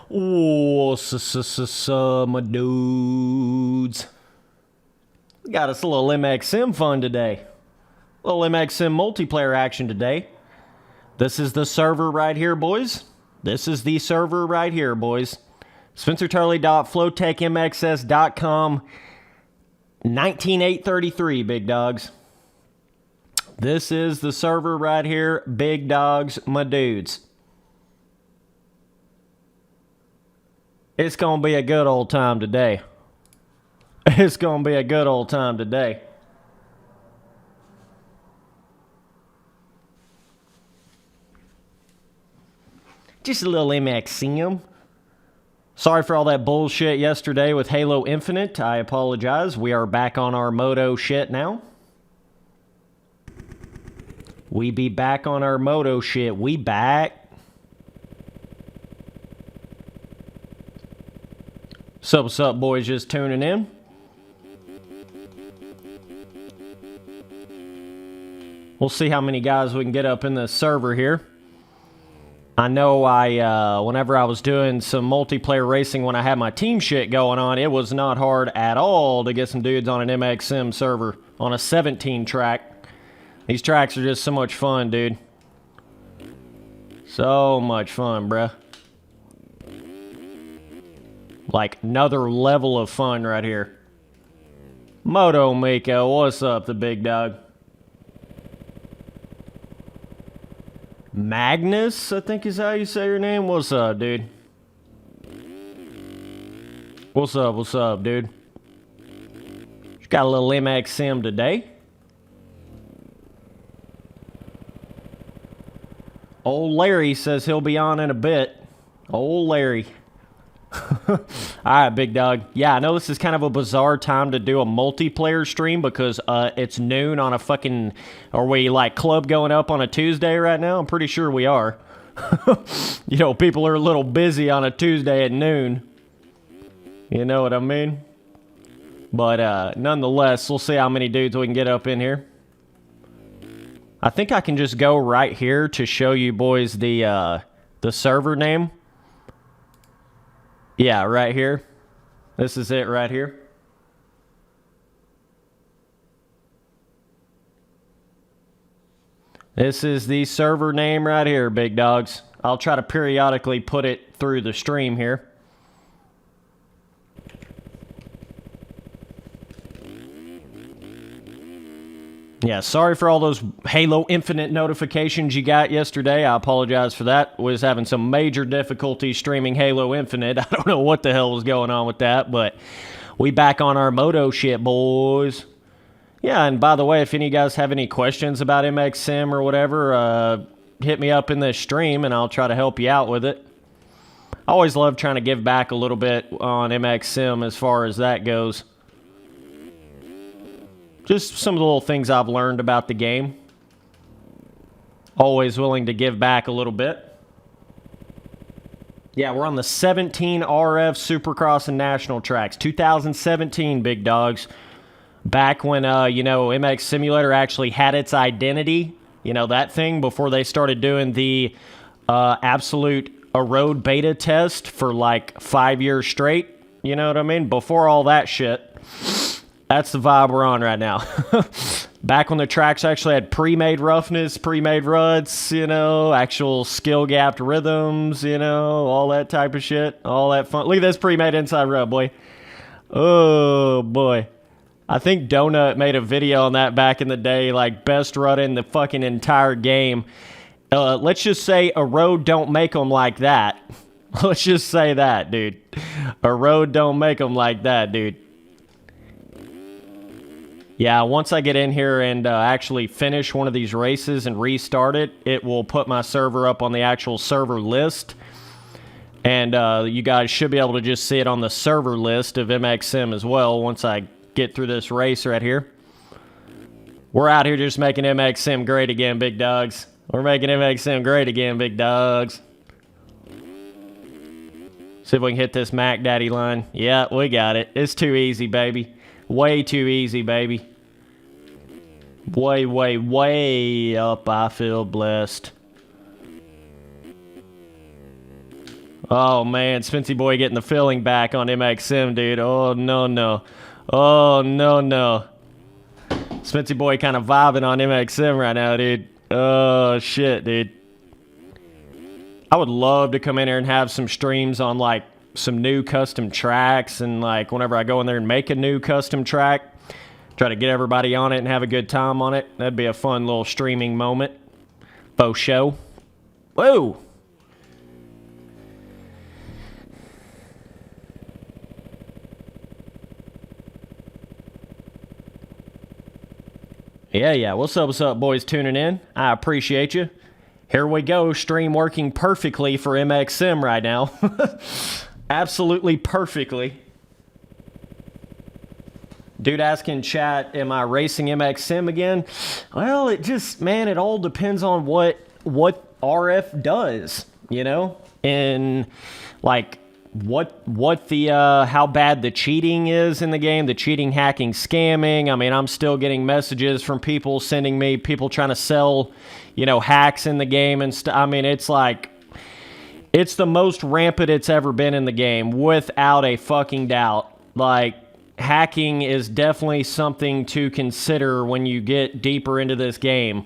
Oh, my dudes. We got us a little MXM fun today. A little MXM multiplayer action today. This is the server right here, boys. This is the server right here, boys. SpencerTurley.flowtechmxs.com 19833, big dogs. This is the server right here, big dogs, my dudes. It's gonna be a good old time today. It's gonna be a good old time today. Just a little MXM. Sorry for all that bullshit yesterday with Halo Infinite. I apologize. We are back on our moto shit now. We be back on our moto shit. We back. So what's up, boys? Just tuning in. We'll see how many guys we can get up in the server here. I know whenever I was doing some multiplayer racing when I had my team shit going on, it was not hard at all to get some dudes on an MXM server on a 17 track. These tracks are just so much fun, dude. So much fun, bruh. Like, another level of fun right here. Moto Miko, what's up, the big dog? Magnus, I think is how you say your name. What's up, dude? What's up, dude? Just got a little MXM today. Old Larry says he'll be on in a bit. Old Larry. Alright, big dog. Yeah, I know this is kind of a bizarre time to do a multiplayer stream because it's noon on a fucking... Are we, like, club going up on a Tuesday right now? I'm pretty sure we are. You know, people are a little busy on a Tuesday at noon. You know what I mean? But, nonetheless, we'll see how many dudes we can get up in here. I think I can just go right here to show you boys the server name. Yeah, right here. This is it right here. This is the server name right here, big dogs. I'll try to periodically put it through the stream here. Yeah, sorry for all those Halo Infinite notifications you got yesterday. I apologize for that. Was having some major difficulty streaming Halo Infinite. I don't know what the hell was going on with that, but we back on our moto shit, boys. Yeah, and by the way, if any of you guys have any questions about MXM or whatever, hit me up in this stream and I'll try to help you out with it. I always love trying to give back a little bit on MXM as far as that goes. Just some of the little things I've learned about the game. Always willing to give back a little bit. Yeah, we're on the 17 RF Supercross and National tracks. 2017, big dogs. Back when, you know, MX Simulator actually had its identity. You know, that thing before they started doing the absolute Erode beta test for like 5 years straight. You know what I mean? Before all that shit. That's the vibe we're on right now. Back when the tracks actually had pre-made roughness, pre-made ruts, you know, actual skill-gapped rhythms, you know, all that type of shit. All that fun. Look at this pre-made inside rut, boy. Oh, boy. I think Donut made a video on that back in the day, like, best rut in the fucking entire game. Let's just say Erode don't make them like that. Let's just say that, dude. Erode don't make them like that, dude. Yeah, once I get in here and actually finish one of these races and restart it, it will put my server up on the actual server list. And you guys should be able to just see it on the server list of MXM as well once I get through this race right here. We're out here just making MXM great again, big dogs. We're making MXM great again, big dogs. See if we can hit this Mac Daddy line. Yeah, we got it. It's too easy, baby. Way too easy, baby. Way, way, way up. I feel blessed. Oh, man. Spency boy getting the feeling back on MXM, dude. Oh, no, no. Oh, no, no. Spency boy kind of vibing on MXM right now, dude. Oh, shit, dude. I would love to come in here and have some streams on, like, some new custom tracks. And, like, whenever I go in there and make a new custom track, try to get everybody on it and have a good time on it. That'd be a fun little streaming moment. Faux show. Whoa! Yeah. What's up, boys tuning in? I appreciate you. Here we go. Stream working perfectly for MXM right now. Absolutely perfectly. Dude asking chat, am I racing MXM again? Well, it just, man, it all depends on what RF does, you know? And, like, what the how bad the cheating is in the game, the cheating, hacking, scamming. I mean, I'm still getting messages from people sending me people trying to sell, you know, hacks in the game and stuff. I mean, it's like, it's the most rampant it's ever been in the game, without a fucking doubt. Like, hacking is definitely something to consider when you get deeper into this game,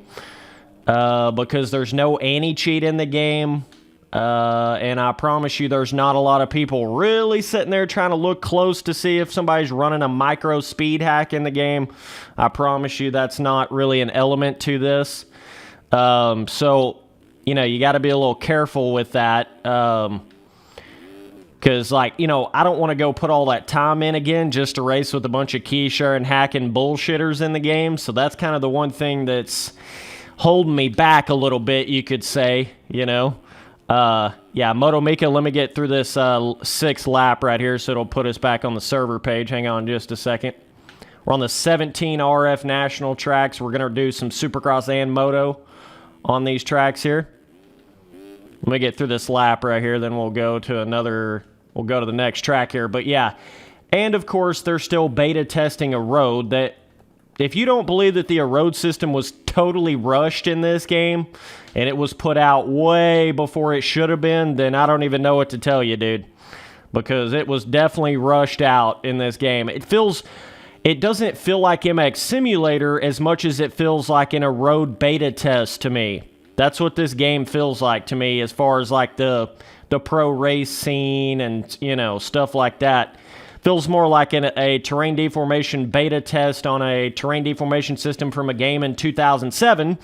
because there's no anti-cheat in the game. And I promise you there's not a lot of people really sitting there trying to look close to see if somebody's running a micro speed hack in the game. I promise you that's not really an element to this. So, you know, you got to be a little careful with that. Because, like, you know, I don't want to go put all that time in again just to race with a bunch of key sharing, hacking bullshitters in the game. So that's kind of the one thing that's holding me back a little bit, you could say, you know. Yeah, Moto Mika, let me get through this 6th lap right here so it'll put us back on the server page. Hang on just a second. We're on the 17 RF national tracks. We're going to do some Supercross and Moto on these tracks here. Let me get through this lap right here, then we'll go to the next track here. But yeah, and of course, they're still beta testing Erode. That if you don't believe that the Erode system was totally rushed in this game, and it was put out way before it should have been, then I don't even know what to tell you, dude. Because it was definitely rushed out in this game. It doesn't feel like MX Simulator as much as it feels like an Erode beta test to me. That's what this game feels like to me, as far as like the pro race scene and, you know, stuff like that. Feels more like a terrain deformation beta test on a terrain deformation system from a game in 2007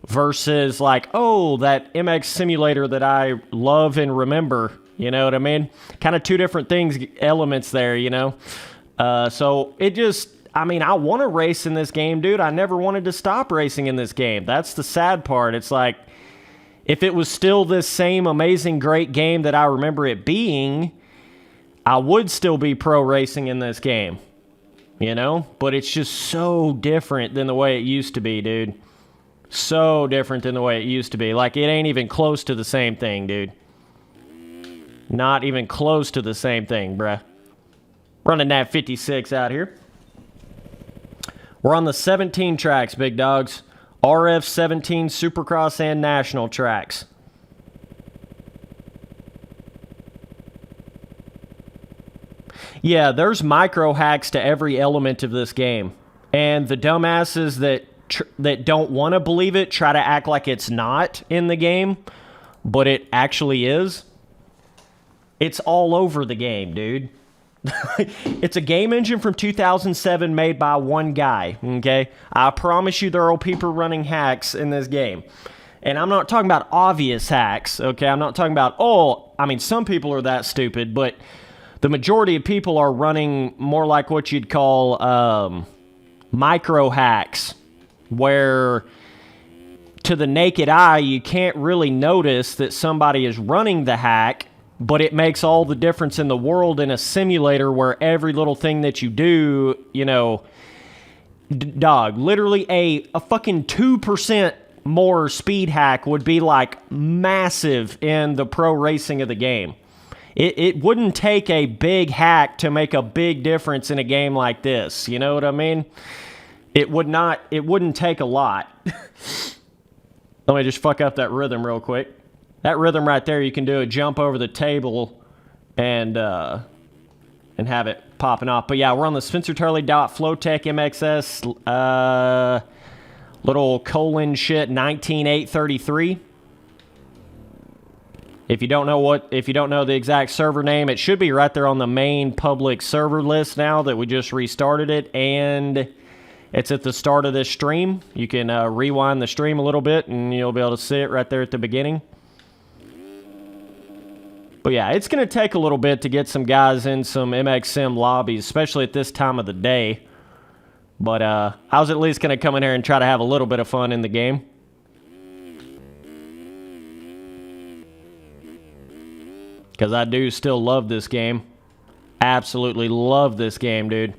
versus like, oh, that MX Simulator that I love and remember. You know what I mean? Kind of two different things, elements there, you know? So it just, I mean, I want to race in this game, dude. I never wanted to stop racing in this game. That's the sad part. It's like, if it was still this same amazing, great game that I remember it being, I would still be pro racing in this game, you know? But it's just so different than the way it used to be, dude. So different than the way it used to be. Like, it ain't even close to the same thing, dude. Not even close to the same thing, bruh. Running that 56 out here. We're on the 17 tracks, big dogs. RF 17 Supercross and National tracks. Yeah, there's micro hacks to every element of this game. And the dumbasses that don't want to believe it try to act like it's not in the game, but it actually is. It's all over the game, dude. It's a game engine from 2007 made by one guy, okay? I promise you there are people running hacks in this game. And I'm not talking about obvious hacks, okay? I'm not talking about, I mean, some people are that stupid, but the majority of people are running more like what you'd call micro hacks, where to the naked eye, you can't really notice that somebody is running the hack, but it makes all the difference in the world in a simulator where every little thing that you do, you know, dog, literally a fucking 2% more speed hack would be like massive in the pro racing of the game. It wouldn't take a big hack to make a big difference in a game like this. You know what I mean? It wouldn't take a lot. Let me just fuck up that rhythm real quick. That rhythm right there, you can do a jump over the table and have it popping off. But yeah, we're on the Spencer Turley Flowtech MXS little colon shit 19833. If you don't know the exact server name, it should be right there on the main public server list now that we just restarted it, and it's at the start of this stream. You can rewind the stream a little bit, and you'll be able to see it right there at the beginning. But yeah, it's going to take a little bit to get some guys in some MXM lobbies, especially at this time of the day. But I was at least going to come in here and try to have a little bit of fun in the game. Because I do still love this game. Absolutely love this game, dude.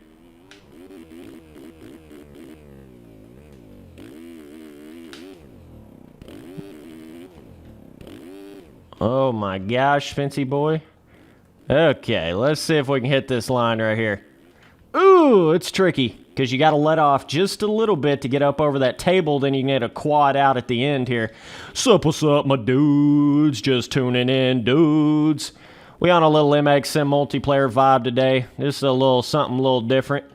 Oh my gosh, Fancy boy. Okay, let's see if we can hit this line right here. Ooh, it's tricky. Because you got to let off just a little bit to get up over that table. Then you can get a quad out at the end here. Sup, what's up, my dudes? Just tuning in, dudes. We on a little MXM multiplayer vibe today. This is a little something a little different.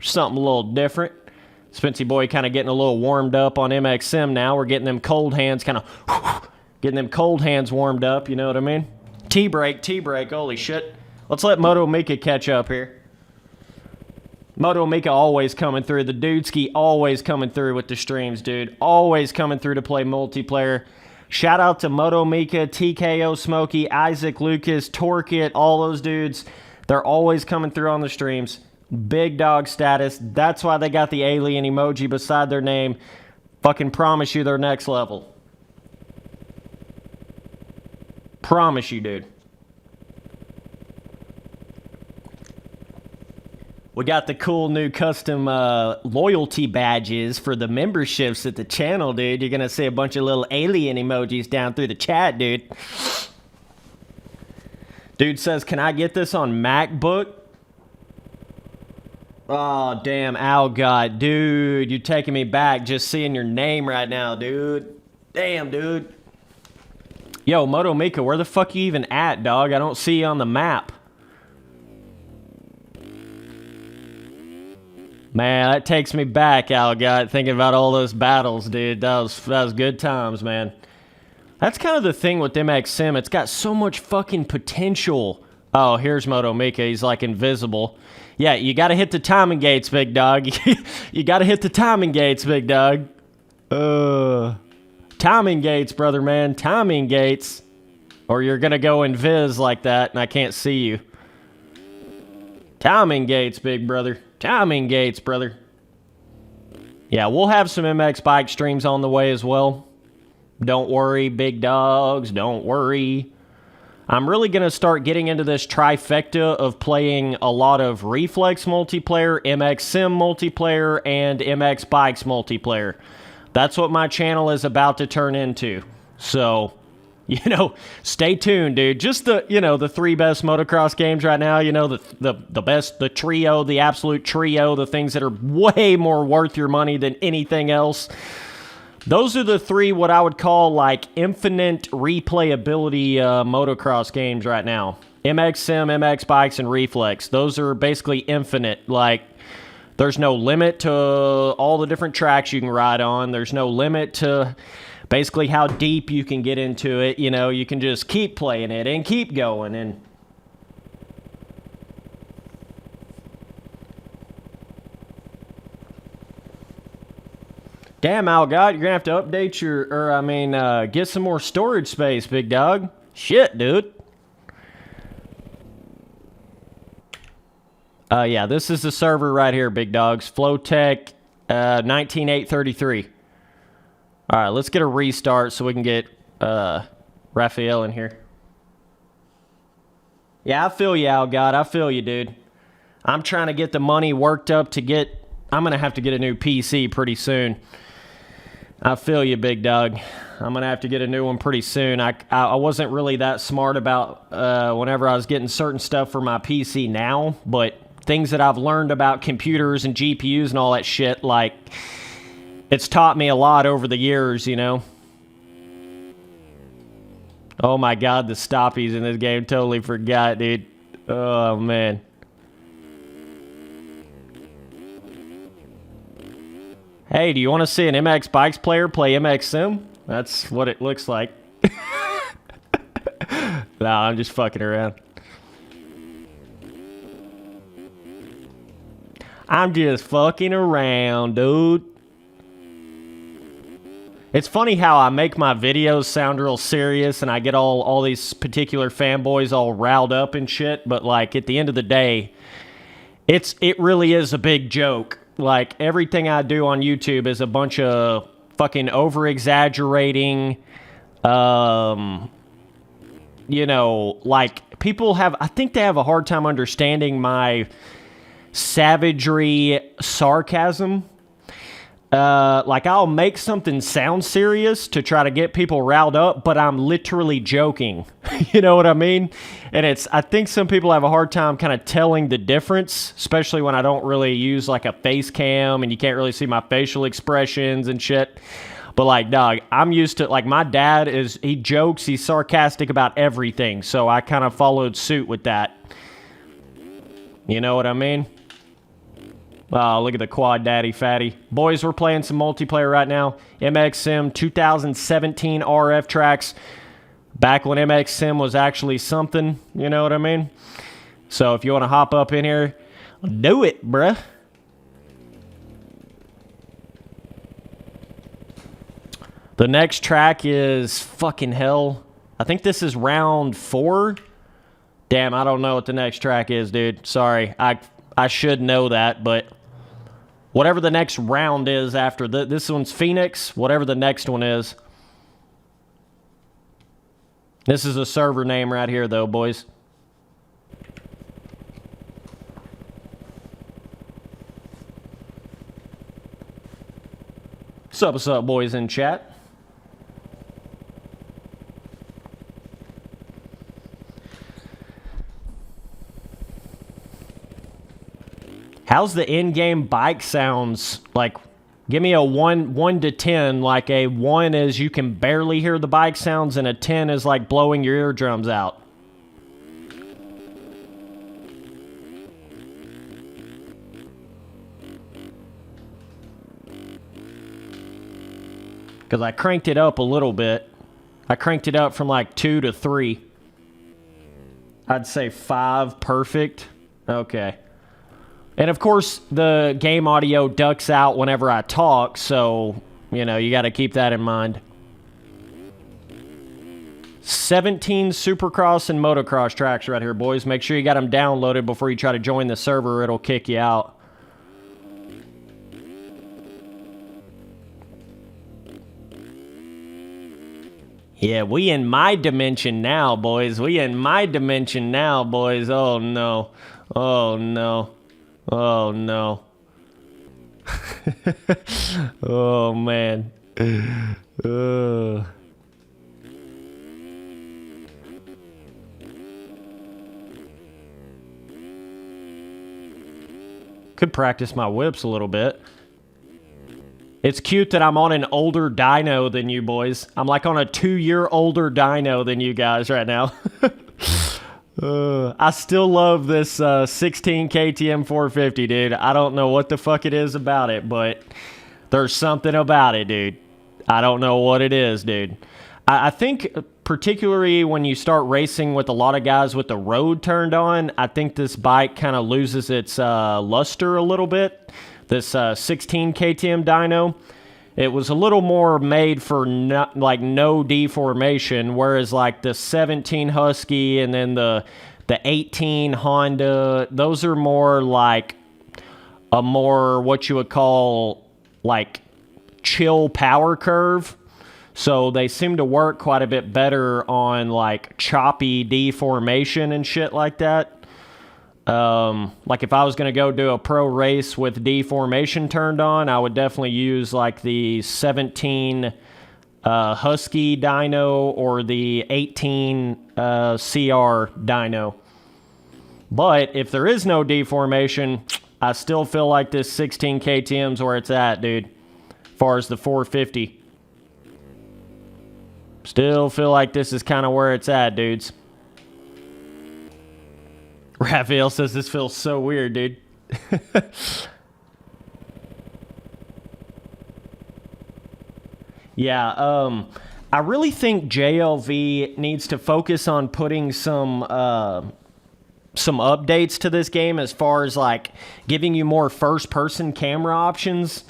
Something a little different. Spency boy kind of getting a little warmed up on MXM now. We're getting them cold hands kind of... Getting them cold hands warmed up, you know what I mean? T-break, holy shit. Let's let Moto Mika catch up here. Moto Mika always coming through. The Dudeski always coming through with the streams, dude. Always coming through to play multiplayer. Shout out to Moto Mika, TKO Smokey, Isaac Lucas, Torkit, all those dudes. They're always coming through on the streams. Big dog status. That's why they got the alien emoji beside their name. Fucking promise you they're next level. Promise you, dude. We got the cool new custom loyalty badges for the memberships at the channel, dude. You're going to see a bunch of little alien emojis down through the chat, dude. Dude says, can I get this on MacBook? Oh, damn, Algot. Dude, you're taking me back just seeing your name right now, dude. Damn, dude. Yo, Moto Mika, where the fuck you even at, dog? I don't see you on the map. Man, that takes me back, Algot, thinking about all those battles, dude. That was good times, man. That's kind of the thing with MXM. It's got so much fucking potential. Oh, here's Moto Mika. He's like invisible. Yeah, you got to hit the timing gates, big dog. You got to hit the timing gates, big dog. Timing gates, brother, man. Timing gates. Or you're going to go invis like that, and I can't see you. Timing gates, big brother. Timing gates, brother. Yeah, we'll have some MX bike streams on the way as well. Don't worry, big dogs. Don't worry. I'm really going to start getting into this trifecta of playing a lot of Reflex multiplayer, MXM multiplayer, and MX Bikes multiplayer. That's what my channel is about to turn into. So, you know, stay tuned, dude. Just the, you know, the three best motocross games right now, you know, the best, the trio, the absolute trio, the things that are way more worth your money than anything else. Those are the three what I would call like infinite replayability motocross games right now. MXM, MX Bikes, and Reflex. Those are basically infinite. Like, there's no limit to all the different tracks you can ride on. There's no limit to basically how deep you can get into it. You know, you can just keep playing it and keep going. And damn, Algot, you're going to have to update your, get some more storage space, big dog. Shit, dude. Yeah, this is the server right here, big dogs. Flowtech 19833. All right, let's get a restart so we can get Raphael in here. Yeah, I feel you, Algot. I feel you, dude. I'm trying to get the money worked up to get... I'm going to have to get a new PC pretty soon. I feel you, big dog. I'm going to have to get a new one pretty soon. I wasn't really that smart about whenever I was getting certain stuff for my PC now, but things that I've learned about computers and GPUs and all that shit, like, it's taught me a lot over the years, you know? Oh my god, the stoppies in this game. Totally forgot, dude. Oh, man. Hey, do you want to see an MX Bikes player play MX Sim? That's what it looks like. Nah, I'm just fucking around. I'm just fucking around, dude. It's funny how I make my videos sound real serious and I get all these particular fanboys all riled up and shit, but like at the end of the day, it really is a big joke. Like everything I do on YouTube is a bunch of fucking over-exaggerating, you know, like people have, I think they have a hard time understanding my savagery sarcasm. Like I'll make something sound serious to try to get people riled up, but I'm literally joking. You know what I mean? And I think some people have a hard time kind of telling the difference, especially when I don't really use like a face cam and you can't really see my facial expressions and shit. But like, dog, I'm used to, like my dad he jokes, he's sarcastic about everything. So I kind of followed suit with that. You know what I mean? Oh, look at the quad daddy fatty. Boys, we're playing some multiplayer right now. MX Sim 2017 RF tracks. Back when MX Sim was actually something, you know what I mean? So if you want to hop up in here, do it, bruh. The next track is fucking hell. I think this is round 4. Damn, I don't know what the next track is, dude. Sorry. I should know that, but whatever the next round is after this one's Phoenix, whatever the next one is. This is a server name right here, though, boys. What's up, boys in chat? How's the in-game bike sounds? Like, give me a 1 to 10. Like a 1 is you can barely hear the bike sounds, and a 10 is like blowing your eardrums out. Because I cranked it up a little bit. I cranked it up from like 2 to 3. I'd say 5, perfect. Okay. And of course, the game audio ducks out whenever I talk, so, you know, you got to keep that in mind. 17 Supercross and Motocross tracks right here, boys. Make sure you got them downloaded before you try to join the server. It'll kick you out. Yeah, we in my dimension now, boys. We in my dimension now, boys. Oh, no. Oh, no. Oh, no. Oh, man. Could practice my whips a little bit. It's cute that I'm on an older dyno than you boys. I'm like on a 2-year older dyno than you guys right now. I still love this 16 KTM 450, dude. I don't know what the fuck it is about it, but there's something about it, dude. I don't know what it is, dude. I think particularly when you start racing with a lot of guys with the road turned on, I think this bike kind of loses its luster a little bit. This 16 KTM dyno. It was a little more made for no deformation, whereas like the 17 Husky and then the 18 Honda, those are more like a more what you would call like chill power curve. So they seem to work quite a bit better on like choppy deformation and shit like that. Like if I was going to go do a pro race with deformation turned on, I would definitely use like the 17 Husky dyno or the 18 CR dyno. But if there is no deformation, I still feel like this 16 KTM's where it's at, dude, as far as the 450. Still feel like this is kind of where it's at, dudes. Raphael says this feels so weird, dude. Yeah, I really think JLV needs to focus on putting some updates to this game as far as like giving you more first-person camera options.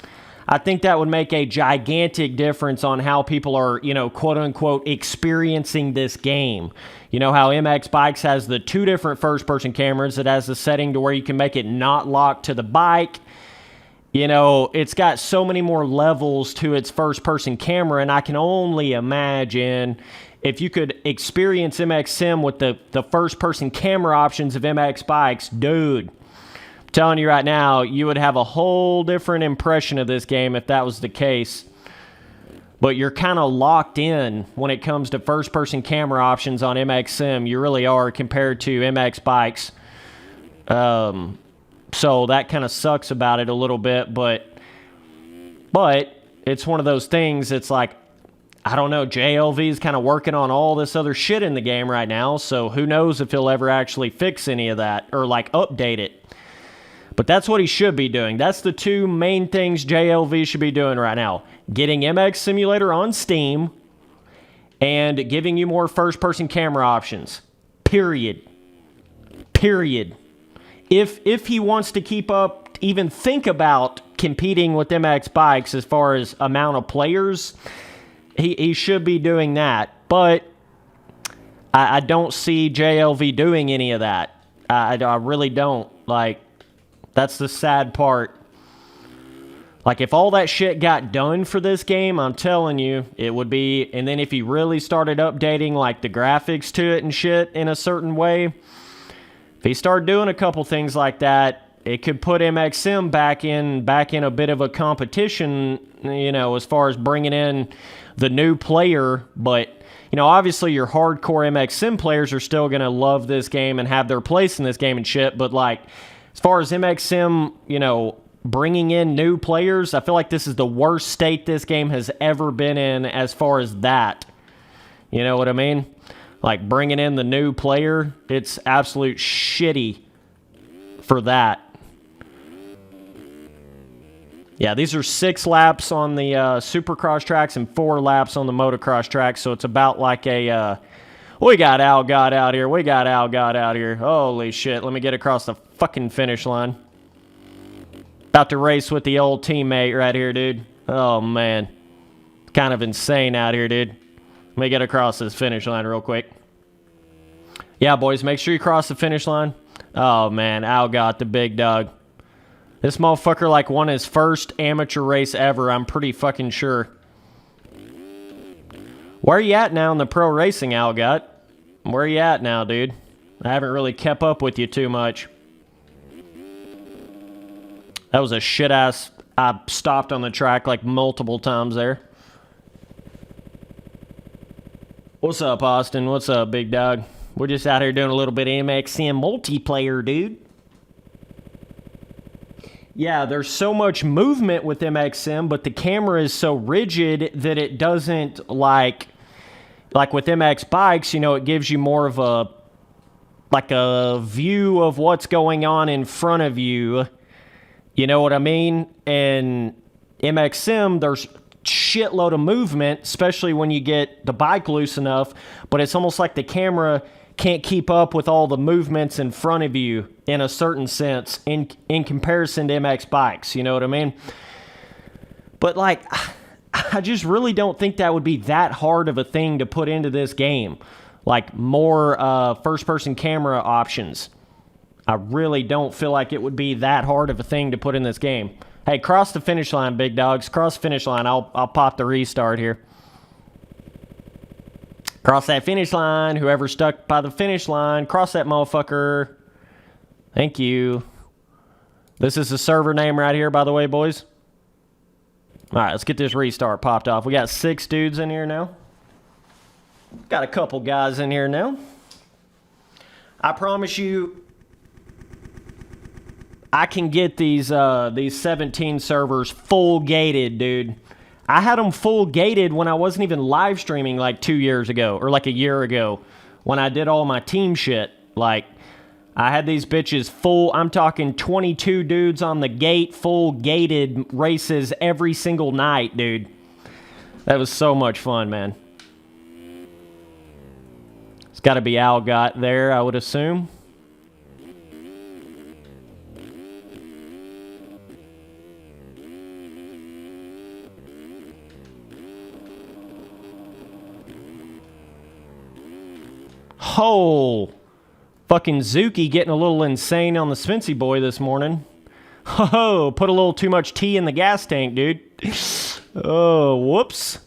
I think that would make a gigantic difference on how people are, you know, quote-unquote experiencing this game. You know how MX Bikes has the 2 different first-person cameras. It has the setting to where you can make it not locked to the bike. You know, it's got so many more levels to its first-person camera, and I can only imagine if you could experience MX Sim with the first-person camera options of MX Bikes, dude, I'm telling you right now, you would have a whole different impression of this game if that was the case. But you're kind of locked in when it comes to first-person camera options on MX Sim. You really are compared to MX Bikes. So that kind of sucks about it a little bit, but it's one of those things. It's like, I don't know, JLV is kind of working on all this other shit in the game right now, so who knows if he'll ever actually fix any of that or like update it. But that's what he should be doing. That's the 2 main things JLV should be doing right now. Getting MX Simulator on Steam and giving you more first-person camera options. Period. If he wants to keep up, even think about competing with MX Bikes as far as amount of players, he should be doing that. But I don't see JLV doing any of that. I really don't. Like, that's the sad part. Like, if all that shit got done for this game, I'm telling you, it would be... And then if he really started updating, like, the graphics to it and shit in a certain way, if he started doing a couple things like that, it could put MX Sim back in a bit of a competition, you know, as far as bringing in the new player. But, you know, obviously your hardcore MX Sim players are still going to love this game and have their place in this game and shit. But, like, as far as MX Sim, you know, bringing in new players, I feel like this is the worst state this game has ever been in as far as that. You know what I mean? Like, bringing in the new player, it's absolute shitty for that. Yeah, these are 6 laps on the Supercross tracks and 4 laps on the motocross tracks, so it's about like a... we got Algot out here. We got Algot out here. Holy shit, let me get across the fucking finish line. About to race with the old teammate right here, dude. Oh, man. Kind of insane out here, dude. Let me get across this finish line real quick. Yeah, boys, make sure you cross the finish line. Oh, man, Algot, the big dog. This motherfucker, like, won his first amateur race ever, I'm pretty fucking sure. Where are you at now in the pro racing, Algot? Where are you at now, dude? I haven't really kept up with you too much. That was a shit-ass... I stopped on the track, like, multiple times there. What's up, Austin? What's up, big dog? We're just out here doing a little bit of MXM multiplayer, dude. Yeah, there's so much movement with MXM, but the camera is so rigid that it doesn't, like with MX Bikes, you know, it gives you more of a view of what's going on in front of you. You know what I mean? And MX Sim, there's shitload of movement, especially when you get the bike loose enough, but it's almost like the camera can't keep up with all the movements in front of you in a certain sense in comparison to MX Bikes, you know what I mean? But, like, I just really don't think that would be that hard of a thing to put into this game. Like, more first-person camera options. I really don't feel like it would be that hard of a thing to put in this game. Hey, cross the finish line, big dogs. Cross the finish line. I'll pop the restart here. Cross that finish line. Whoever's stuck by the finish line, cross that motherfucker. Thank you. This is the server name right here, by the way, boys. All right, let's get this restart popped off. We got 6 dudes in here now. Got a couple guys in here now. I promise you, I can get these 17 servers full gated, dude. I had them full gated when I wasn't even live streaming like 2 years ago or like a year ago when I did all my team shit. Like, I had these bitches full. I'm talking 22 dudes on the gate, full gated races every single night, dude. That was so much fun, man. It's got to be Algot there, I would assume. Oh, fucking Zuki getting a little insane on the Spency boy this morning. Oh, put a little too much tea in the gas tank, dude. Oh, whoops.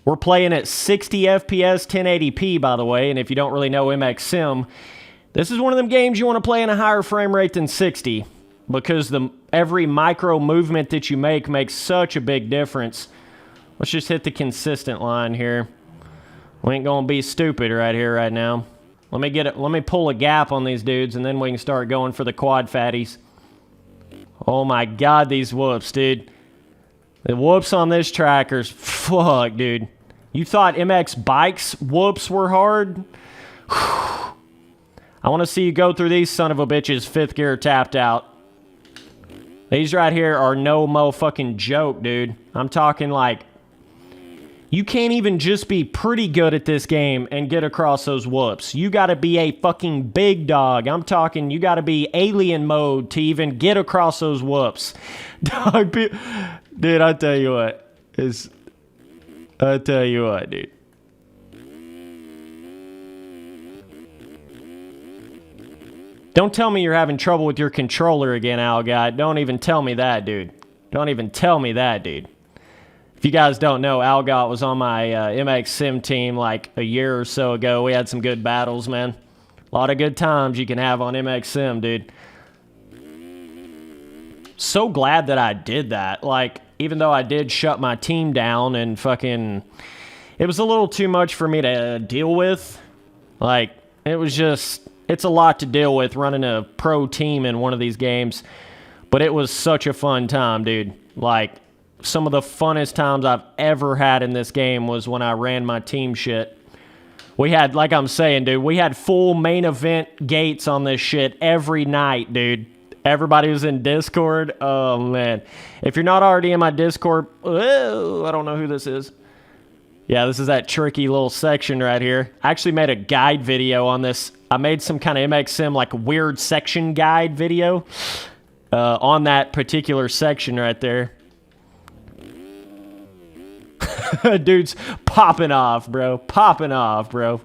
We're playing at 60 FPS, 1080p, by the way, and if you don't really know MX Sim, this is one of them games you want to play in a higher frame rate than 60 because every micro movement that you make makes such a big difference. Let's just hit the consistent line here. We ain't gonna be stupid right here, right now. Let me pull a gap on these dudes, and then we can start going for the quad fatties. Oh my god, these whoops, dude. The whoops on this track are fuck, dude. You thought MX Bikes whoops were hard? Whew. I want to see you go through these son of a bitches 5th gear tapped out. These right here are no motherfucking joke, dude. I'm talking like you can't even just be pretty good at this game and get across those whoops. You got to be a fucking big dog. I'm talking you got to be alien mode to even get across those whoops. Dog, dude, I tell you what. I tell you what, dude. Don't tell me you're having trouble with your controller again, Algot. Don't even tell me that, dude. Don't even tell me that, dude. If you guys don't know, Algot was on my MX Sim team like a year or so ago. We had some good battles, man. A lot of good times you can have on MX Sim, dude. So glad that I did that. Like, even though I did shut my team down and fucking... It was a little too much for me to deal with. Like, it was just... It's a lot to deal with running a pro team in one of these games. But it was such a fun time, dude. Like... Some of the funnest times I've ever had in this game was when I ran my team shit. We had, like I'm saying, dude, we had full main event gates on this shit every night, dude. Everybody was in Discord. Oh, man. If you're not already in my Discord, I don't know who this is. Yeah, this is that tricky little section right here. I actually made a guide video on this. I made some kind of MX Sim, like, weird section guide video on that particular section right there. Dude's popping off, bro. Popping off, bro.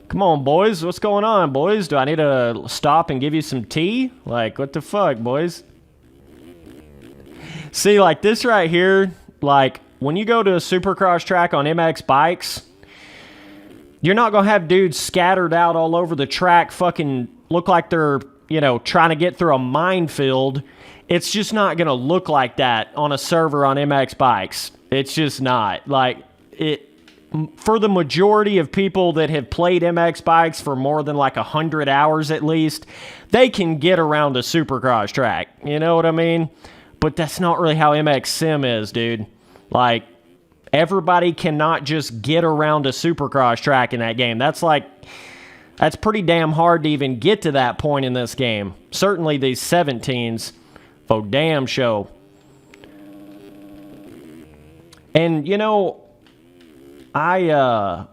Come on, boys. What's going on, boys? Do I need to stop and give you some tea? Like, what the fuck, boys? See, like, this right here, like, when you go to a Supercross track on MX Bikes, you're not going to have dudes scattered out all over the track fucking look like they're, you know, trying to get through a minefield. It's just not going to look like that on a server on MX Bikes. It's just not. Like, for the majority of people that have played MX Bikes for more than like 100 hours at least, they can get around a Supercross track. You know what I mean? But that's not really how MX Sim is, dude. Like, everybody cannot just get around a Supercross track in that game. That's pretty damn hard to even get to that point in this game. Certainly these 17s. For damn show. And, you know, I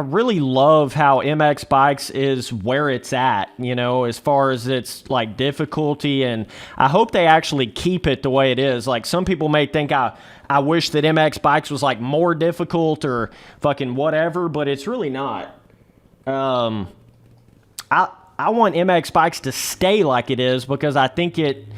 really love how MX Bikes is where it's at, you know, as far as its, like, difficulty, and I hope they actually keep it the way it is. Like, some people may think I wish that MX Bikes was, like, more difficult or fucking whatever, but it's really not. I want MX Bikes to stay like it is because I think it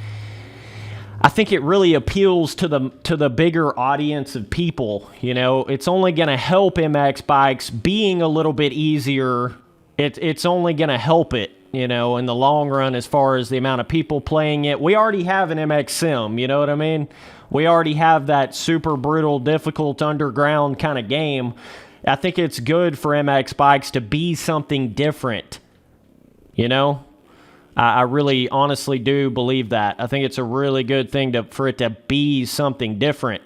really appeals to the bigger audience of people. You know, it's only going to help MX Bikes being a little bit easier. It's only going to help it, you know, in the long run as far as the amount of people playing it. We already have an MX Sim, you know what I mean? We already have that super brutal, difficult underground kind of game. I think it's good for MX Bikes to be something different. You know? I really honestly do believe that. I think it's a really good thing for it to be something different.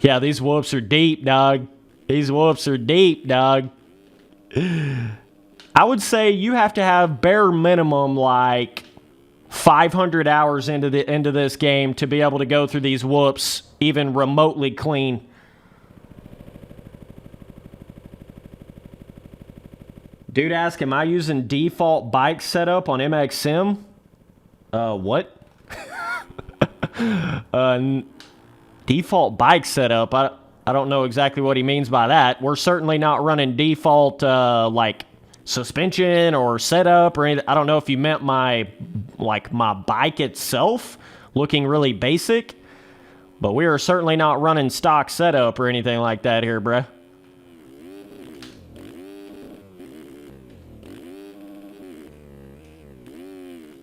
Yeah, these whoops are deep, dog. These whoops are deep, dog. I would say you have to have bare minimum like 500 hours into this game to be able to go through these whoops even remotely clean. Dude asked, am I using default bike setup on MX Sim? What? Default bike setup? I don't know exactly what he means by that. We're certainly not running default, like, suspension or setup or anything. I don't know if you meant my bike itself looking really basic, but we are certainly not running stock setup or anything like that here, bruh.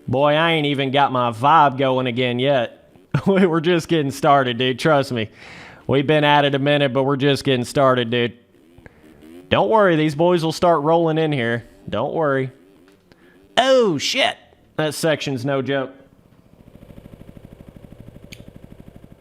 Boy, I ain't even got my vibe going again yet. We're just getting started, dude. Trust me. We've been at it a minute, but we're just getting started, dude. Don't worry. These boys will start rolling in here. Don't worry. Oh, shit. That section's no joke.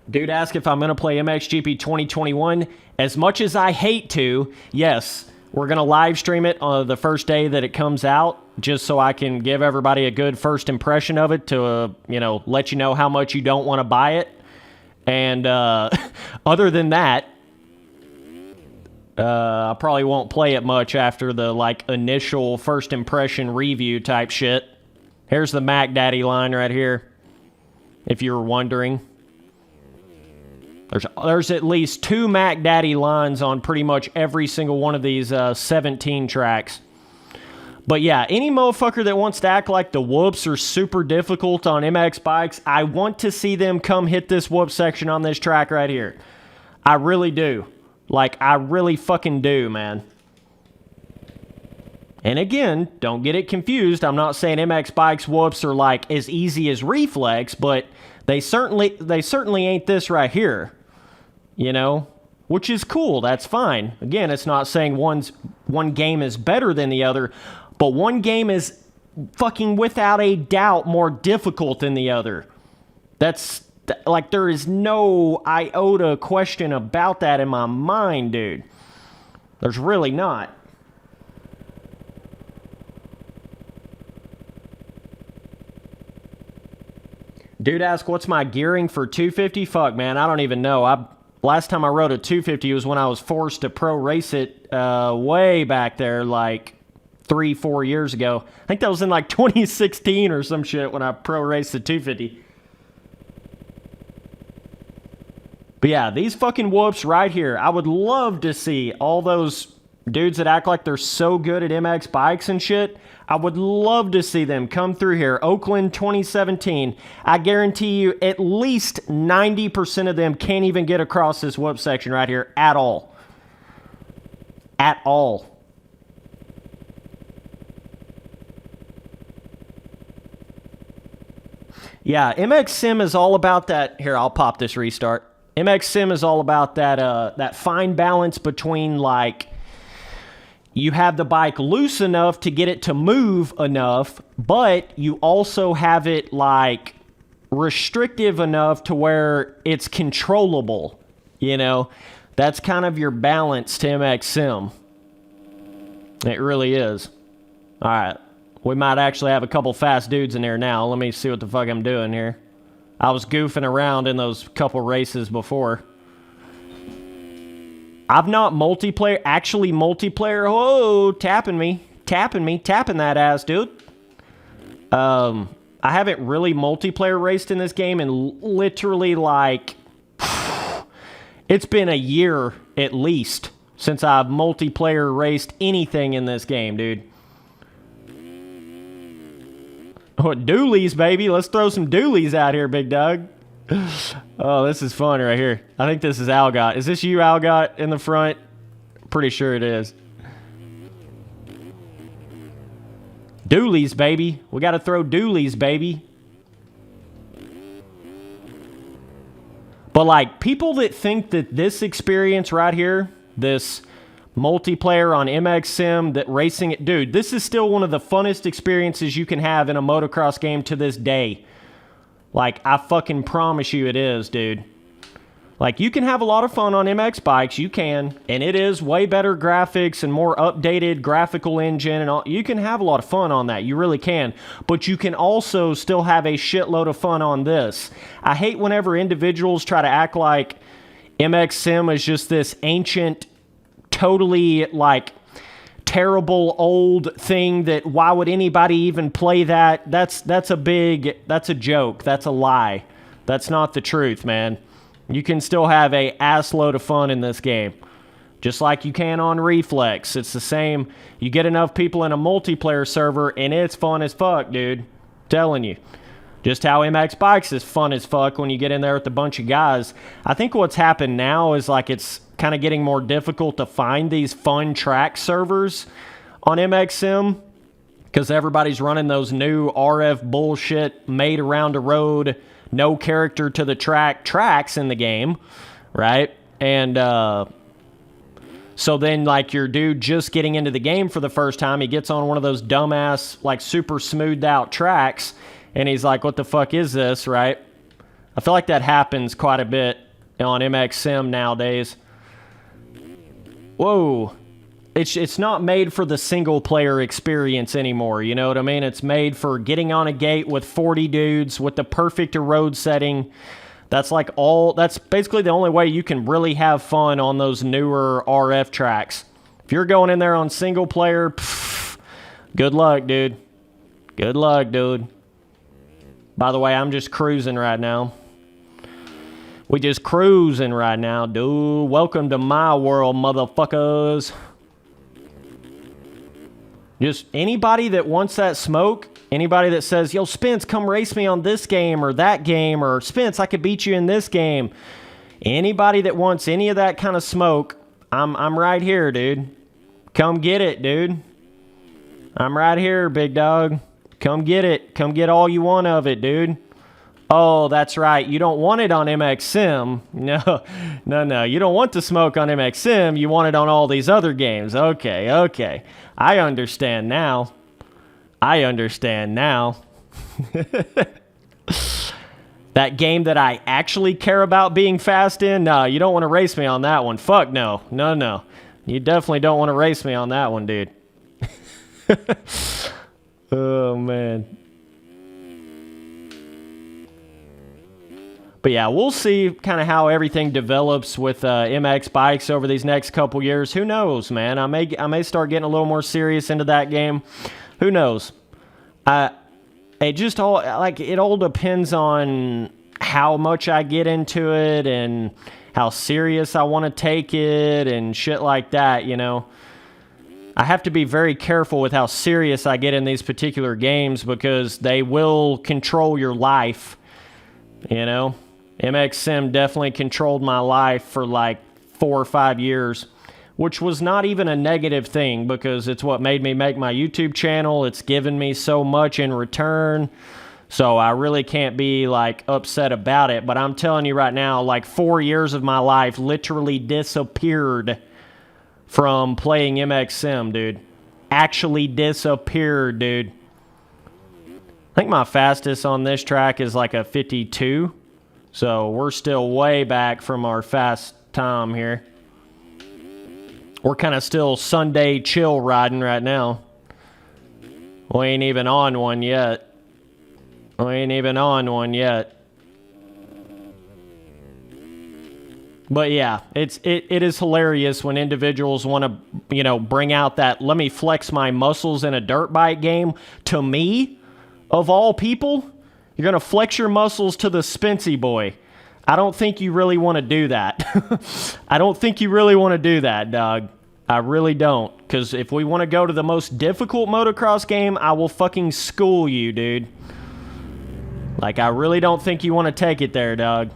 Dude asked if I'm going to play MXGP 2021. As much as I hate to, yes, we're going to live stream it on the first day that it comes out, just so I can give everybody a good first impression of it to, let you know how much you don't want to buy it. And other than that, I probably won't play it much after the, initial first impression review type shit. Here's the Mac Daddy line right here, if you were wondering. There's at least 2 Mac Daddy lines on pretty much every single one of these 17 tracks. But yeah, any motherfucker that wants to act like the whoops are super difficult on MX bikes, I want to see them come hit this whoop section on this track right here. I really do. I really fucking do, man. And again, don't get it confused. I'm not saying MX bikes whoops are as easy as reflex, but they certainly ain't this right here. Which is cool. That's fine. Again, it's not saying one game is better than the other, but one game is fucking without a doubt more difficult than the other. That's there is no iota question about that in my mind, dude. There's really not. Dude asked, what's my gearing for 250? Fuck, man, I don't even know. Last time I rode a 250 was when I was forced to pro race it way back there, 3-4 years ago. I think that was in 2016 or some shit when I pro raced the 250. But yeah, these fucking whoops right here, I would love to see all those dudes that act like they're so good at MX bikes and shit. I would love to see them come through here. Oakland 2017. I guarantee you at least 90% of them can't even get across this whoop section right here at all. At all. Yeah, MX Sim is all about that. Here, I'll pop this restart. MX Sim is all about that fine balance between you have the bike loose enough to get it to move enough, but you also have it restrictive enough to where it's controllable. That's kind of your balance to MX Sim. It really is. All right. We might actually have a couple fast dudes in there now. Let me see what the fuck I'm doing here. I was goofing around in those couple races before. I've not actually multiplayer. Oh, tapping that ass, dude. I haven't really multiplayer raced in this game in literally it's been a year at least since I've multiplayer raced anything in this game, dude. Oh, dualies, baby. Let's throw some dualies out here, big dog. Oh, this is fun right here. I think this is Algot. Is this you, Algot, in the front? Pretty sure it is. Dualies, baby. We got to throw dualies, baby. But people that think that this experience right here, this multiplayer on MX Sim, that racing it. Dude, this is still one of the funnest experiences you can have in a motocross game to this day. Like, I fucking promise you it is, dude. Like, you can have a lot of fun on MX bikes, you can, and it is way better graphics and more updated graphical engine and all. You can have a lot of fun on that, you really can, but you can also still have a shitload of fun on this. I hate whenever individuals try to act like MX Sim is just this ancient, totally, like, terrible old thing that why would anybody even play that? That's a joke, that's a lie. That's not the truth, man. You can still have a ass load of fun in this game. Just like you can on Reflex. It's the same. You get enough people in a multiplayer server and it's fun as fuck, dude. Telling you. Just how MX Bikes is fun as fuck when you get in there with a bunch of guys. I think what's happened now is like it's kind of getting more difficult to find these fun track servers on MX Sim. Because everybody's running those new RF bullshit made around a road, no character to the tracks in the game, right? And so then, like, your dude just getting into the game for the first time, he gets on one of those dumbass, like, super smoothed out tracks, and he's like, what the fuck is this, right? I feel like that happens quite a bit on MX Sim nowadays. Whoa. It's not made for the single-player experience anymore, you know what I mean? It's made for getting on a gate with 40 dudes with the perfect road setting. That's basically the only way you can really have fun on those newer RF tracks. If you're going in there on single-player, good luck, dude. Good luck, dude. By the way, I'm just cruising right now. We just cruising right now, dude. Welcome to my world, motherfuckers. Just anybody that wants that smoke, anybody that says, yo, Spence, come race me on this game or that game, or Spence, I could beat you in this game. Anybody that wants any of that kind of smoke, I'm right here, dude. Come get it, dude. I'm right here, big dog. Come get it. Come get all you want of it, dude. Oh, that's right. You don't want it on MX Sim. No. You don't want the smoke on MX Sim. You want it on all these other games. Okay. I understand now. That game that I actually care about being fast in? No, you don't want to race me on that one. Fuck no. No. You definitely don't want to race me on that one, dude. Oh, man. But yeah, we'll see kind of how everything develops with MX Bikes over these next couple years. Who knows, man? I may start getting a little more serious into that game. Who knows? It all depends on how much I get into it and how serious I want to take it and shit like that, you know. I have to be very careful with how serious I get in these particular games because they will control your life, you know. MX Sim definitely controlled my life for like 4 or 5 years, which was not even a negative thing because it's what made me make my YouTube channel. It's given me so much in return, so I really can't be like upset about it. But I'm telling you right now, like 4 years of my life literally disappeared from playing MX Sim, dude. Actually disappeared, dude. I think my fastest on this track is like a 52. So we're still way back from our fast time here. We're kind of still Sunday chill riding right now. We ain't even on one yet. But yeah, it is hilarious when individuals want to, you know, bring out that let me flex my muscles in a dirt bike game. To me, of all people, you're going to flex your muscles to the Spency boy. I don't think you really want to do that. I don't think you really want to do that, dog. I really don't. Because if we want to go to the most difficult motocross game, I will fucking school you, dude. Like, I really don't think you want to take it there, dog.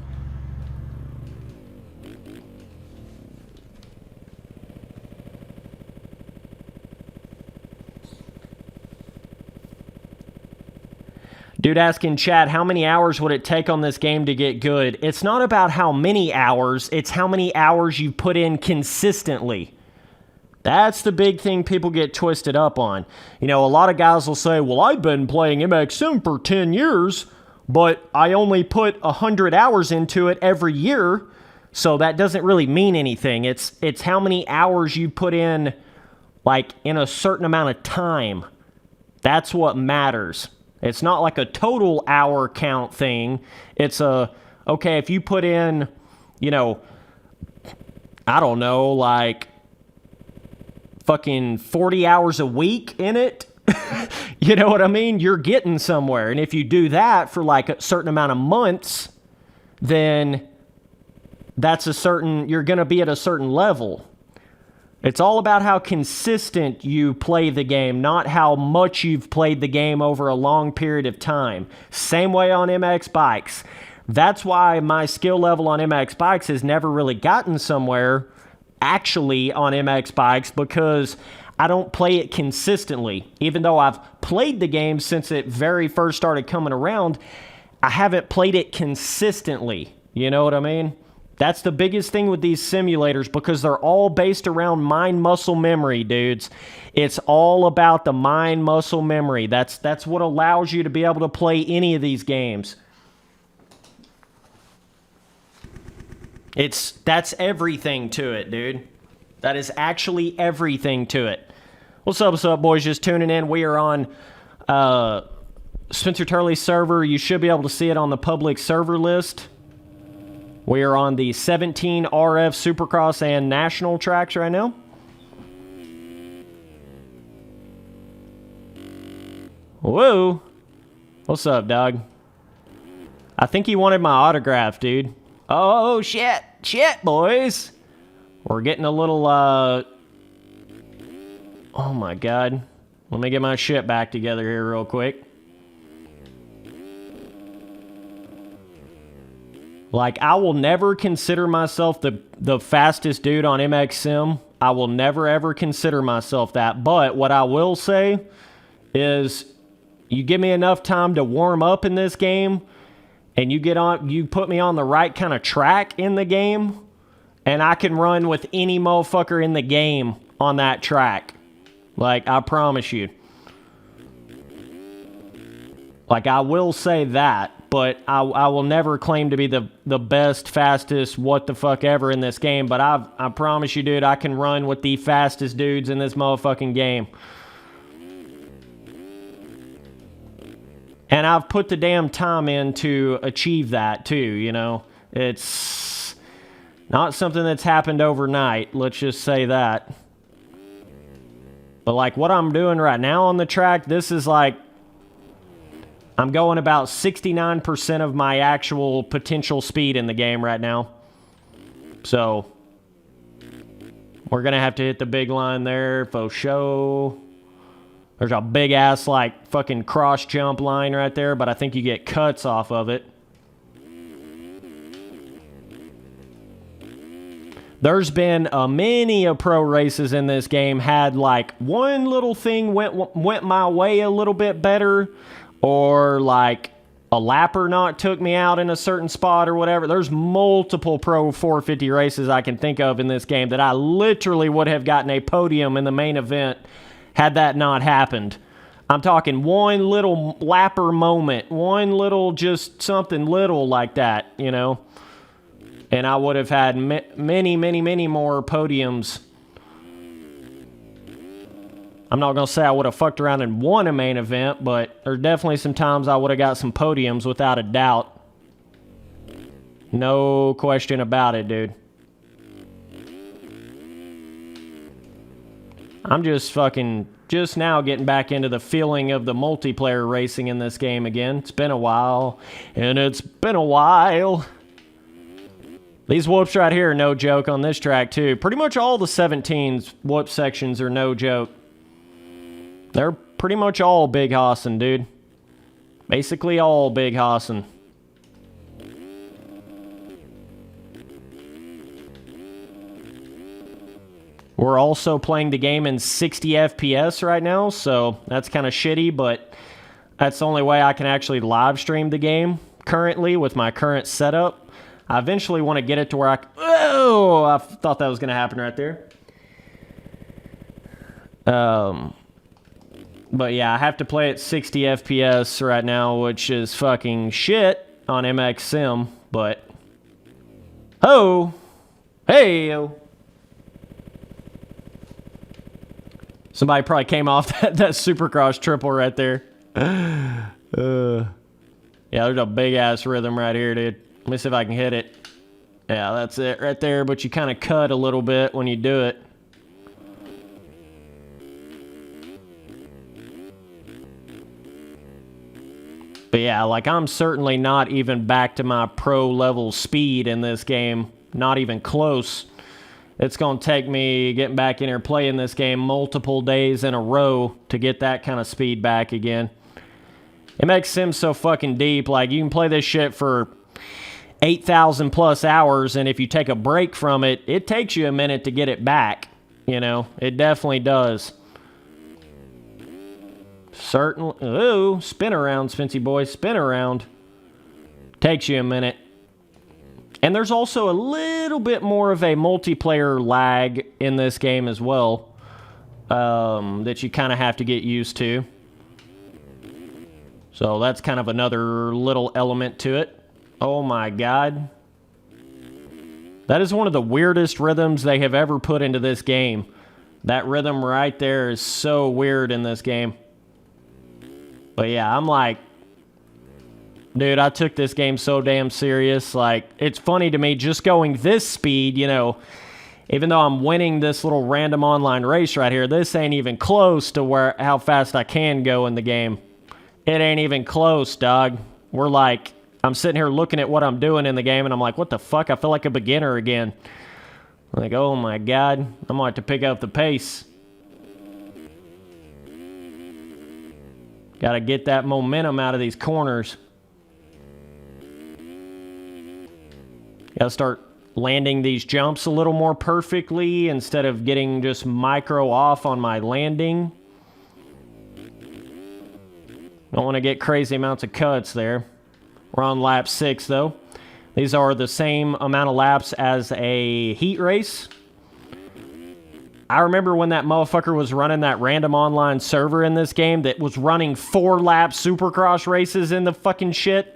Dude asking chat, how many hours would it take on this game to get good? It's not about how many hours, it's how many hours you put in consistently, That's the big thing people get twisted up on. You know, a lot of guys will say, well, I've been playing MXM for 10 years, but I only put 100 hours into it every year, so that doesn't really mean anything. It's how many hours you put in, like, in a certain amount of time. That's what matters. It's not like a total hour count thing. It's okay, if you put in, you know, I don't know, like fucking 40 hours a week in it, you know what I mean? You're getting somewhere. And if you do that for like a certain amount of months, then you're going to be at a certain level. It's all about how consistent you play the game, not how much you've played the game over a long period of time. Same way on MX bikes. That's why my skill level on MX bikes has never really gotten somewhere actually on MX bikes, because I don't play it consistently. Even though I've played the game since it very first started coming around, I haven't played it consistently. You know what I mean? That's the biggest thing with these simulators, because they're all based around mind-muscle memory, dudes. It's all about the mind-muscle memory. That's what allows you to be able to play any of these games. That's everything to it, dude. That is actually everything to it. What's up, boys? Just tuning in. We are on Spencer Turley's server. You should be able to see it on the public server list. We are on the 17 RF Supercross and National tracks right now. Whoa. What's up, dog? I think he wanted my autograph, dude. Oh, shit. Shit, boys. We're getting a little, oh, my God. Let me get my shit back together here real quick. Like, I will never consider myself the fastest dude on MX Sim. I will never, ever consider myself that. But what I will say is, you give me enough time to warm up in this game, and you put me on the right kind of track in the game, and I can run with any motherfucker in the game on that track. Like, I promise you. Like, I will say that, but I will never claim to be the best, fastest, what the fuck ever in this game, but I promise you, dude, I can run with the fastest dudes in this motherfucking game. And I've put the damn time in to achieve that, too, you know? It's not something that's happened overnight, let's just say that. But, like, what I'm doing right now on the track, this is, like, I'm going about 69% of my actual potential speed in the game right now. So, we're going to have to hit the big line there for show. There's a big-ass, like, fucking cross-jump line right there, but I think you get cuts off of it. There's been many pro races in this game had, like, one little thing went my way a little bit better, or, like, a lapper not took me out in a certain spot or whatever. There's multiple Pro 450 races I can think of in this game that I literally would have gotten a podium in the main event had that not happened. I'm talking one little lapper moment, one little just something little like that, you know. And I would have had many, many, many more podiums. I'm not going to say I would have fucked around and won a main event, but there's definitely some times I would have got some podiums without a doubt. No question about it, dude. I'm just now getting back into the feeling of the multiplayer racing in this game again. It's been a while, and it's been a while. These whoops right here are no joke on this track, too. Pretty much all the 17's whoop sections are no joke. They're pretty much all big hossing, dude. Basically all big hossing. We're also playing the game in 60 FPS right now, so that's kind of shitty, but that's the only way I can actually live stream the game currently with my current setup. I eventually want to get it to where I thought that was going to happen right there. But yeah, I have to play at 60 FPS right now, which is fucking shit on MX Sim, but... Ho! Hey-o! Somebody probably came off that Supercross triple right there. Yeah, there's a big-ass rhythm right here, dude. Let me see if I can hit it. Yeah, that's it right there, but you kind of cut a little bit when you do it. But yeah, like, I'm certainly not even back to my pro level speed in this game. Not even close. It's going to take me getting back in here playing this game multiple days in a row to get that kind of speed back again. It makes Sims so fucking deep. Like, you can play this shit for 8,000 plus hours, and if you take a break from it, it takes you a minute to get it back. You know, it definitely does. Certainly. Ooh, spin around, Spency boy, spin around. Takes you a minute. And there's also a little bit more of a multiplayer lag in this game as well, that you kind of have to get used to. So that's kind of another little element to it. Oh my god. That is one of the weirdest rhythms they have ever put into this game. That rhythm right there is so weird in this game. But yeah, I'm like... Dude, I took this game so damn serious. Like, it's funny to me just going this speed, you know, even though I'm winning this little random online race right here, this ain't even close to how fast I can go in the game. It ain't even close, dog. We're like, I'm sitting here looking at what I'm doing in the game, and I'm like, what the fuck? I feel like a beginner again. Like, oh my god, I'm gonna have to pick up the pace. Gotta get that momentum out of these corners. Gotta start landing these jumps a little more perfectly instead of getting just micro off on my landing. Don't want to get crazy amounts of cuts there. We're on lap 6 though. These are the same amount of laps as a heat race. I remember when that motherfucker was running that random online server in this game that was running 4-lap Supercross races in the fucking shit.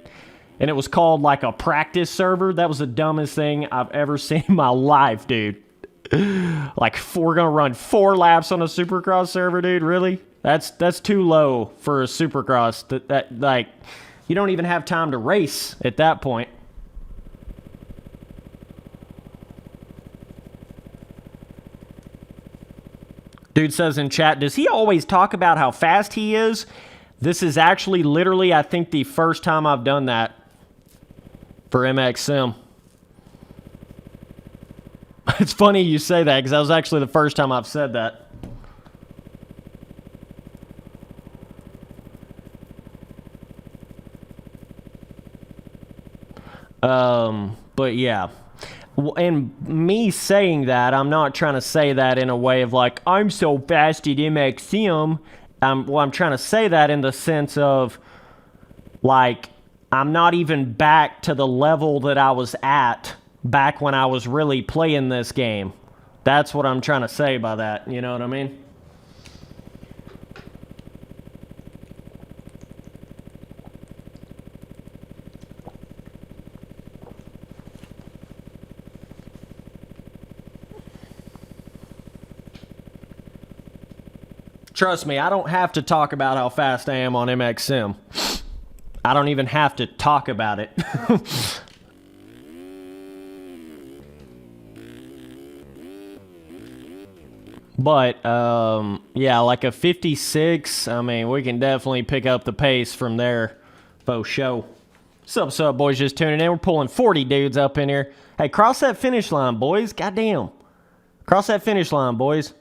And it was called, like, a practice server. That was the dumbest thing I've ever seen in my life, dude. Like, we're gonna run 4 laps on a Supercross server, dude? Really? That's too low for a Supercross. That like, you don't even have time to race at that point. Dude says in chat, does he always talk about how fast he is? This is actually literally, I think, the first time I've done that for MX Sim. It's funny you say that, because that was actually the first time I've said that. But yeah. And me saying that, I'm not trying to say that in a way of like, I'm so fast at MX Sim. Well, I'm trying to say that in the sense of, like, I'm not even back to the level that I was at back when I was really playing this game. That's what I'm trying to say by that, you know what I mean? Trust me, I don't have to talk about how fast I am on MX Sim. I don't even have to talk about it. But, yeah, like a 56, I mean, we can definitely pick up the pace from there. Faux show. What's up, boys? Just tuning in. We're pulling 40 dudes up in here. Hey, cross that finish line, boys. Goddamn. Cross that finish line, boys.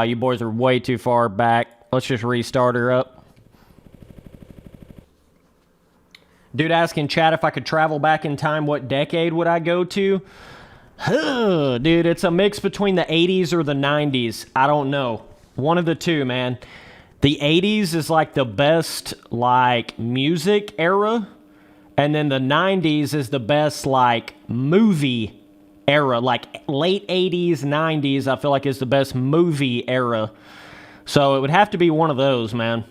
You boys are way too far back. Let's just restart her up. Dude asking chat if I could travel back in time, what decade would I go to? Dude, it's a mix between the 80s or the 90s. I don't know. One of the two, man. The 80s is like the best, like, music era. And then the 90s is the best, like, movie era. Like, late 80s, 90s, I feel like is the best movie era. So it would have to be one of those, man.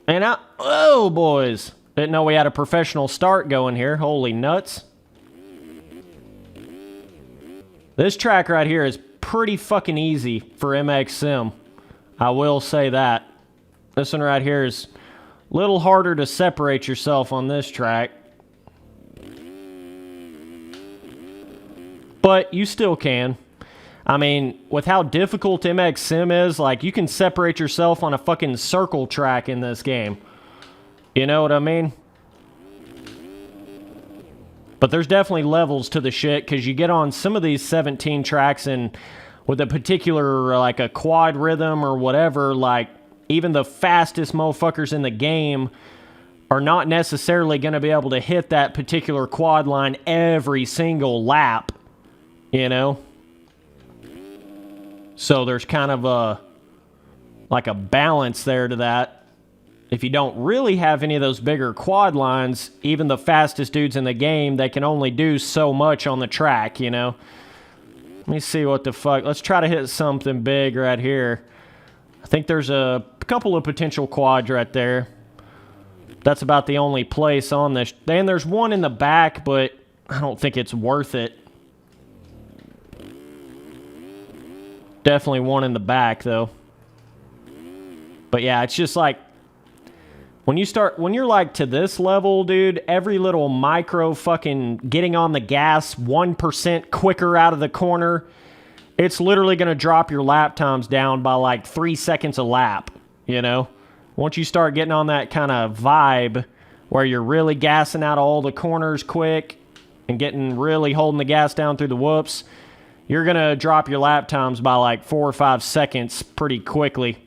And oh, boys. Didn't know we had a professional start going here. Holy nuts. This track right here is pretty fucking easy for MX Sim. I will say that. This one right here is a little harder to separate yourself on this track. But you still can. I mean, with how difficult MX Sim is, like, you can separate yourself on a fucking circle track in this game. You know what I mean? But there's definitely levels to the shit, because you get on some of these 17 tracks and with a particular, like, a quad rhythm or whatever, like, even the fastest motherfuckers in the game are not necessarily going to be able to hit that particular quad line every single lap, you know? So there's kind of a, like a balance there to that. If you don't really have any of those bigger quad lines, even the fastest dudes in the game, they can only do so much on the track, you know? Let me see what the fuck. Let's try to hit something big right here. I think there's a couple of potential quads right there. That's about the only place on this. Then there's one in the back, but I don't think it's worth it. Definitely one in the back, though. But yeah, it's just like, when you're like to this level, dude, every little micro fucking getting on the gas 1% quicker out of the corner, it's literally going to drop your lap times down by like 3 seconds a lap, you know? Once you start getting on that kind of vibe where you're really gassing out all the corners quick and really holding the gas down through the whoops, you're going to drop your lap times by like 4 or 5 seconds pretty quickly.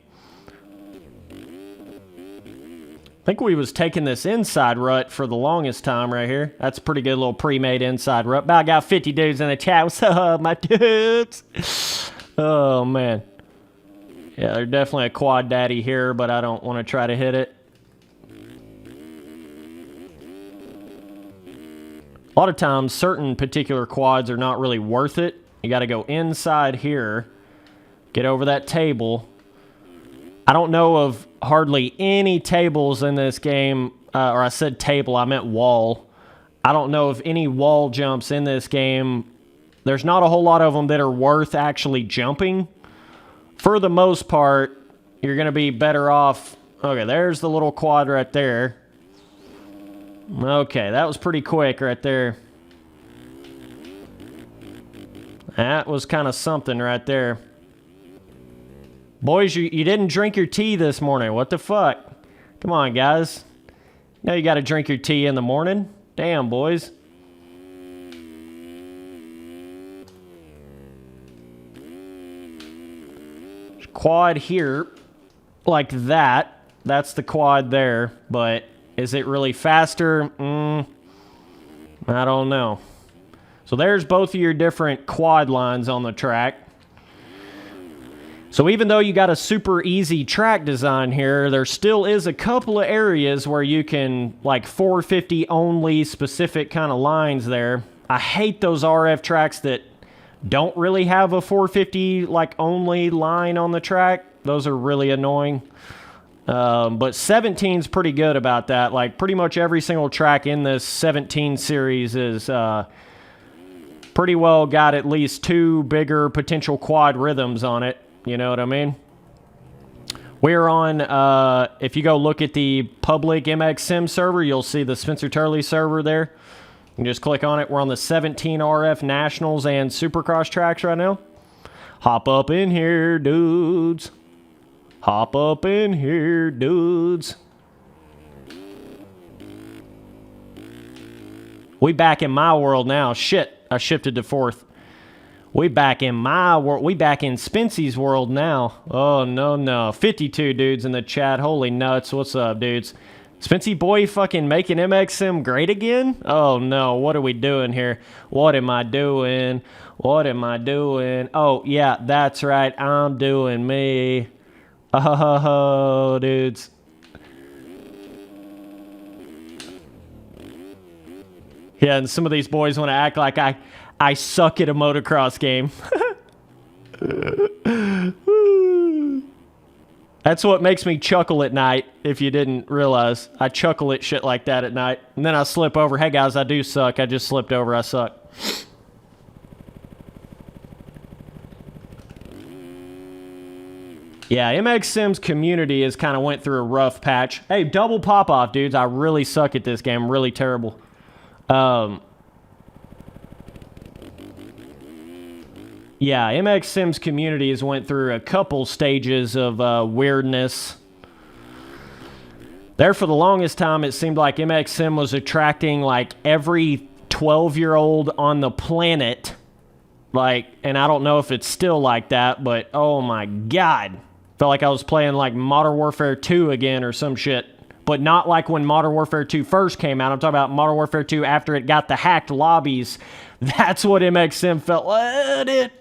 I think we was taking this inside rut for the longest time right here. That's a pretty good little pre-made inside rut. About got 50 dudes in the chat. What's up, my dudes? Oh, man. Yeah, there's definitely a quad daddy here, but I don't want to try to hit it. A lot of times, certain particular quads are not really worth it. You got to go inside here, get over that table. I don't know of hardly any tables in this game, or I said table, I meant wall. I don't know of any wall jumps in this game. There's not a whole lot of them that are worth actually jumping. For the most part, you're going to be better off. Okay, there's the little quad right there. Okay, that was pretty quick right there. That was kind of something right there. Boys, you didn't drink your tea this morning. What the fuck? Come on, guys. You know you got to drink your tea in the morning. Damn, boys. Quad here, like that. That's the quad there. But is it really faster? I don't know. So there's both of your different quad lines on the track. So even though you got a super easy track design here, there still is a couple of areas where you can, like 450 only specific kind of lines there. I hate those RF tracks that don't really have a 450 like only line on the track. Those are really annoying. But 17's pretty good about that. Like pretty much every single track in this 17 series is pretty well got at least 2 bigger potential quad rhythms on it. You know what I mean? We're on, if you go look at the public MX Sim server, you'll see the Spencer Turley server there. You can just click on it. We're on the 17 RF Nationals and Supercross tracks right now. Hop up in here, dudes. Hop up in here, dudes. We back in my world now. Shit, I shifted to 4th. We back in my world. We back in Spency's world now. Oh, no. 52 dudes in the chat. Holy nuts. What's up, dudes? Spency boy fucking making MX Sim great again? Oh, no. What are we doing here? What am I doing? What am I doing? Oh, yeah, that's right. I'm doing me. Oh, dudes. Yeah, and some of these boys want to act like I suck at a motocross game. That's what makes me chuckle at night, if you didn't realize. I chuckle at shit like that at night. And then I slip over. Hey, guys, I do suck. I just slipped over. I suck. Yeah, MX Sims community has kind of went through a rough patch. Hey, double pop-off, dudes. I really suck at this game. I'm really terrible. Yeah, MX Sims community has went through a couple stages of weirdness. There for the longest time, it seemed like MX Sim was attracting like every 12-year-old on the planet. Like, and I don't know if it's still like that, but oh my God. Felt like I was playing like Modern Warfare 2 again or some shit. But not like when Modern Warfare 2 first came out. I'm talking about Modern Warfare 2 after it got the hacked lobbies. That's what MX Sim felt like.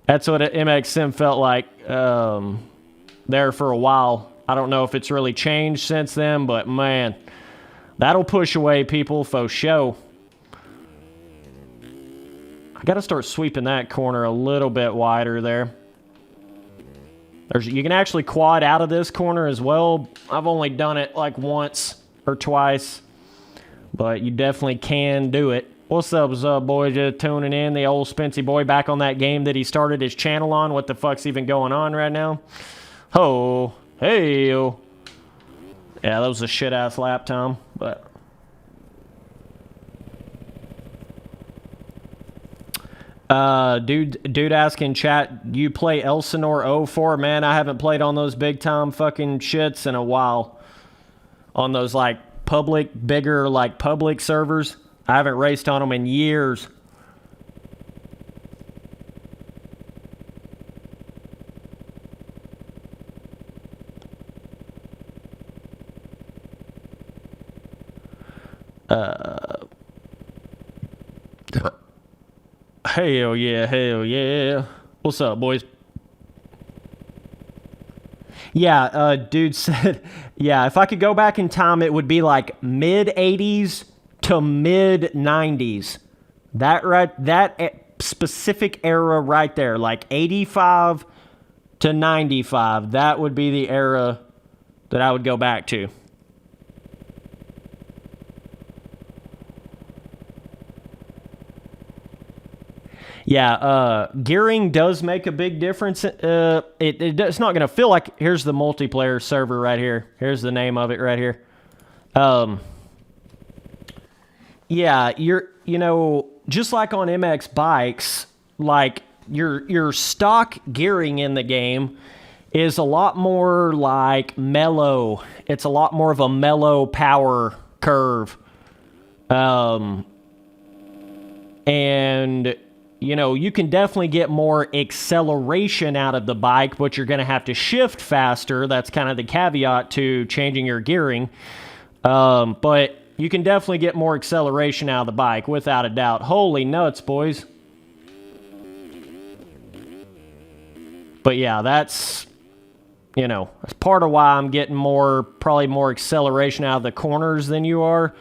That's what MX Sim felt like there for a while. I don't know if it's really changed since then, but man, that'll push away people for show. I got to start sweeping that corner a little bit wider there. You can actually quad out of this corner as well. I've only done it like once or twice, but you definitely can do it. What's up, boys? Just tuning in. The old Spency boy back on that game that he started his channel on. What the fuck's even going on right now? Oh, hey. Yeah, that was a shit-ass lap, Tom, but... Dude asking chat, you play Elsinore 04? Man, I haven't played on those big time fucking shits in a while. On those like bigger like public servers. I haven't raced on them in years. Hell yeah, hell yeah. What's up, boys? Yeah, dude said, yeah, if I could go back in time, it would be like mid-80s to mid-90s. That specific era right there, like 85 to 95, that would be the era that I would go back to. Yeah, gearing does make a big difference. It's not going to feel like... Here's the multiplayer server right here. Here's the name of it right here. Yeah, you know, just like on MX bikes, like your stock gearing in the game is a lot more like mellow. It's a lot more of a mellow power curve. And... you know, you can definitely get more acceleration out of the bike, but you're going to have to shift faster. That's kind of the caveat to changing your gearing. But you can definitely get more acceleration out of the bike, without a doubt. Holy nuts, boys. But yeah, that's, you know, that's part of why I'm getting probably more acceleration out of the corners than you are.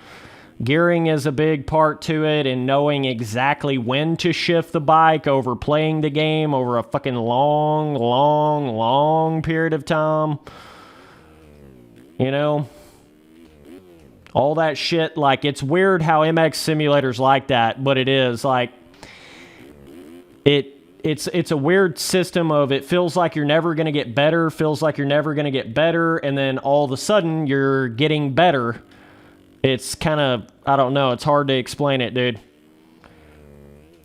Gearing is a big part to it, and knowing exactly when to shift the bike over playing the game over a fucking long period of time. You know? All that shit, like, it's weird how MX simulators like that, but it is, like, it's a weird system of it feels like you're never going to get better, feels like you're never going to get better, and then all of a sudden you're getting better. It's kind of, I don't know, it's hard to explain it, dude.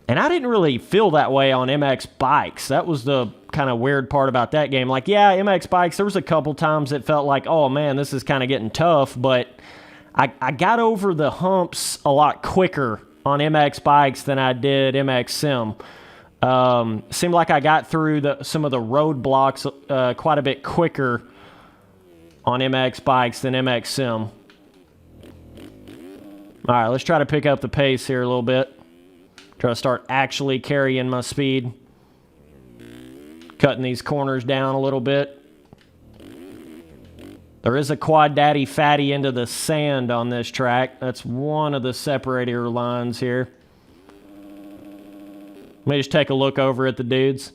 And I didn't really feel that way on MX bikes. That was the kind of weird part about that game. Like, yeah, MX bikes, there was a couple times it felt like, oh man, this is kind of getting tough, but I got over the humps a lot quicker on MX bikes than I did MX Sim. Seemed like I got through some of the roadblocks quite a bit quicker on MX bikes than MX Sim. All right, let's try to pick up the pace here a little bit. Try to start actually carrying my speed. Cutting these corners down a little bit. There is a quad daddy fatty into the sand on this track. That's one of the separator lines here. Let me just take a look over at the dudes.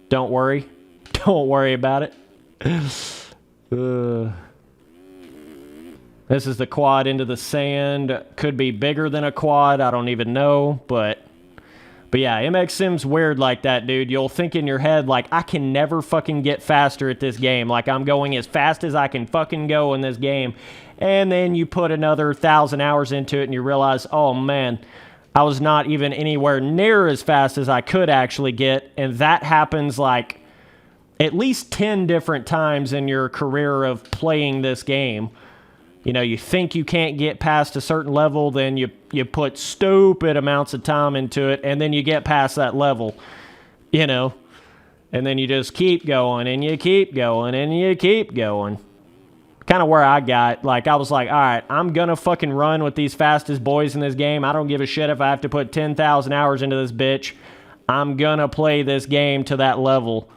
Don't worry. Don't worry about it. This is the quad into the sand. Could be bigger than a quad. I don't even know, but yeah, MX Sim's weird like that, dude. You'll think in your head, like, I can never fucking get faster at this game. Like, I'm going as fast as I can fucking go in this game. And then you put another 1,000 hours into it and you realize, oh, man, I was not even anywhere near as fast as I could actually get. And that happens, like, at least 10 different times in your career of playing this game. You know, you think you can't get past a certain level, then you put stupid amounts of time into it, and then you get past that level, you know, and then you just keep going, and you keep going, and you keep going. Kind of where I got, like, I was like, all right, I'm going to fucking run with these fastest boys in this game. I don't give a shit if I have to put 10,000 hours into this bitch. I'm going to play this game to that level.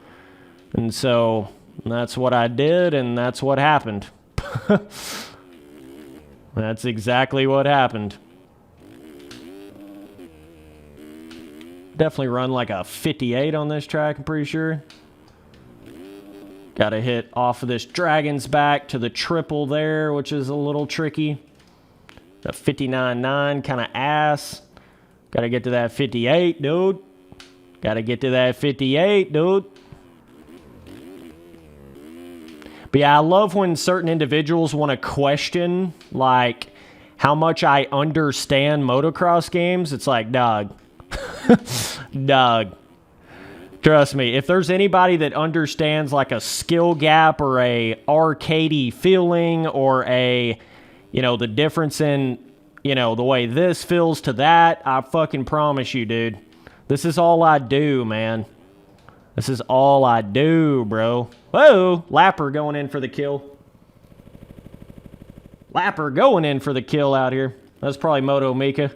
And so that's what I did, and that's what happened. That's exactly what happened. Definitely run like a 58 on this track, I'm pretty sure. Got to hit off of this dragon's back to the triple there, which is a little tricky. The 59.9 kind of ass. Got to get to that 58, dude. Got to get to that 58, dude. But yeah, I love when certain individuals want to question, like, how much I understand motocross games. It's like, dog. Dog. Trust me, if there's anybody that understands, like, a skill gap or a arcadey feeling or a, you know, the difference in, you know, the way this feels to that, I fucking promise you, dude. This is all I do, man. This is all I do, bro. Whoa, Lapper going in for the kill. Lapper going in for the kill out here. That's probably Moto Mika.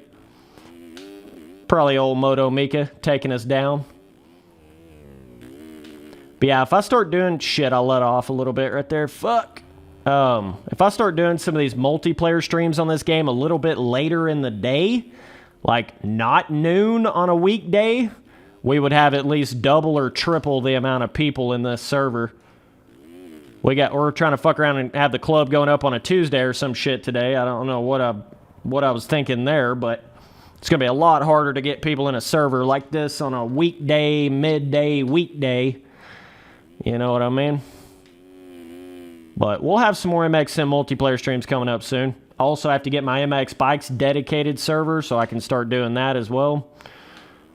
Probably old Moto Mika taking us down. But yeah, if I start doing shit, I'll let off a little bit right there. Fuck. If I start doing some of these multiplayer streams on this game a little bit later in the day, like not noon on a weekday, we would have at least double or triple the amount of people in this server. We're trying to fuck around and have the club going up on a Tuesday or some shit today. I don't know what I was thinking there, but it's going to be a lot harder to get people in a server like this on a weekday, midday, weekday. You know what I mean? But we'll have some more MX Sim multiplayer streams coming up soon. I also have to get my MX Bikes dedicated server so I can start doing that as well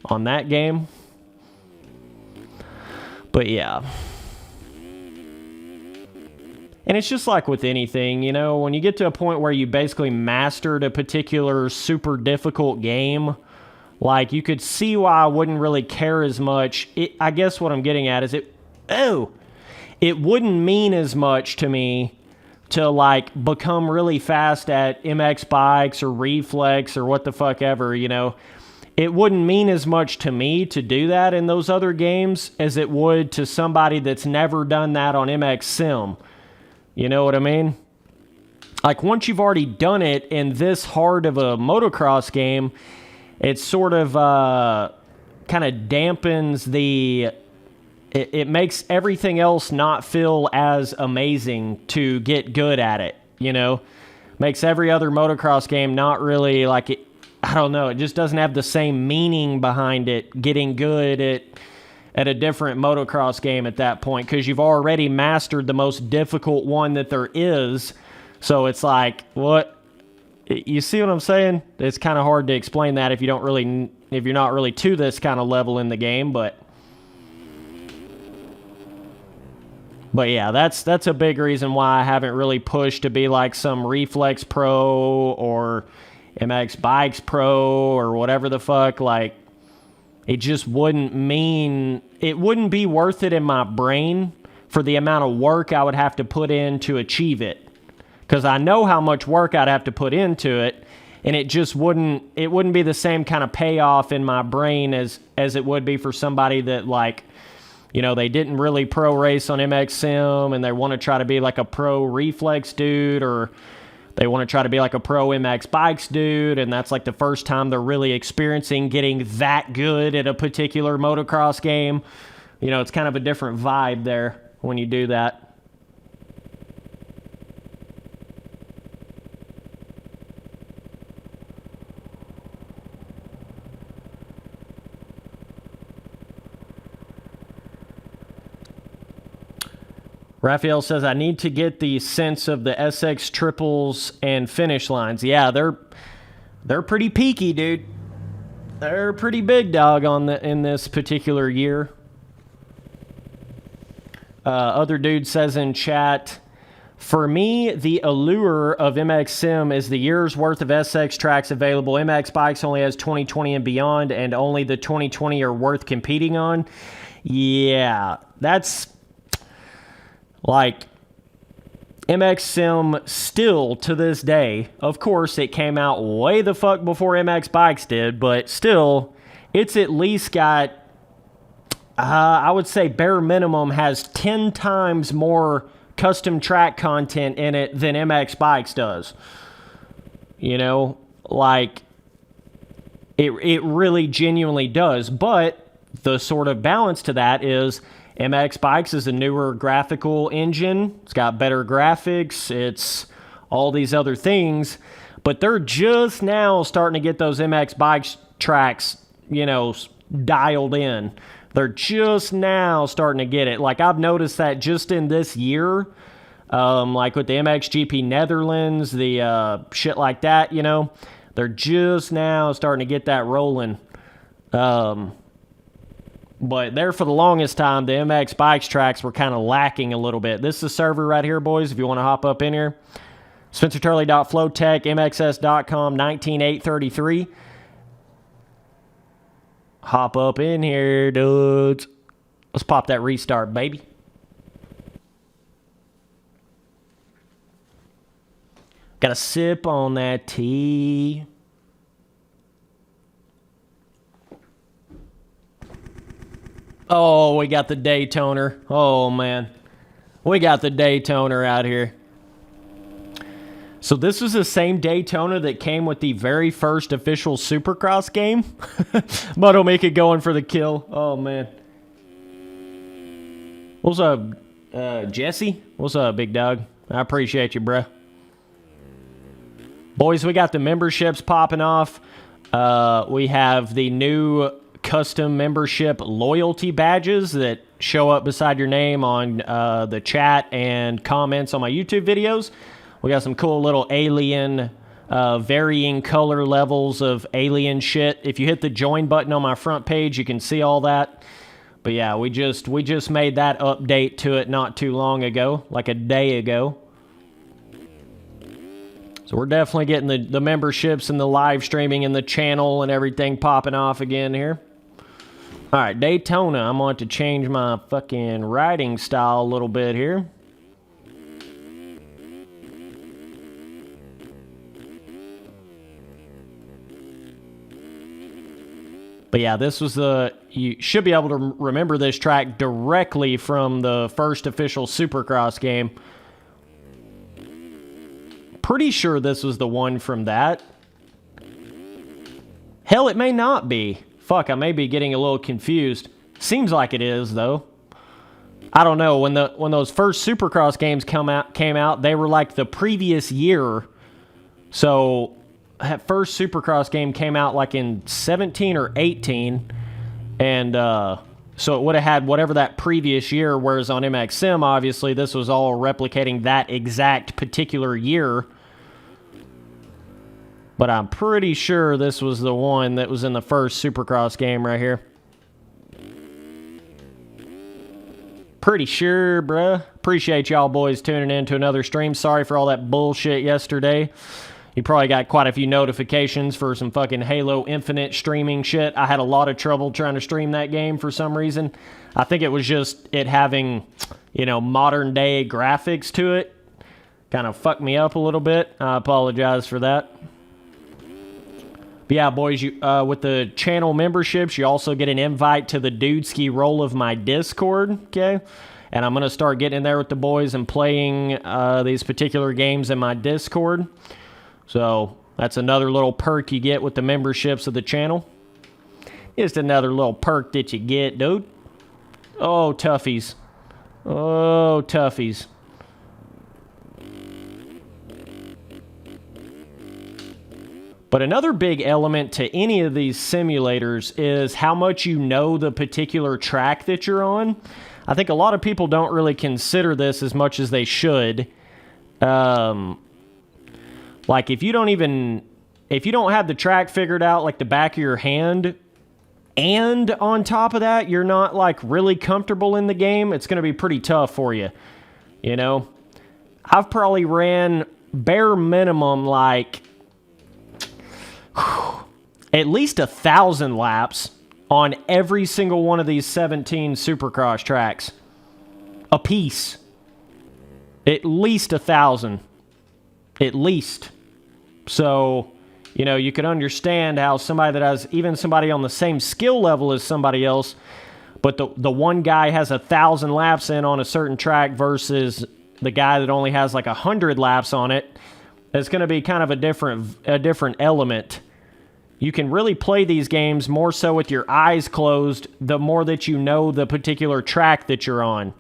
on that game. But yeah. And it's just like with anything, you know, when you get to a point where you basically mastered a particular super difficult game, like you could see why I wouldn't really care as much. I guess what I'm getting at is it wouldn't mean as much to me to like become really fast at MX bikes or reflex or what the fuck ever, you know. It wouldn't mean as much to me to do that in those other games as it would to somebody that's never done that on MX Sim. You know what I mean? Like, once you've already done it in this hard of a motocross game, it sort of kind of dampens the... It makes everything else not feel as amazing to get good at it, you know? Makes every other motocross game not really like it... I don't know, it just doesn't have the same meaning behind it, getting good at a different motocross game at that point, because you've already mastered the most difficult one that there is. So it's like, what? You see what I'm saying? It's kind of hard to explain that if you're not really to this kind of level in the game, but yeah, that's a big reason why I haven't really pushed to be like some Reflex Pro or MX Bikes Pro or whatever the fuck. Like, it just wouldn't be worth it in my brain for the amount of work I would have to put in to achieve it. Because I know how much work I'd have to put into it, and it wouldn't be the same kind of payoff in my brain as it would be for somebody that, like, you know, they didn't really pro race on MX Sim and they want to try to be like a pro reflex dude, or they want to try to be like a pro MX Bikes dude, and that's like the first time they're really experiencing getting that good at a particular motocross game. You know, it's kind of a different vibe there when you do that. Raphael says, I need to get the sense of the SX triples and finish lines. Yeah, they're pretty peaky, dude. They're pretty big, dog, in this particular year. Other dude says in chat, for me, the allure of MX Sim is the year's worth of SX tracks available. MX Bikes only has 2020 and beyond, and only the 2020 are worth competing on. Yeah, that's like MX Sim still to this day. Of course, it came out way the fuck before MX Bikes did, but still, it's at least got, I would say bare minimum, has 10 times more custom track content in it than MX Bikes does. You know, like, it really genuinely does. But the sort of balance to that is MX Bikes is a newer graphical engine. It's got better graphics. It's all these other things. But they're just now starting to get those MX Bikes tracks, you know, dialed in. They're just now starting to get it. Like, I've noticed that just in this year, like with the MXGP Netherlands, the shit like that, you know, they're just now starting to get that rolling. But there for the longest time, the MX Bikes tracks were kind of lacking a little bit. This is the server right here, boys, if you want to hop up in here. SpencerTurley.flowtech, MXS.com, 19833. Hop up in here, dudes. Let's pop that restart, baby. Got a sip on that tea. Oh, we got the Daytona. Oh, man. We got the Daytona out here. So this was the same Daytona that came with the very first official Supercross game. Mut'll make it going for the kill. Oh, man. What's up, Jesse? What's up, big dog? I appreciate you, bruh. Boys, we got the memberships popping off. We have the new custom membership loyalty badges that show up beside your name on the chat and comments on my YouTube videos. We got some cool little alien, varying color levels of alien shit. If you hit the join button on my front page, you can see all that. But yeah, we just made that update to it not too long ago, like a day ago. So we're definitely getting the memberships and the live streaming and the channel and everything popping off again here. All right, Daytona, I'm going to change my fucking riding style a little bit here. But yeah, this was you should be able to remember this track directly from the first official Supercross game. Pretty sure this was the one from that. Hell, it may not be. Fuck, I may be getting a little confused. Seems like it is, though. I don't know. When those first Supercross games came out, they were like the previous year. So that first Supercross game came out like in 17 or 18, and so it would have had whatever that previous year, whereas on MX Sim, obviously, this was all replicating that exact particular year. But I'm pretty sure this was the one that was in the first Supercross game right here. Pretty sure, bruh. Appreciate y'all boys tuning in to another stream. Sorry for all that bullshit yesterday. You probably got quite a few notifications for some fucking Halo Infinite streaming shit. I had a lot of trouble trying to stream that game for some reason. I think it was just it having, you know, modern day graphics to it. Kind of fucked me up a little bit. I apologize for that. But yeah, boys, with the channel memberships, you also get an invite to the Dudeski roll of my Discord, okay? And I'm going to start getting in there with the boys and playing these particular games in my Discord. So that's another little perk you get with the memberships of the channel. Just another little perk that you get, dude. Oh, toughies. Oh, toughies. But another big element to any of these simulators is how much you know the particular track that you're on. I think a lot of people don't really consider this as much as they should. Like, if you don't have the track figured out like the back of your hand, and on top of that, you're not like really comfortable in the game, it's going to be pretty tough for you. You know, I've probably ran bare minimum like at least 1,000 laps on every single one of these 17 Supercross tracks. A piece. At least 1,000. At least. So, you know, you can understand how somebody that has, even somebody on the same skill level as somebody else, but the one guy has 1,000 laps in on a certain track versus the guy that only has like 100 laps on it, it's going to be kind of a different element. You can really play these games more so with your eyes closed the more that you know the particular track that you're on.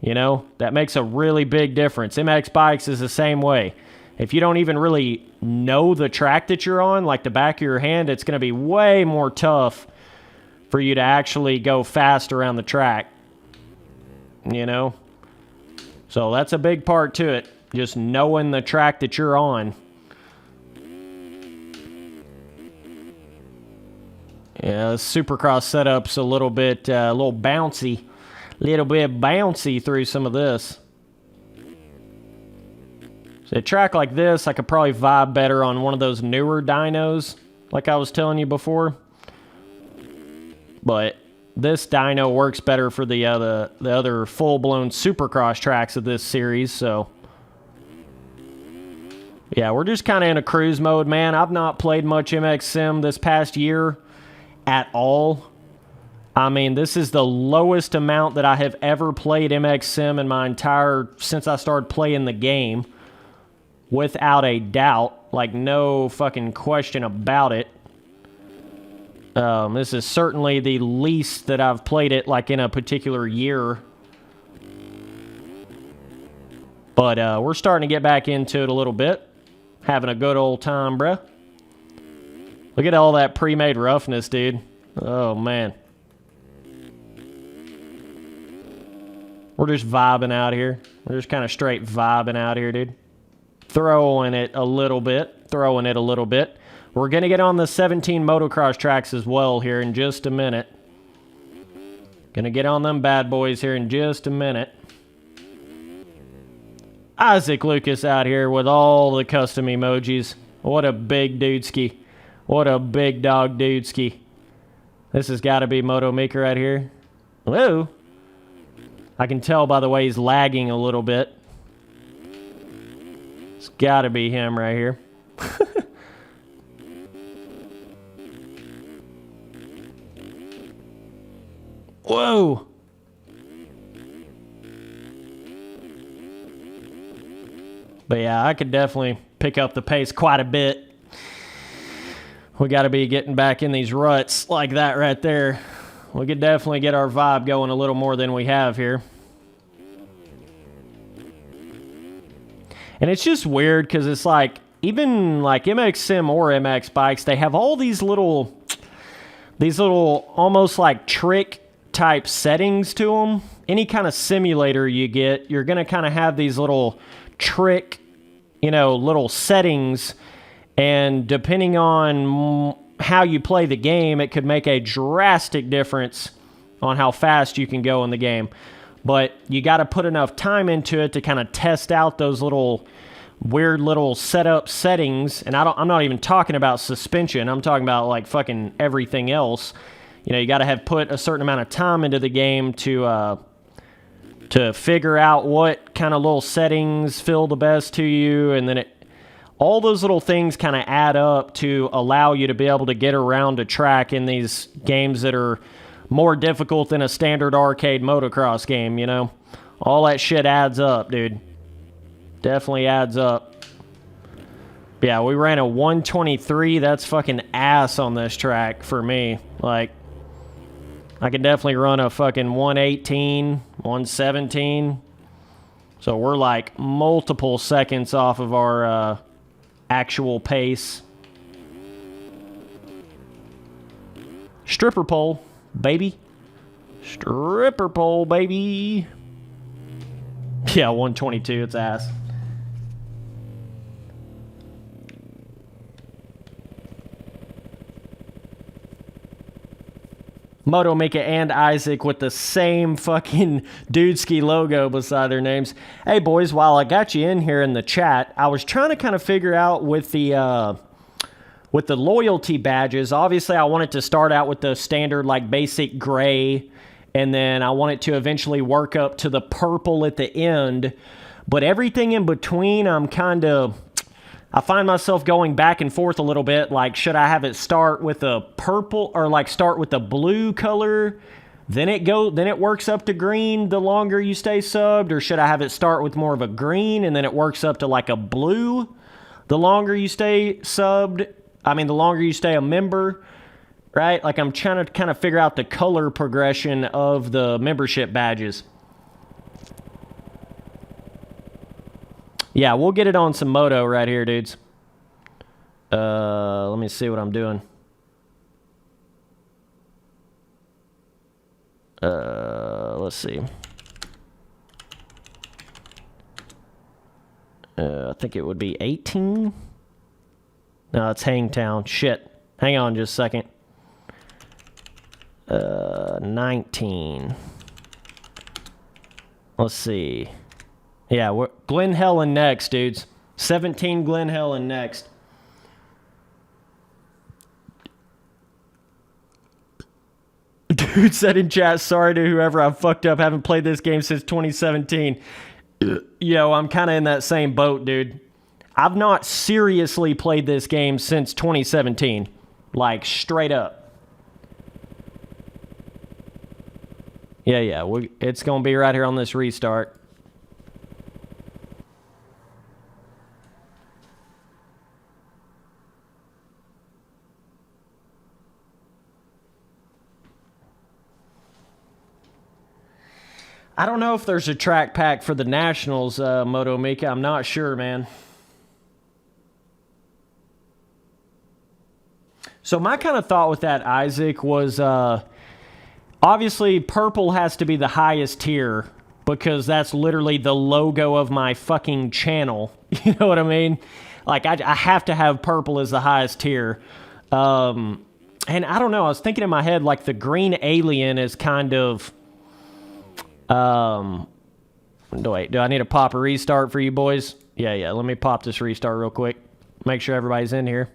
You know, that makes a really big difference. MX Bikes is the same way. If you don't even really know the track that you're on, like the back of your hand, it's going to be way more tough for you to actually go fast around the track. You know? So that's a big part to it. Just knowing the track that you're on. Yeah, the Supercross setup's a little bit, bouncy. Little bit bouncy through some of this. So a track like this, I could probably vibe better on one of those newer dynos, like I was telling you before. But this dyno works better for the other full-blown Supercross tracks of this series, so... Yeah, we're just kind of in a cruise mode, man. I've not played much MX Sim this past year at all. I mean, this is the lowest amount that I have ever played MX Sim in my since I started playing the game. Without a doubt. Like, no fucking question about it. This is certainly the least that I've played it, like, in a particular year. But we're starting to get back into it a little bit. Having a good old time, bruh. Look at all that pre-made roughness, dude. Oh, man. We're just vibing out here. We're just kind of straight vibing out here, dude. Throwing it a little bit. We're going to get on the 17 motocross tracks as well here in just a minute. Going to get on them bad boys here in just a minute. Isaac Lucas out here with all the custom emojis. What a big dudeski. What a big dog dudeski. This has got to be Moto Mika right here. Whoa. I can tell by the way he's lagging a little bit. It's got to be him right here. Whoa. But yeah, I could definitely pick up the pace quite a bit. We got to be getting back in these ruts like that right there. We could definitely get our vibe going a little more than we have here. And it's just weird because it's like, even like MX Sim or MX Bikes, they have all these little almost like trick type settings to them. Any kind of simulator you get, you're going to kind of have these little trick, little settings. And depending on how you play the game, it could make a drastic difference on how fast you can go in the game. But you got to put enough time into it to kind of test out those little weird little setup settings. And I'm not even talking about suspension. I'm talking about like fucking everything else. You got to have put a certain amount of time into the game to figure out what kind of little settings feel the best to you, and then all those little things kind of add up to allow you to be able to get around a track in these games that are more difficult than a standard arcade motocross game, All that shit adds up, dude. Definitely adds up. Yeah, we ran a 123. That's fucking ass on this track for me. Like, I can definitely run a fucking 118, 117. So we're like multiple seconds off of our actual pace. Stripper pole, baby. Stripper pole, baby. Yeah, 122, it's ass. Moto Mika and Isaac with the same fucking Dudeski logo beside their names. Hey boys, while I got you in here in the chat, I was trying to kind of figure out with the loyalty badges. Obviously, I wanted to start out with the standard like basic gray, and then I wanted to eventually work up to the purple at the end. But everything in between, I find myself going back and forth a little bit. Like, should I have it start with a purple or like start with the blue color? Then it works up to green the longer you stay subbed, or should I have it start with more of a green and then it works up to like a blue the longer you stay subbed? I mean, the longer you stay a member, right? Like, I'm trying to kind of figure out the color progression of the membership badges. Yeah, we'll get it on some moto right here, dudes. Let me see what I'm doing. Let's see. I think it would be 18. No, it's Hangtown. Shit. Hang on just a second. 19. Let's see. Yeah, we're Glen Helen next, dudes. 17 Glen Helen next. Dude said in chat, sorry to whoever I fucked up. Haven't played this game since 2017. Yo, I'm kind of in that same boat, dude. I've not seriously played this game since 2017. Like, straight up. Yeah. It's going to be right here on this restart. I don't know if there's a track pack for the Nationals, Moto Mika. I'm not sure, man. So my kind of thought with that, Isaac, was obviously purple has to be the highest tier because that's literally the logo of my fucking channel. You know what I mean? Like, I have to have purple as the highest tier. And I don't know. I was thinking in my head, like, the green alien is kind of... do I need to pop a restart for you boys? Yeah. Let me pop this restart real quick. Make sure everybody's in here.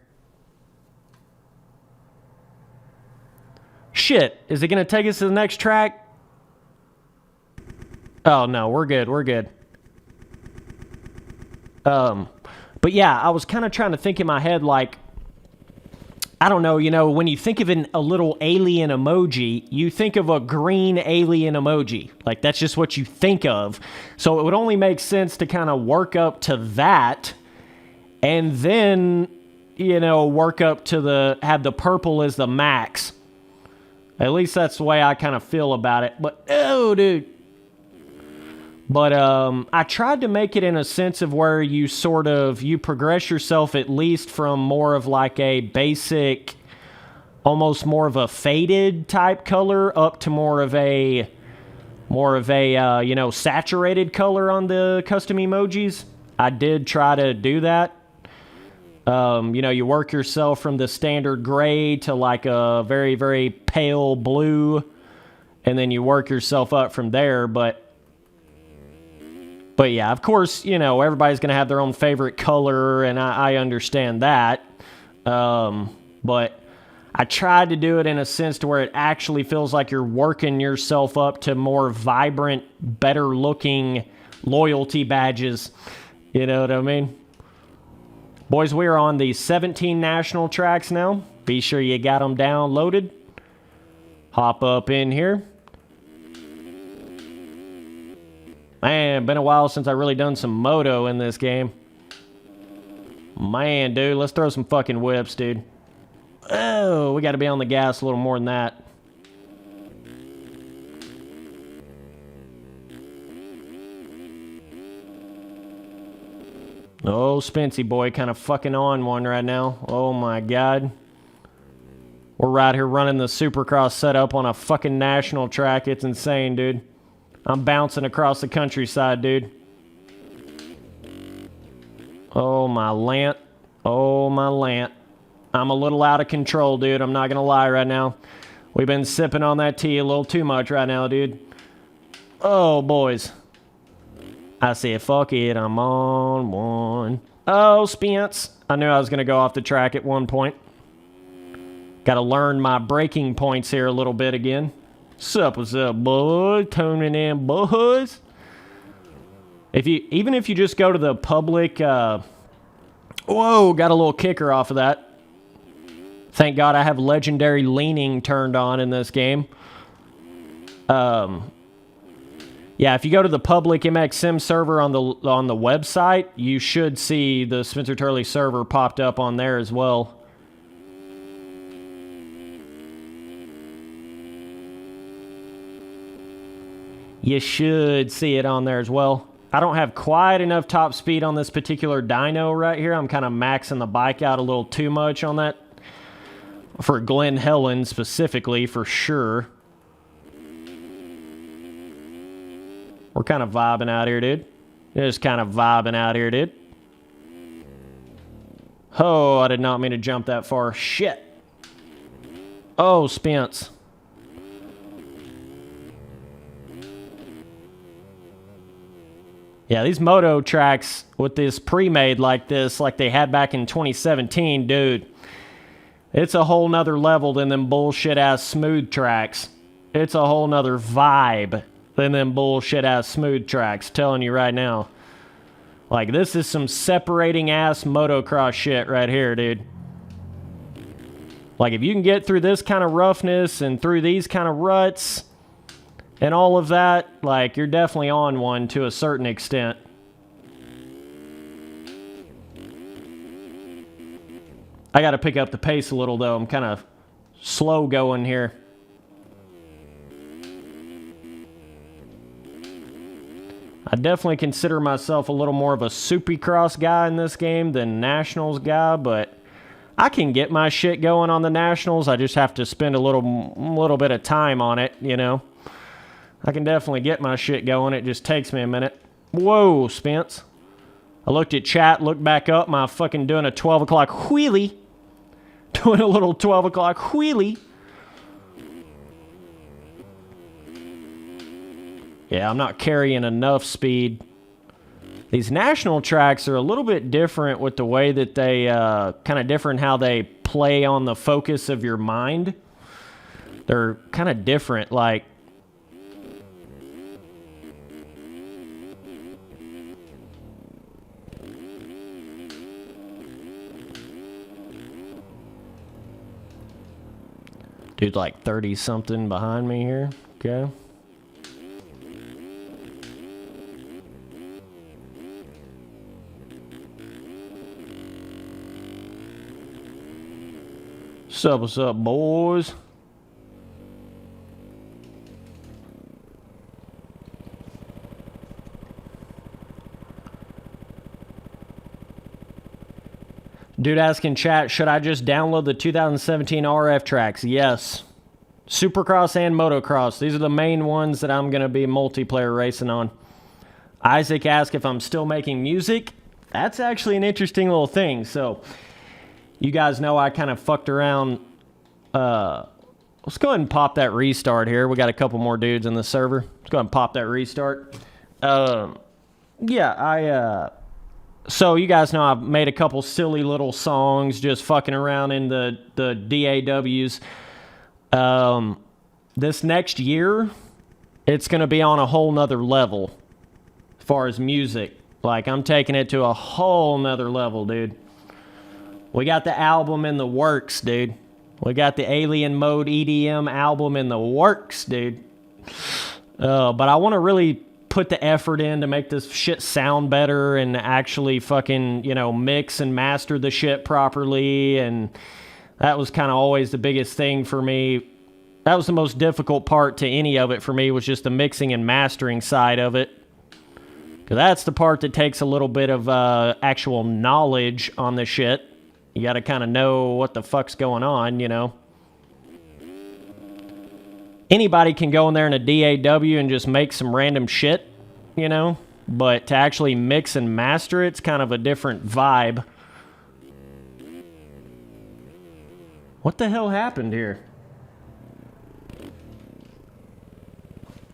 Shit, is it going to take us to the next track? Oh, no, we're good. But yeah, I was kind of trying to think in my head, like, I don't know, you know, when you think of a little alien emoji, you think of a green alien emoji. Like, that's just what you think of. So it would only make sense to kind of work up to that and then, you know, work up to have the purple as the max. At least that's the way I kind of feel about it. But, oh, dude. But I tried to make it in a sense of where you you progress yourself at least from more of like a basic, almost more of a faded type color up to more of a you know, saturated color on the custom emojis. I did try to do that. You know, you work yourself from the standard gray to like a very, very pale blue, and then you work yourself up from there, but yeah, of course, you know, everybody's going to have their own favorite color, and I understand that. But I tried to do it in a sense to where it actually feels like you're working yourself up to more vibrant, better-looking loyalty badges. You know what I mean? Boys, we are on the 17 national tracks now. Be sure you got them downloaded. Hop up in here. Man, been a while since I really done some moto in this game. Man, dude, let's throw some fucking whips, dude. Oh, we got to be on the gas a little more than that. Oh, Spency boy kind of fucking on one right now. Oh, my God. We're right here running the Supercross setup on a fucking national track. It's insane, dude. I'm bouncing across the countryside, dude. Oh, my lant. Oh, my lant. I'm a little out of control, dude. I'm not going to lie right now. We've been sipping on that tea a little too much right now, dude. Oh, boys. I said, fuck it, I'm on one. Oh, Spence. I knew I was going to go off the track at one point. Got to learn my braking points here a little bit again. What's up, boys? Tuning in, boys. Even if you just go to the public... whoa, got a little kicker off of that. Thank God I have legendary leaning turned on in this game. Yeah, if you go to the public MX Sim server on the website, you should see the Spencer Turley server popped up on there as well. You should see it on there as well. I don't have quite enough top speed on this particular dyno right here. I'm kind of maxing the bike out a little too much on that. For Glen Helen specifically, for sure. We're kind of vibing out here, dude. Just kind of vibing out here, dude. Oh, I did not mean to jump that far. Shit. Oh, Spence. Yeah, these moto tracks with this pre-made like this, like they had back in 2017, dude. It's a whole nother level than them bullshit-ass smooth tracks. It's a whole nother vibe than them bullshit-ass smooth tracks, telling you right now. Like, this is some separating-ass motocross shit right here, dude. Like, if you can get through this kind of roughness and through these kind of ruts and all of that, like, you're definitely on one to a certain extent. I got to pick up the pace a little, though. I'm kind of slow going here. I definitely consider myself a little more of a Supercross guy in this game than Nationals guy, but I can get my shit going on the Nationals. I just have to spend a little bit of time on it, you know. I can definitely get my shit going. It just takes me a minute. Whoa, Spence. I looked at chat, looked back up, my fucking doing a 12 o'clock wheelie. Doing a little 12 o'clock wheelie. Yeah, I'm not carrying enough speed. These national tracks are a little bit different with the way that they, kind of different how they play on the focus of your mind. They're kind of different, like, dude, like 30-something behind me here. Okay. What's up, boys? Dude asking chat, should I just download the 2017 RF tracks? Yes. Supercross and motocross. These are the main ones that I'm going to be multiplayer racing on. Isaac asked if I'm still making music. That's actually an interesting little thing. So, you guys know I kind of fucked around. Let's go ahead and pop that restart here. We got a couple more dudes in the server. Let's go ahead and pop that restart. Yeah, so you guys know I've made a couple silly little songs just fucking around in the DAWs. This next year, it's going to be on a whole nother level as far as music. Like, I'm taking it to a whole nother level, dude. We got the album in the works, dude. We got the Alien Mode EDM album in the works, dude. But I want to really put the effort in to make this shit sound better and actually fucking, you know, mix and master the shit properly. And that was kind of always the biggest thing for me. That was the most difficult part to any of it for me, was just the mixing and mastering side of it. Because that's the part that takes a little bit of actual knowledge on the shit. You got to kind of know what the fuck's going on, you know. anybody can go in there in a DAW and just make some random shit, you know? But to actually mix and master it's kind of a different vibe. What the hell happened here?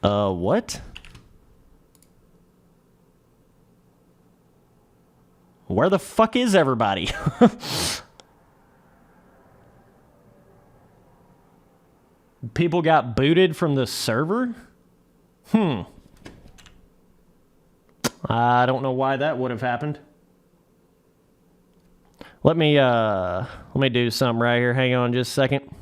What? Where the fuck is everybody? People got booted from the server? I don't know why that would have happened. Let me do something right here. Hang on just a second.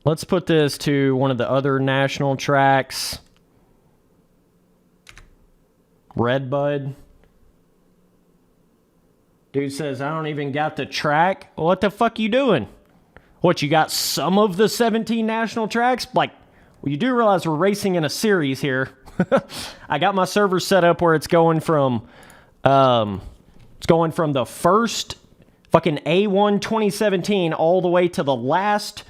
Let's put this to one of the other national tracks. Redbud. Dude says, I don't even got the track. What the fuck you doing? What, you got some of the 17 national tracks? Like, well, you do realize we're racing in a series here. I got my server set up where it's going from the first fucking A1 2017 all the way to the last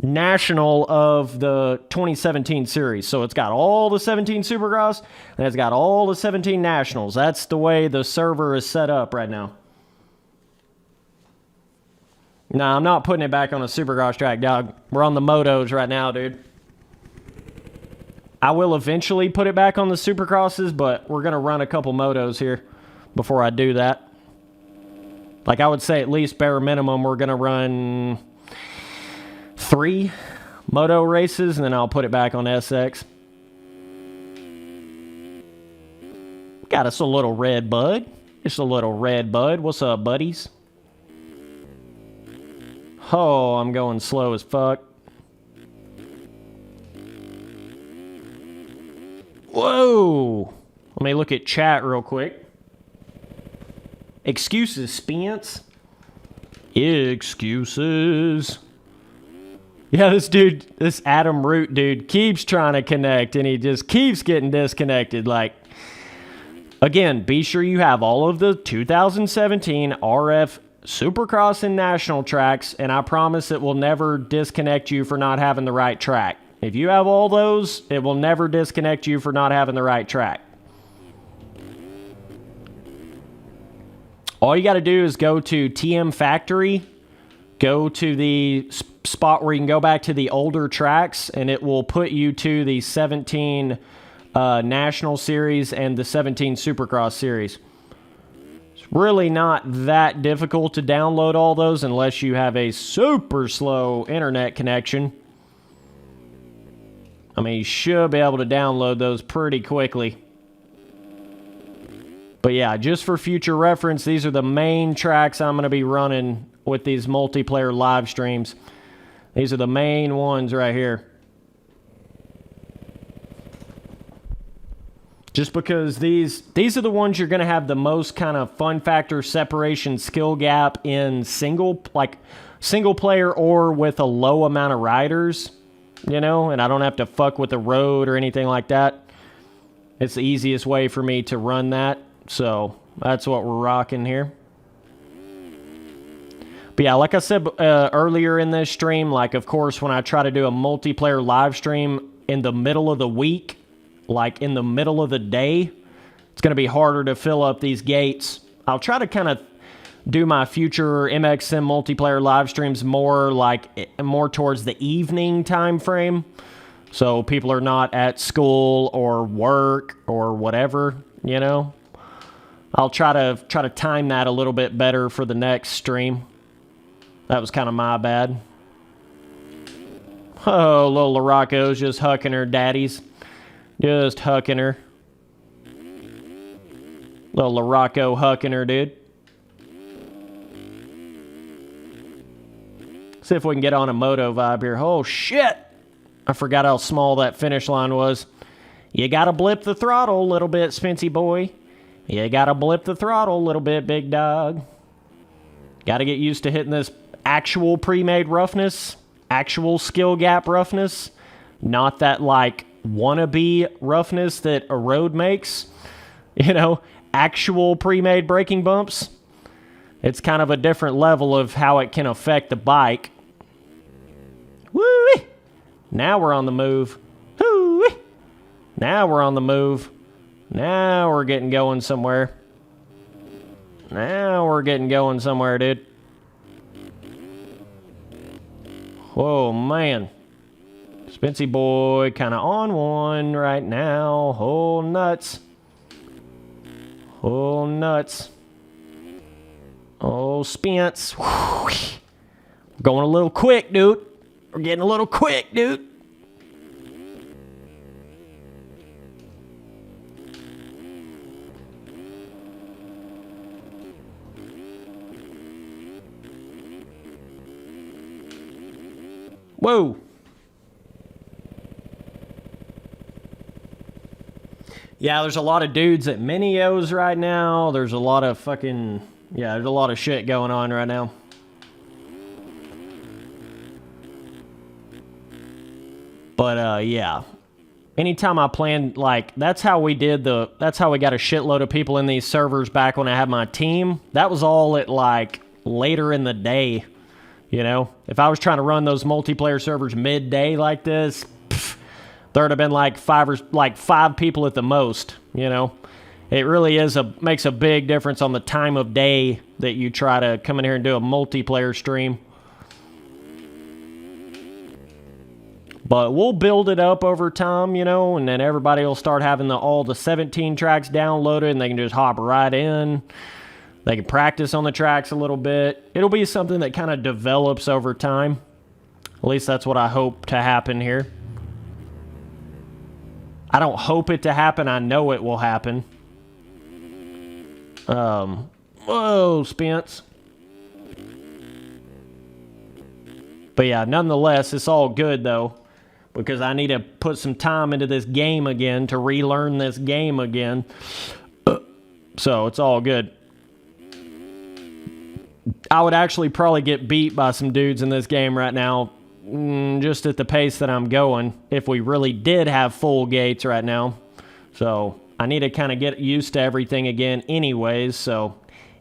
national of the 2017 series. So it's got all the 17 Supercross and it's got all the 17 nationals. That's the way the server is set up right now. Nah, I'm not putting it back on a Supercross track, dog. We're on the motos right now, dude. I will eventually put it back on the Supercrosses, but we're going to run a couple motos here before I do that. Like, I would say at least bare minimum, we're going to run 3 moto races, and then I'll put it back on SX. Got us a little red bud. Just a little red bud. What's up, buddies? Oh, I'm going slow as fuck. Whoa! Let me look at chat real quick. Excuses, Spence. Excuses. Yeah, this Adam Root dude keeps trying to connect and he just keeps getting disconnected. Like, again, be sure you have all of the 2017 RF Supercross and National tracks, and I promise it will never disconnect you for not having the right track. If you have all those, it will never disconnect you for not having the right track. All you got to do is go to TM Factory, go to the spot where you can go back to the older tracks, and it will put you to the 17 National Series and the 17 Supercross Series. It's really not that difficult to download all those unless you have a super slow internet connection. I mean, you should be able to download those pretty quickly. But yeah, just for future reference, these are the main tracks I'm going to be running with these multiplayer live streams. These are the main ones right here. Just because these are the ones you're going to have the most kind of fun factor, separation, skill gap in single player or with a low amount of riders, you know, and I don't have to fuck with the road or anything like that. It's the easiest way for me to run that. So that's what we're rocking here. But yeah, like I said earlier in this stream, like, of course, when I try to do a multiplayer live stream in the middle of the week, like in the middle of the day, it's going to be harder to fill up these gates. I'll try to kind of do my future MXM multiplayer live streams more towards the evening time frame, so people are not at school or work or whatever, you know. I'll try to time that a little bit better for the next stream. That was kind of my bad. Oh, little LaRocco's just hucking her daddies. Just hucking her. Little LaRocco hucking her, dude. See if we can get on a moto vibe here. Oh, shit! I forgot how small that finish line was. You gotta blip the throttle a little bit, Spency boy. You gotta blip the throttle a little bit, big dog. Gotta get used to hitting this actual pre-made roughness. Actual skill gap roughness. Not that, like, wannabe roughness that Erode makes. You know, actual pre-made braking bumps. It's kind of a different level of how it can affect the bike. Woo-wee. Now we're on the move. Woo-wee. Now we're on the move. Now we're getting going somewhere. Now we're getting going somewhere, dude. Whoa, man. Spency boy kind of on one right now. Oh, nuts. Oh, nuts. Oh, Spence. We're going a little quick, dude. We're getting a little quick, dude. Whoa. Yeah, there's a lot of dudes at Minios right now. There's a lot of fucking... Yeah, there's a lot of shit going on right now. But, yeah. Anytime I planned, like, that's how we got a shitload of people in these servers back when I had my team. That was all at, like, later in the day, you know? If I was trying to run those multiplayer servers midday like this, there'd have been like five people at the most, you know? It really makes a big difference on the time of day that you try to come in here and do a multiplayer stream. But we'll build it up over time, you know, and then everybody will start having all the 17 tracks downloaded, and they can just hop right in. They can practice on the tracks a little bit. It'll be something that kind of develops over time. At least that's what I hope to happen here. I don't hope it to happen. I know it will happen. Whoa, Spence. But yeah, nonetheless, it's all good, though. Because I need to put some time into this game again, to relearn this game again. So, it's all good. I would actually probably get beat by some dudes in this game right now. Just at the pace that I'm going, if we really did have full gates right now. So, I need to kind of get used to everything again anyways, so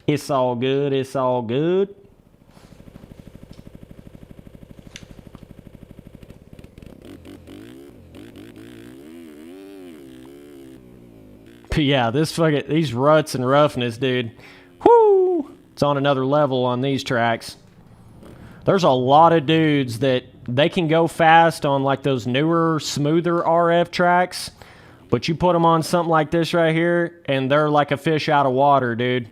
it's all good, it's all good. But yeah, these ruts and roughness, dude. Whoo! It's on another level on these tracks. There's a lot of dudes that they can go fast on like those newer, smoother RF tracks, but you put them on something like this right here, and they're like a fish out of water, dude.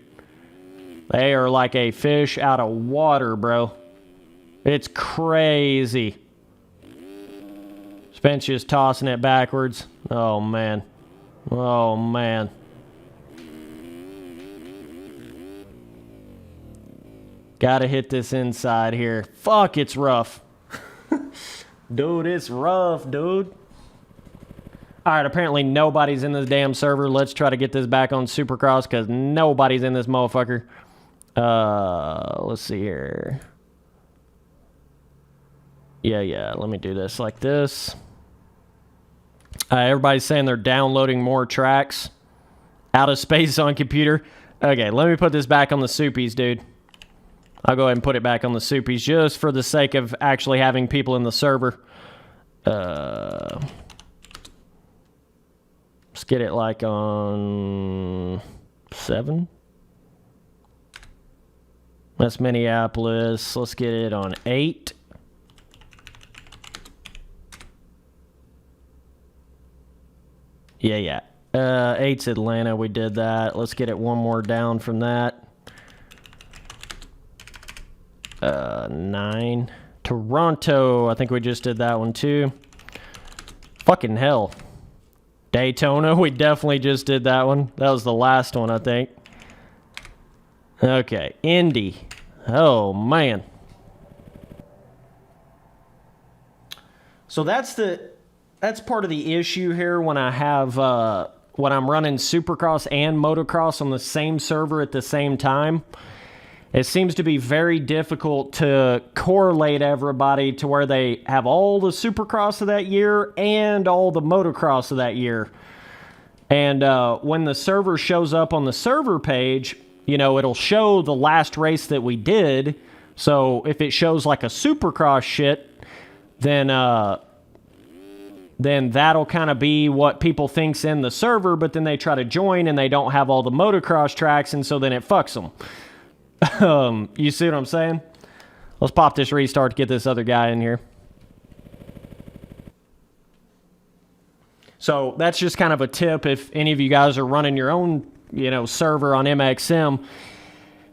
They are like a fish out of water, bro. It's crazy. Spence just tossing it backwards. Oh, man. Oh, man. Gotta hit this inside here. Fuck, it's rough. Dude, it's rough, dude. Alright, apparently nobody's in this damn server. Let's try to get this back on Supercross, because nobody's in this motherfucker. Let's see here. Yeah, let me do this like this. Everybody's saying they're downloading more tracks. Out of space on computer. Okay, let me put this back on the Soupies, dude. I'll go ahead and put it back on the Soupies just for the sake of actually having people in the server. Let's get it like on 7. That's Minneapolis. Let's get it on 8. Yeah. 8's Atlanta. We did that. Let's get it one more down from that. 9. Toronto. I think we just did that one too. Fucking hell. Daytona. We definitely just did that one. That was the last one, I think. Okay. Indy. Oh, man. So that's part of the issue here when I have when I'm running Supercross and Motocross on the same server at the same time. It seems to be very difficult to correlate everybody to where they have all the Supercross of that year and all the Motocross of that year. And when the server shows up on the server page, you know, it'll show the last race that we did. So if it shows like a Supercross shit, then that'll kind of be what people think's in the server, but then they try to join and they don't have all the motocross tracks, and so then it fucks them. You see what I'm saying? Let's pop this restart to get this other guy in here. So that's just kind of a tip if any of you guys are running your own, server on MXM.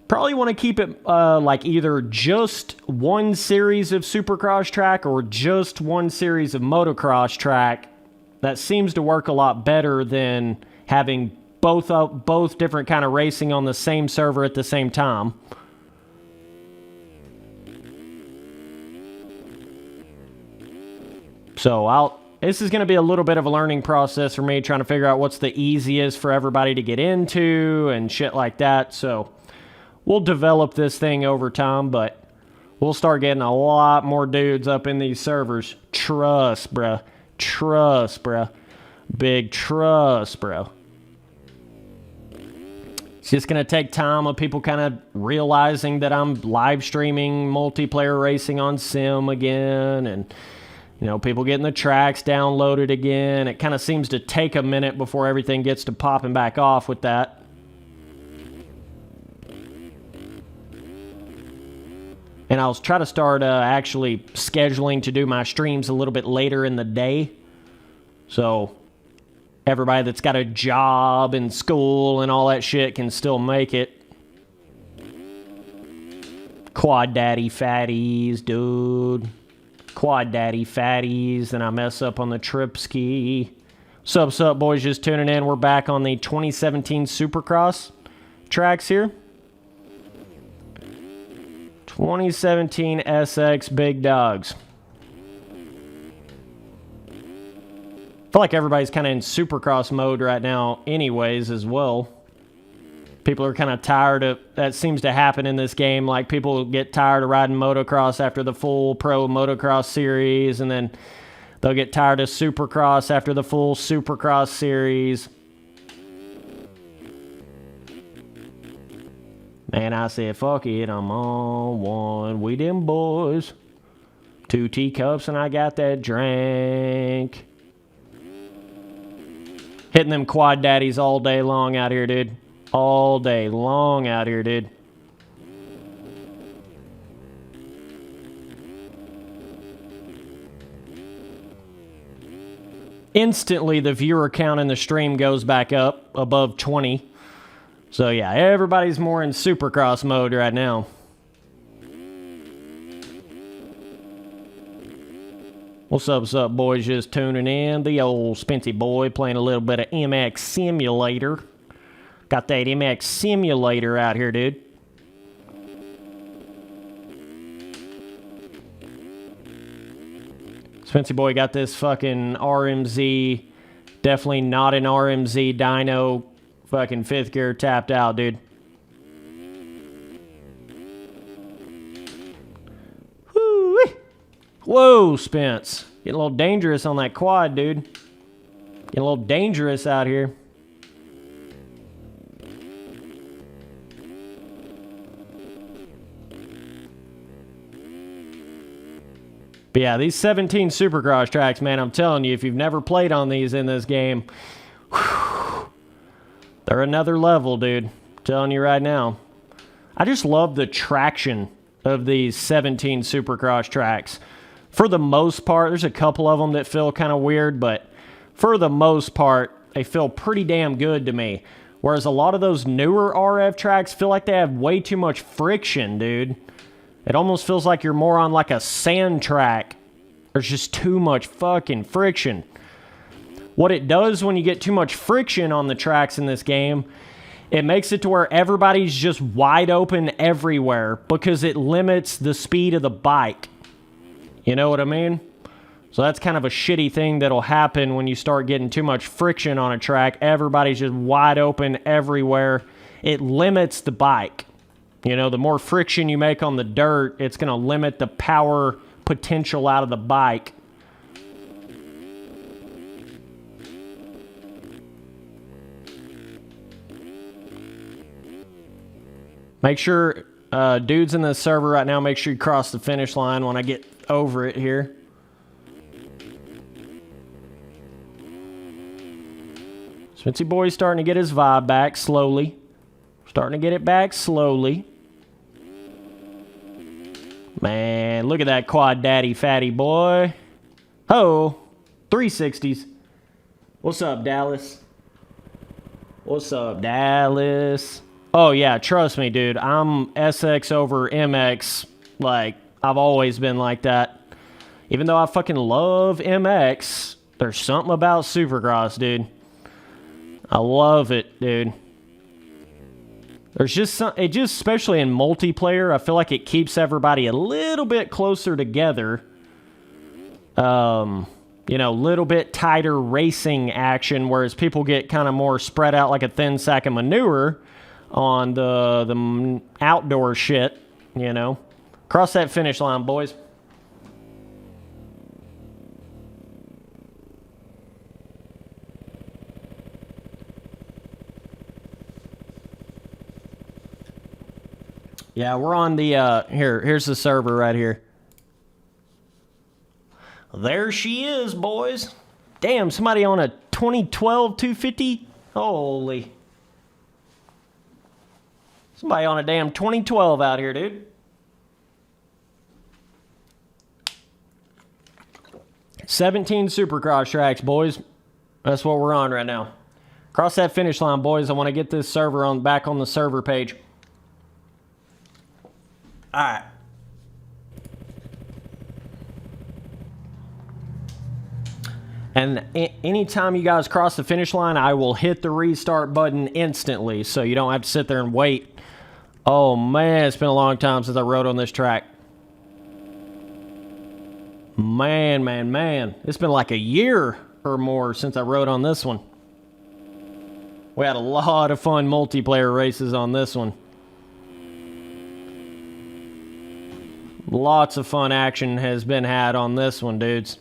Probably want to keep it like either just one series of Supercross track or just one series of motocross track. That seems to work a lot better than having both different kind of racing on the same server at the same time. So this is going to be a little bit of a learning process for me, trying to figure out what's the easiest for everybody to get into and shit like that. So we'll develop this thing over time, but we'll start getting a lot more dudes up in these servers. Trust, bruh. Trust, bruh. Big trust, bro. It's just going to take time of people kind of realizing that I'm live streaming multiplayer racing on Sim again, and people getting the tracks downloaded again. It kind of seems to take a minute before everything gets to popping back off with that. And I'll try to start actually scheduling to do my streams a little bit later in the day. So everybody that's got a job and school and all that shit can still make it. Quad daddy fatties, dude. Quad daddy fatties, and I mess up on the trip ski. Sup, boys, just tuning in. We're back on the 2017 Supercross tracks here. 2017 SX Big Dogs. I feel like everybody's kind of in Supercross mode right now anyways as well. People are kind of tired of, that seems to happen in this game, like people get tired of riding motocross after the full pro motocross series, and then they'll get tired of Supercross after the full Supercross series. Man, I said, fuck it, I'm on one. We them boys. 2 teacups and I got that drink. Hitting them quad daddies all day long out here, dude. All day long out here, dude. Instantly, the viewer count in the stream goes back up above 20. So yeah, everybody's more in Supercross mode right now. What's up, boys? Just tuning in. The old Spency boy playing a little bit of MX Simulator. Got that MX Simulator out here, dude. Spency boy got this fucking RMZ. Definitely not an RMZ dyno. Fucking 5th gear tapped out, dude. Woo-wee. Whoa, Spence. Getting a little dangerous on that quad, dude. Getting a little dangerous out here. But yeah, these 17 Supercross tracks, man, I'm telling you, if you've never played on these in this game, whew, they're another level, dude. I'm telling you right now. I just love the traction of these 17 Supercross tracks. For the most part, there's a couple of them that feel kind of weird, but for the most part, they feel pretty damn good to me. Whereas a lot of those newer RF tracks feel like they have way too much friction, dude. It almost feels like you're more on like a sand track. There's just too much fucking friction. What it does when you get too much friction on the tracks in this game, it makes it to where everybody's just wide open everywhere because it limits the speed of the bike. You know what I mean? So that's kind of a shitty thing that'll happen when you start getting too much friction on a track. Everybody's just wide open everywhere. It limits the bike. You know, the more friction you make on the dirt, it's going to limit the power potential out of the bike. Make sure, dudes in the server right now, make sure you cross the finish line when I get over it here. Spency boy's starting to get his vibe back slowly. Starting to get it back slowly. Man, look at that quad daddy fatty boy. Ho, 360s. What's up, Dallas? What's up, Dallas? Oh, yeah, trust me, dude. I'm SX over MX. Like, I've always been like that. Even though I fucking love MX, there's something about Supercross, dude. I love it, dude. There's just some, it just, especially in multiplayer, I feel like it keeps everybody a little bit closer together. You know, a little bit tighter racing action, whereas people get kind of more spread out like a thin sack of manure on the outdoor shit, you know. Cross that finish line, boys. Yeah, we're on the, here's the server right here. There she is, boys. Damn, somebody on a 2012 250? Holy. Somebody on a damn 2012 out here, dude. $17 Supercross tracks, boys. That's what we're on right now. Cross that finish line, boys. I want to get this server back on the server page. All right. And anytime you guys cross the finish line, I will hit the restart button instantly, so you don't have to sit there and wait. Oh, man, it's been a long time since I rode on this track. Man, man, man. It's been like a year or more since I rode on this one. We had a lot of fun multiplayer races on this one. Lots of fun action has been had on this one, dudes.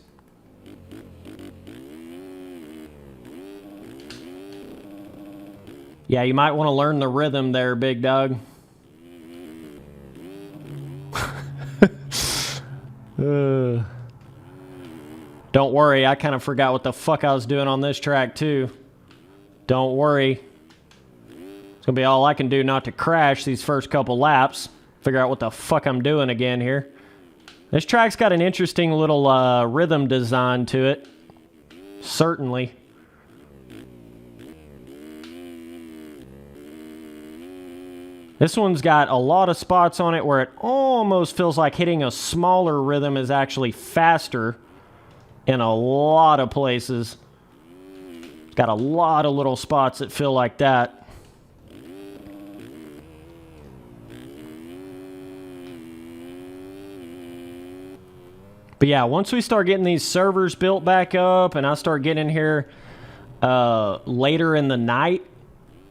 Yeah, you might want to learn the rhythm there, big dog. Don't worry, I kind of forgot what the fuck I was doing on this track, too. Don't worry. It's going to be all I can do not to crash these first couple laps. Figure out what the fuck I'm doing again here. This track's got an interesting little rhythm design to it. Certainly. This one's got a lot of spots on it where it almost feels like hitting a smaller rhythm is actually faster in a lot of places. It's got a lot of little spots that feel like that. But yeah, once we start getting these servers built back up and I start getting in here later in the night,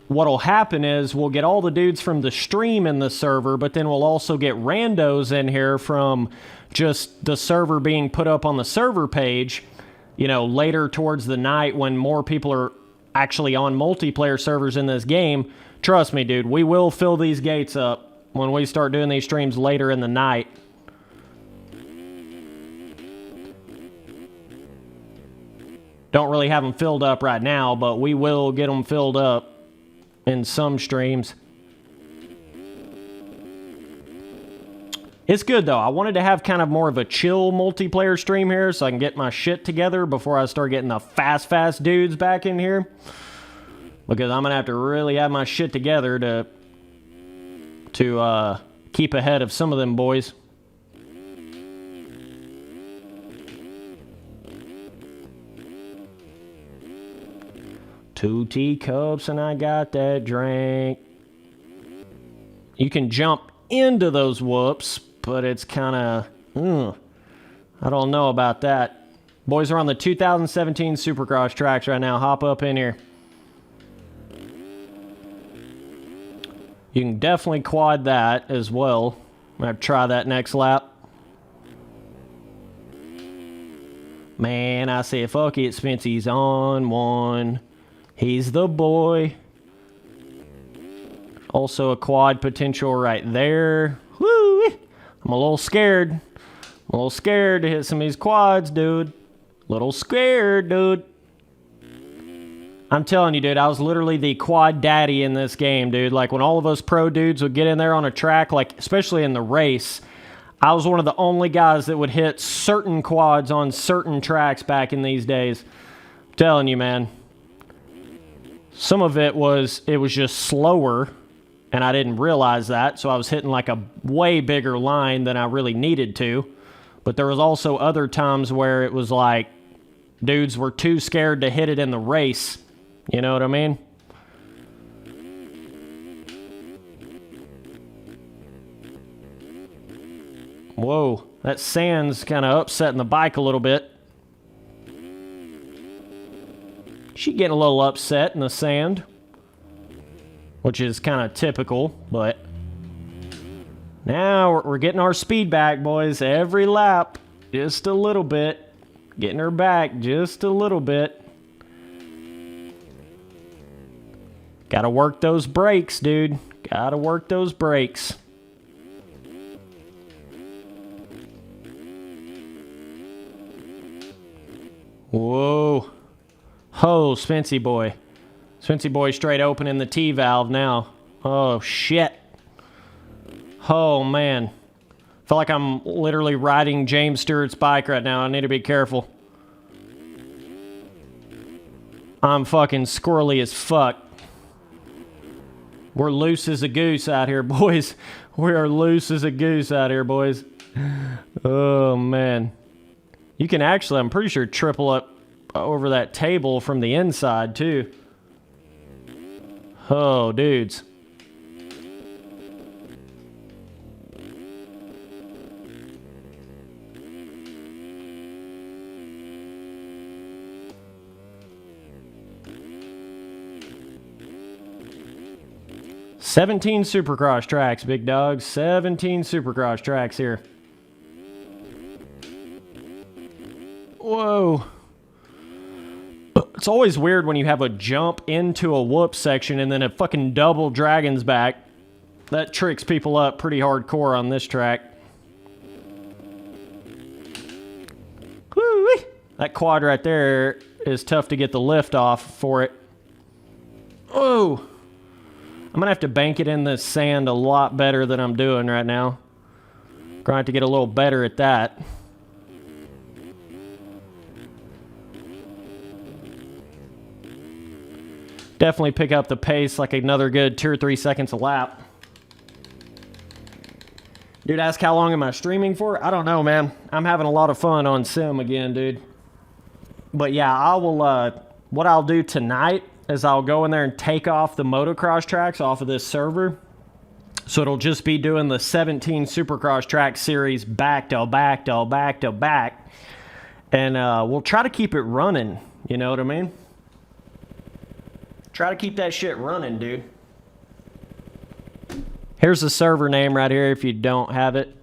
what'll happen is we'll get all the dudes from the stream in the server, but then we'll also get randos in here from just the server being put up on the server page, you know, later towards the night when more people are actually on multiplayer servers in this game. Trust me, dude, we will fill these gates up when we start doing these streams later in the night. Don't really have them filled up right now, but we will get them filled up in some streams. It's good, though. I wanted to have kind of more of a chill multiplayer stream here so I can get my shit together before I start getting the fast dudes back in here. Because I'm going to have to really have my shit together to keep ahead of some of them boys. Two teacups and I got that drink. You can jump into those whoops, but it's kind of, I don't know about that. Boys are on the 2017 Supercross tracks right now. Hop up in here. You can definitely quad that as well. I'm going to try that next lap. Man, I say fuck it, Spency's on one. He's the boy. Also a quad potential right there. Woo! I'm a little scared. I'm a little scared to hit some of these quads, dude. Little scared, dude. I'm telling you, dude, I was literally the quad daddy in this game, dude. Like, when all of us pro dudes would get in there on a track, like, especially in the race, I was one of the only guys that would hit certain quads on certain tracks back in these days. I'm telling you, man. Some of it was just slower, and I didn't realize that, so I was hitting like a way bigger line than I really needed to. But there was also other times where it was like dudes were too scared to hit it in the race. You know what I mean? Whoa, that sand's kind of upsetting the bike a little bit. She getting a little upset in the sand, which is kind of typical, but now we're getting our speed back, boys. Every lap, just a little bit. Getting her back just a little bit. Gotta work those brakes, dude. Gotta work those brakes. Whoa. Oh, Spency boy. Spency boy straight opening the T-valve now. Oh, shit. Oh, man. Feel like I'm literally riding James Stewart's bike right now. I need to be careful. I'm fucking squirrely as fuck. We're loose as a goose out here, boys. We are loose as a goose out here, boys. Oh, man. You can actually, I'm pretty sure, triple up over that table from the inside, too. Oh, dudes. "17 Supercross tracks, big dogs. 17 Supercross tracks here." Whoa. It's always weird when you have a jump into a whoop section and then a fucking double dragon's back. That tricks people up pretty hardcore on this track. Woo-wee. That quad right there is tough to get the lift off for it. Oh. I'm going to have to bank it in the sand a lot better than I'm doing right now. Going to have to get a little better at that. Definitely pick up the pace like another good 2 or 3 seconds a lap. Dude, ask how long am I streaming for? I don't know, man. I'm having a lot of fun on Sim again, dude. But yeah, I will, what I'll do tonight is I'll go in there and take off the motocross tracks off of this server. So it'll just be doing the 17 Supercross track series back to back to back to back. And we'll try to keep it running, you know what I mean? Try to keep that shit running, dude. Here's the server name right here if you don't have it.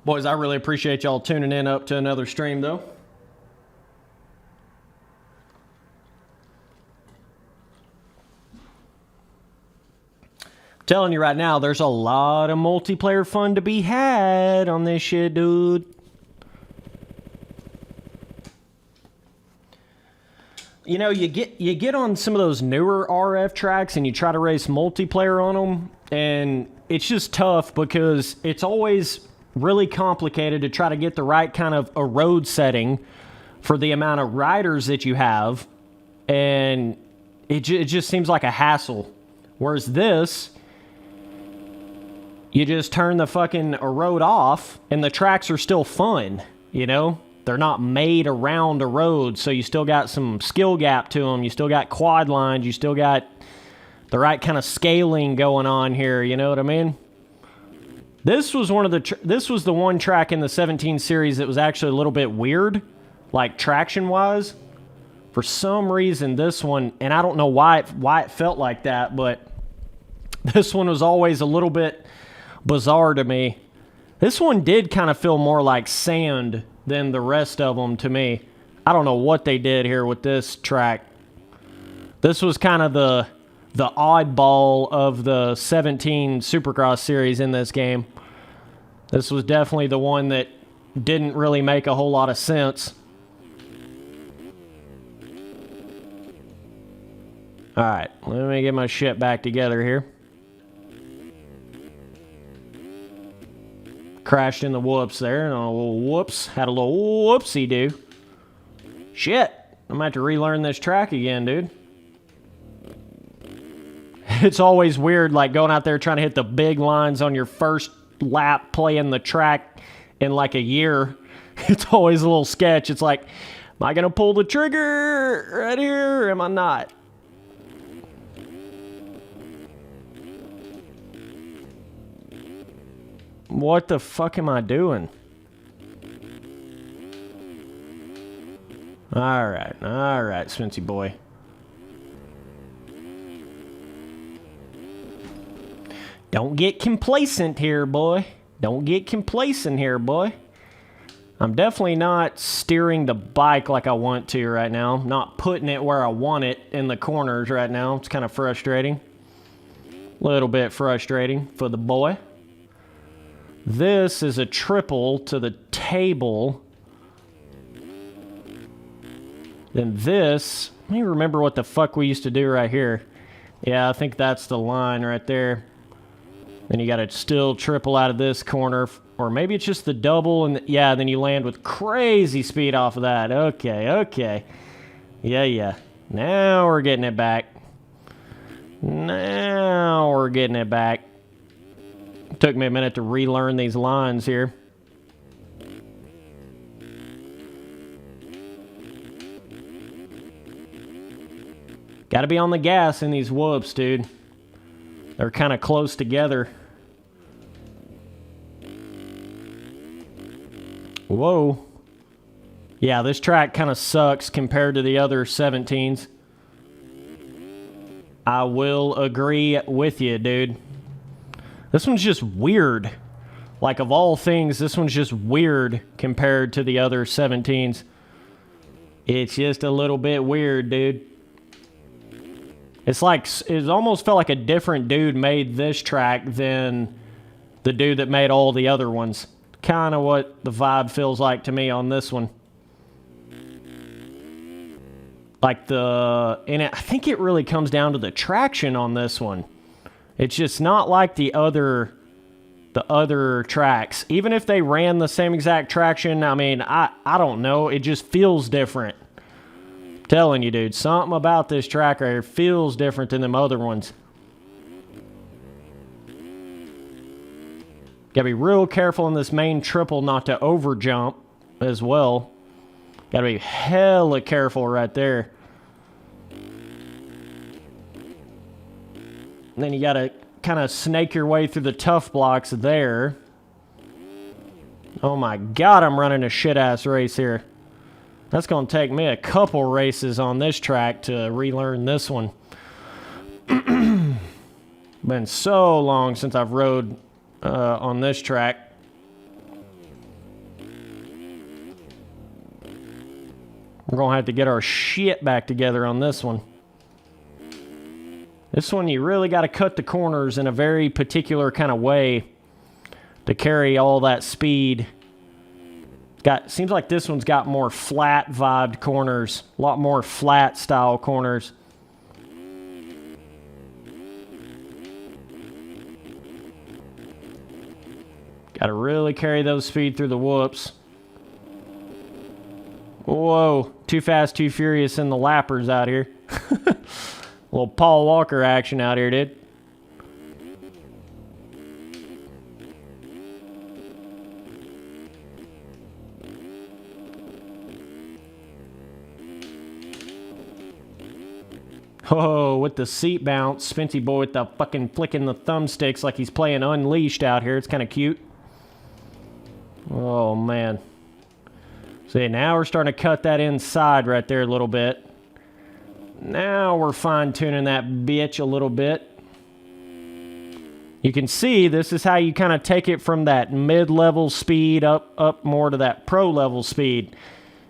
Boys, I really appreciate y'all tuning in up to another stream, though. Telling you right now, there's a lot of multiplayer fun to be had on this shit, dude. You know, you get on some of those newer RF tracks and you try to race multiplayer on them, and it's just tough because it's always really complicated to try to get the right kind of a road setting for the amount of riders that you have, and it just seems like a hassle. Whereas this, you just turn the fucking road off and the tracks are still fun, you know? They're not made around a road, so you still got some skill gap to them. You still got quad lines. You still got the right kind of scaling going on here, you know what I mean? This was this was the one track in the 17 series that was actually a little bit weird, like traction-wise. For some reason, this one, and I don't know why it felt like that, but this one was always a little bit bizarre to me. This one did kind of feel more like sand than the rest of them to me. I don't know what they did here with this track. This was kind of the oddball of the 17 Supercross series in this game. This was definitely the one that didn't really make a whole lot of sense. Alright, let me get my shit back together here. Crashed in the whoops there. And a little whoops. Had a little whoopsie-do. Shit. I'm going to have to relearn this track again, dude. It's always weird, like, going out there trying to hit the big lines on your first lap playing the track in, like, a year. It's always a little sketch. It's like, am I going to pull the trigger right here, or am I not? What the fuck am I doing? Alright, Spency boy. Don't get complacent here, boy. Don't get complacent here, boy. I'm definitely not steering the bike like I want to right now. I'm not putting it where I want it in the corners right now. It's kind of frustrating. A little bit frustrating for the boy. This is a triple to the table. Then this, let me remember what the fuck we used to do right here. Yeah, I think that's the line right there. Then you got to still triple out of this corner. Or maybe it's just the double. And yeah, then you land with crazy speed off of that. Okay. Yeah. Now we're getting it back. Took me a minute to relearn these lines here. Got to be on the gas in these whoops, dude. They're kind of close together. Whoa. Yeah, this track kind of sucks compared to the other 17s. I will agree with you, dude. This one's just weird. Like, of all things, this one's just weird compared to the other 17s. It's just a little bit weird, dude. It's like, it almost felt like a different dude made this track than the dude that made all the other ones. Kind of what the vibe feels like to me on this one. Like and I think it really comes down to the traction on this one. It's just not like the other tracks. Even if they ran the same exact traction, I mean, I don't know. It just feels different. I'm telling you, dude, something about this track right here feels different than them other ones. Gotta be real careful in this main triple not to over jump as well. Gotta be hella careful right there. And then you gotta kind of snake your way through the tough blocks there. Oh my god, I'm running a shit-ass race here. That's gonna take me a couple races on this track to relearn this one. Been so long since I've rode on this track. We're gonna have to get our shit back together on this one. This one, you really got to cut the corners in a very particular kind of way to carry all that speed. Seems like this one's got more flat vibed corners, a lot more flat style corners. Got to really carry those speed through the whoops. Whoa, too fast, too furious in the lappers out here. A little Paul Walker action out here, dude. Oh, with the seat bounce. Spency boy with the fucking flicking the thumbsticks like he's playing Unleashed out here. It's kind of cute. Oh, man. See, now we're starting to cut that inside right there a little bit. Now we're fine-tuning that bitch a little bit. You can see this is how you kind of take it from that mid-level speed up more to that pro-level speed.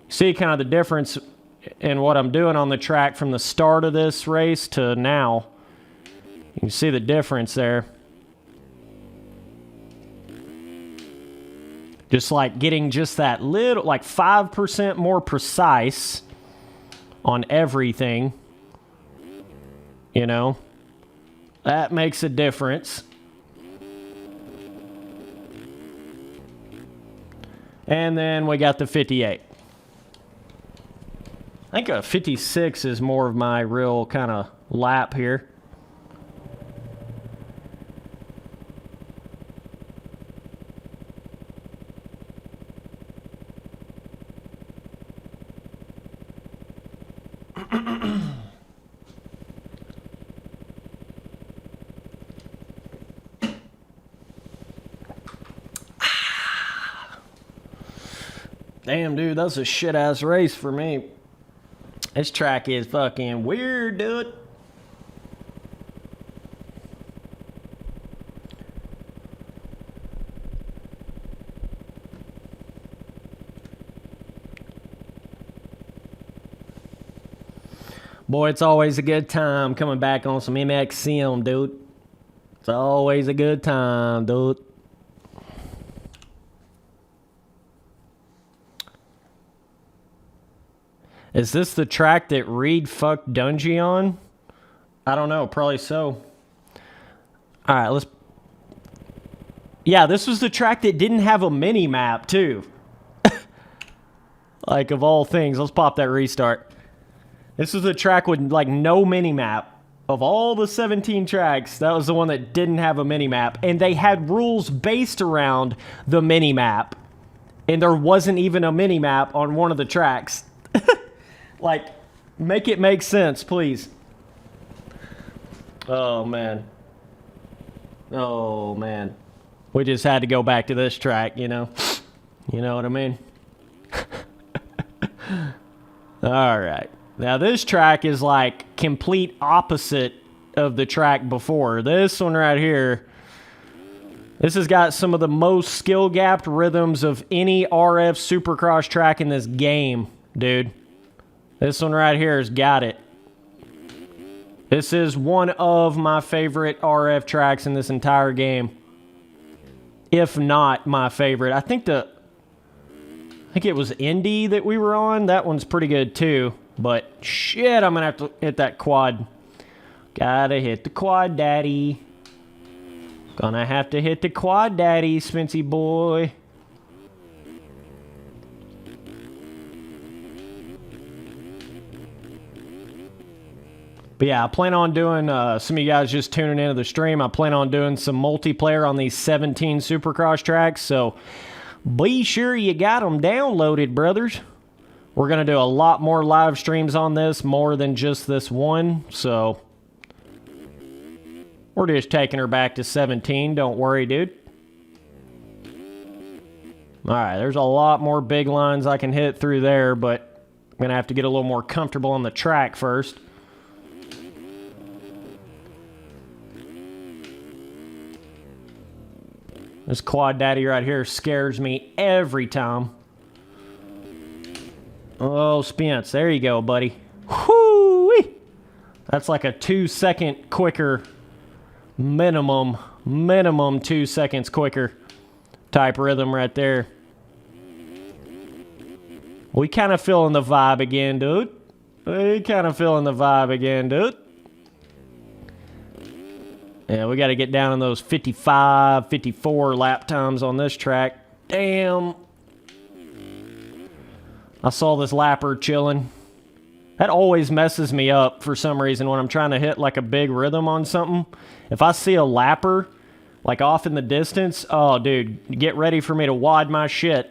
See kind of the difference in what I'm doing on the track from the start of this race to now. You can see the difference there. Just like getting just that little, like 5% more precise on everything. You know, that makes a difference. And then we got the 58. I think a 56 is more of my real kind of lap here. Damn, dude, that's a shit-ass race for me. This track is fucking weird, dude. Boy, it's always a good time coming back on some MXM, dude. It's always a good time, dude. Is this the track that Reed fucked Dungy on? I don't know, probably so. Alright, let's... Yeah, this was the track that didn't have a mini-map, too. Like, of all things, let's pop that restart. This was the track with, like, no mini-map. Of all the 17 tracks, that was the one that didn't have a mini-map. And they had rules based around the mini-map. And there wasn't even a mini-map on one of the tracks. Like, make it make sense, please. Oh, man. Oh, man. We just had to go back to this track, you know? You know what I mean? All right. Now, this track is, like, complete opposite of the track before. This one right here, this has got some of the most skill-gapped rhythms of any RF Supercross track in this game, dude. This one right here has got it. This is one of my favorite RF tracks in this entire game. If not my favorite. I think it was Indy that we were on. That one's pretty good too. But shit, I'm going to have to hit that quad. Gotta hit the quad, daddy. Gonna have to hit the quad, daddy, Spency boy. But yeah, I plan on doing, some of you guys just tuning into the stream, I plan on doing some multiplayer on these 17 Supercross tracks, so be sure you got them downloaded, brothers. We're going to do a lot more live streams on this, more than just this one, so we're just taking her back to 17, don't worry, dude. Alright, there's a lot more big lines I can hit through there, but I'm going to have to get a little more comfortable on the track first. This quad daddy right here scares me every time. Oh, Spence. There you go, buddy. Whoo-wee! That's like a 2-second quicker minimum 2 seconds quicker type rhythm right there. We kind of feeling the vibe again, dude. We kind of feeling the vibe again, dude. Yeah, we got to get down in those 55, 54 lap times on this track. Damn. I saw this lapper chilling. That always messes me up for some reason when I'm trying to hit like a big rhythm on something. If I see a lapper like off in the distance, oh dude, get ready for me to wad my shit.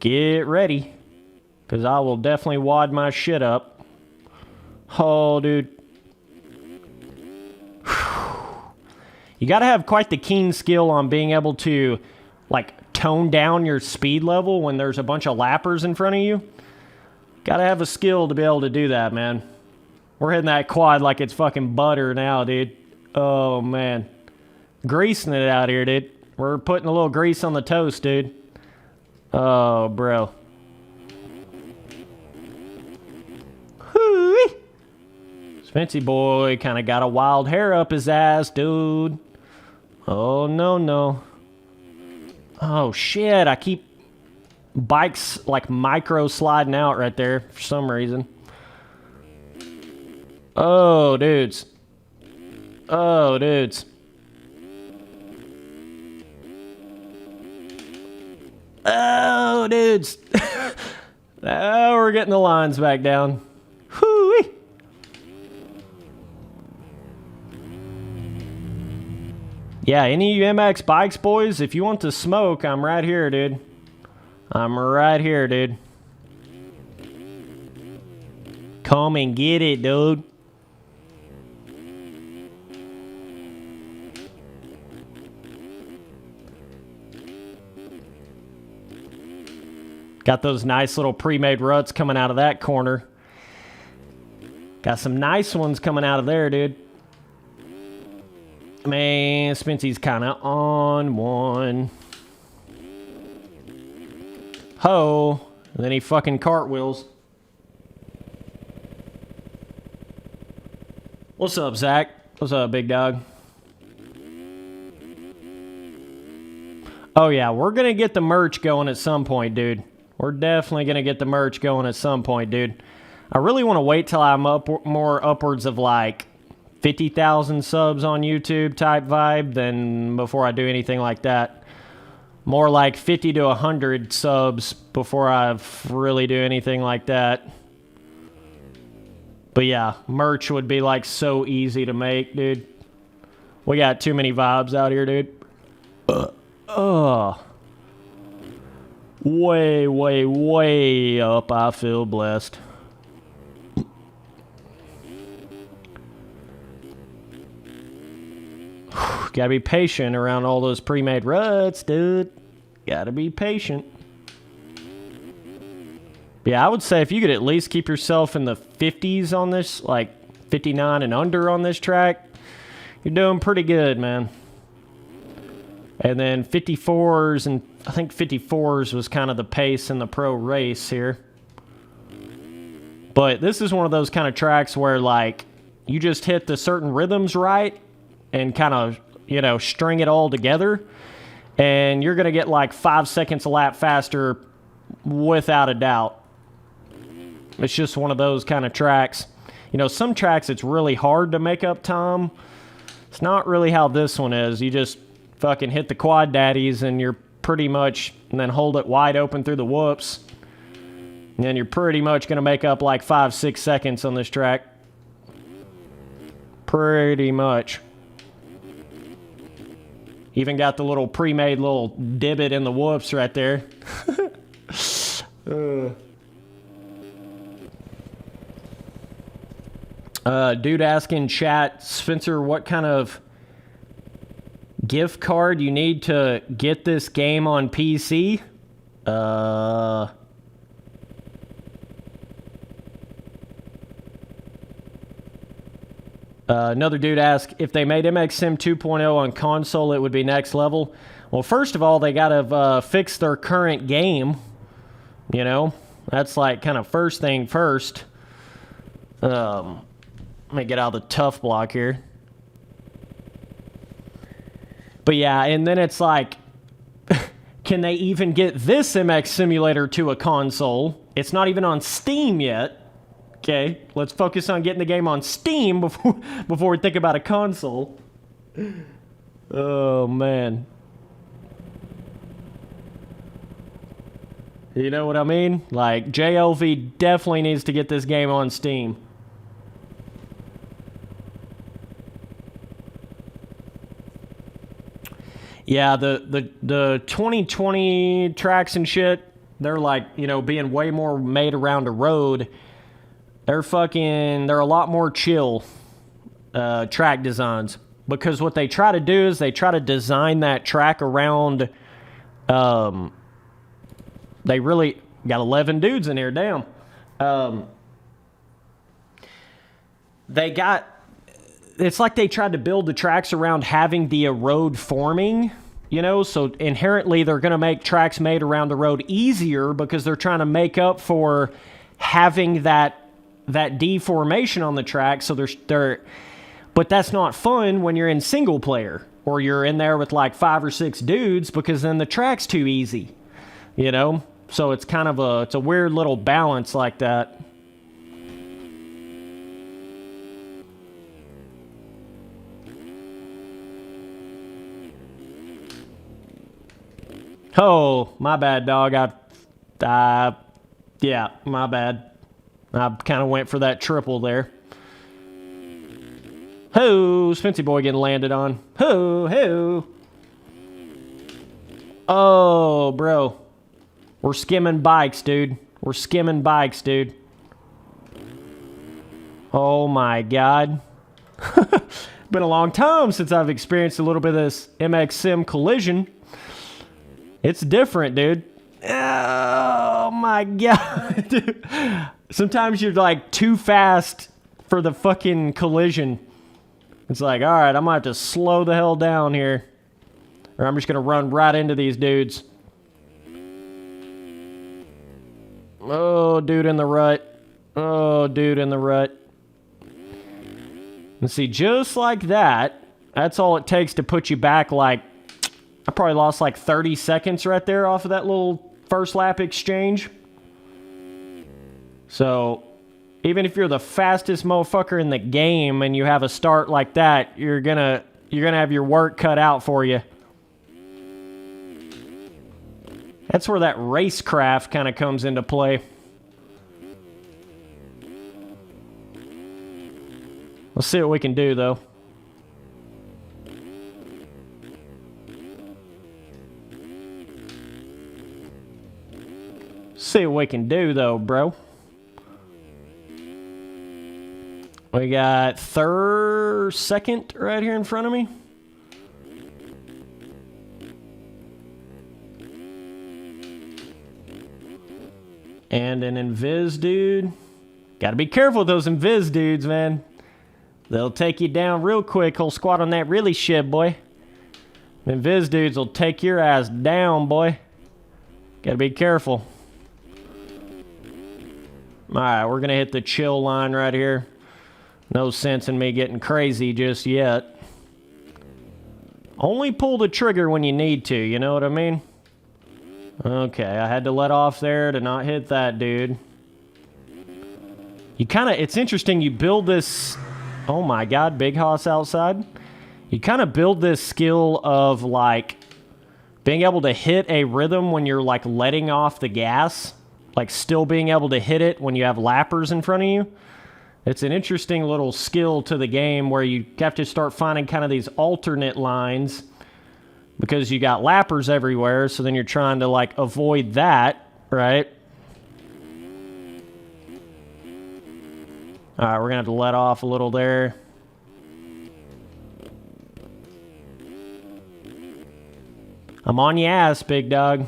Get ready. Because I will definitely wad my shit up. Oh, dude. You gotta have quite the keen skill on being able to, like, tone down your speed level when there's a bunch of lappers in front of you. Gotta have a skill to be able to do that, man. We're hitting that quad like it's fucking butter now, dude. Oh, man. Greasing it out here, dude. We're putting a little grease on the toast, dude. Oh, bro. Spency boy kind of got a wild hair up his ass, dude. Oh, no, no. Oh, shit. I keep bikes like micro sliding out right there for some reason. Oh, dudes. Oh, dudes. Oh, dudes. Now we're getting the lines back down. Whoo-wee. Yeah, any of you MX bikes, boys, if you want to smoke, I'm right here, dude. I'm right here, dude. Come and get it, dude. Got those nice little pre-made ruts coming out of that corner. Got some nice ones coming out of there, dude. Man, Spency's kind of on one. Ho. And then he fucking cartwheels. What's up, Zach? What's up, big dog? Oh, yeah, we're going to get the merch going at some point, dude. We're definitely going to get the merch going at some point, dude. I really want to wait till I'm more upwards of like 50,000 subs on YouTube type vibe than before I do anything like that. More like 50 to 100 subs before I really do anything like that. But yeah, merch would be like so easy to make, dude. We got too many vibes out here, dude. Way, way, way up. I feel blessed. Gotta be patient around all those pre-made ruts, dude. Gotta be patient. Yeah, I would say if you could at least keep yourself in the 50s on this, like 59 and under on this track, you're doing pretty good, man. And then 54s, and I think 54s was kind of the pace in the pro race here. But this is one of those kind of tracks where, like, you just hit the certain rhythms right and kind of, you know, string it all together, and you're going to get like 5 seconds a lap faster without a doubt. It's just one of those kind of tracks. You know, some tracks it's really hard to make up time. It's not really how this one is. You just fucking hit the quad daddies and you're pretty much, and then hold it wide open through the whoops. And then you're pretty much going to make up like 5-6 seconds on this track. Pretty much. Even got the little pre-made little divot in the whoops right there. Dude asking chat, Spencer, what kind of gift card you need to get this game on PC? Another dude asked, if they made MX Sim 2.0 on console, it would be next level. Well, first of all, they gotta fix their current game. You know, that's like kind of first thing first. Let me get out of the tough block here. But yeah, and then it's like, can they even get this MX Simulator to a console? It's not even on Steam yet. Okay, let's focus on getting the game on Steam before we think about a console. Oh, man. You know what I mean? Like, JLV definitely needs to get this game on Steam. Yeah, the 2020 tracks and shit, they're like, you know, being way more made around a road. They're a lot more chill track designs. Because what they try to do is they try to design that track around, they really, got 11 dudes in here, damn. It's like they tried to build the tracks around having the erode forming, you know, so inherently they're going to make tracks made around the road easier because they're trying to make up for having that that deformation on the track, so but that's not fun when you're in single player or you're in there with like 5 or 6 dudes, because then the track's too easy, you know? So it's kind of it's a weird little balance like that. Oh, my bad, dog. Yeah, my bad. I kind of went for that triple there. Ho, Spency boy getting landed on. Ho, ho. Oh, bro. We're skimming bikes, dude. We're skimming bikes, dude. Oh, my God. Been a long time since I've experienced a little bit of this MX Sim collision. It's different, dude. Oh, my God. Dude. Sometimes you're, like, too fast for the fucking collision. It's like, all right, I'm going to have to slow the hell down here, or I'm just going to run right into these dudes. Oh, dude in the rut. Oh, dude in the rut. And see, just like that, that's all it takes to put you back, like, I probably lost like 30 seconds right there off of that little first lap exchange. So, even if you're the fastest motherfucker in the game and you have a start like that, you're gonna have your work cut out for you. That's where that Racecraft kind of comes into play. Let's see what we can do, though. See what we can do, though, bro. We got second right here in front of me. And an invis dude. Gotta be careful with those invis dudes, man. They'll take you down real quick. Whole squat on that really shit, boy. Invis dudes will take your ass down, boy. Gotta be careful. Alright, we're gonna hit the chill line right here. No sense in me getting crazy just yet. Only pull the trigger when you need to, you know what I mean? Okay, I had to let off there to not hit that dude. It's interesting, you build this... Oh my God, Big Hoss outside. You kind of build this skill of, like, being able to hit a rhythm when you're, like, letting off the gas. Like, still being able to hit it when you have lappers in front of you. It's an interesting little skill to the game where you have to start finding kind of these alternate lines because you got lappers everywhere, so then you're trying to, like, avoid that, right? All right, we're going to have to let off a little there. I'm on your ass, big dog.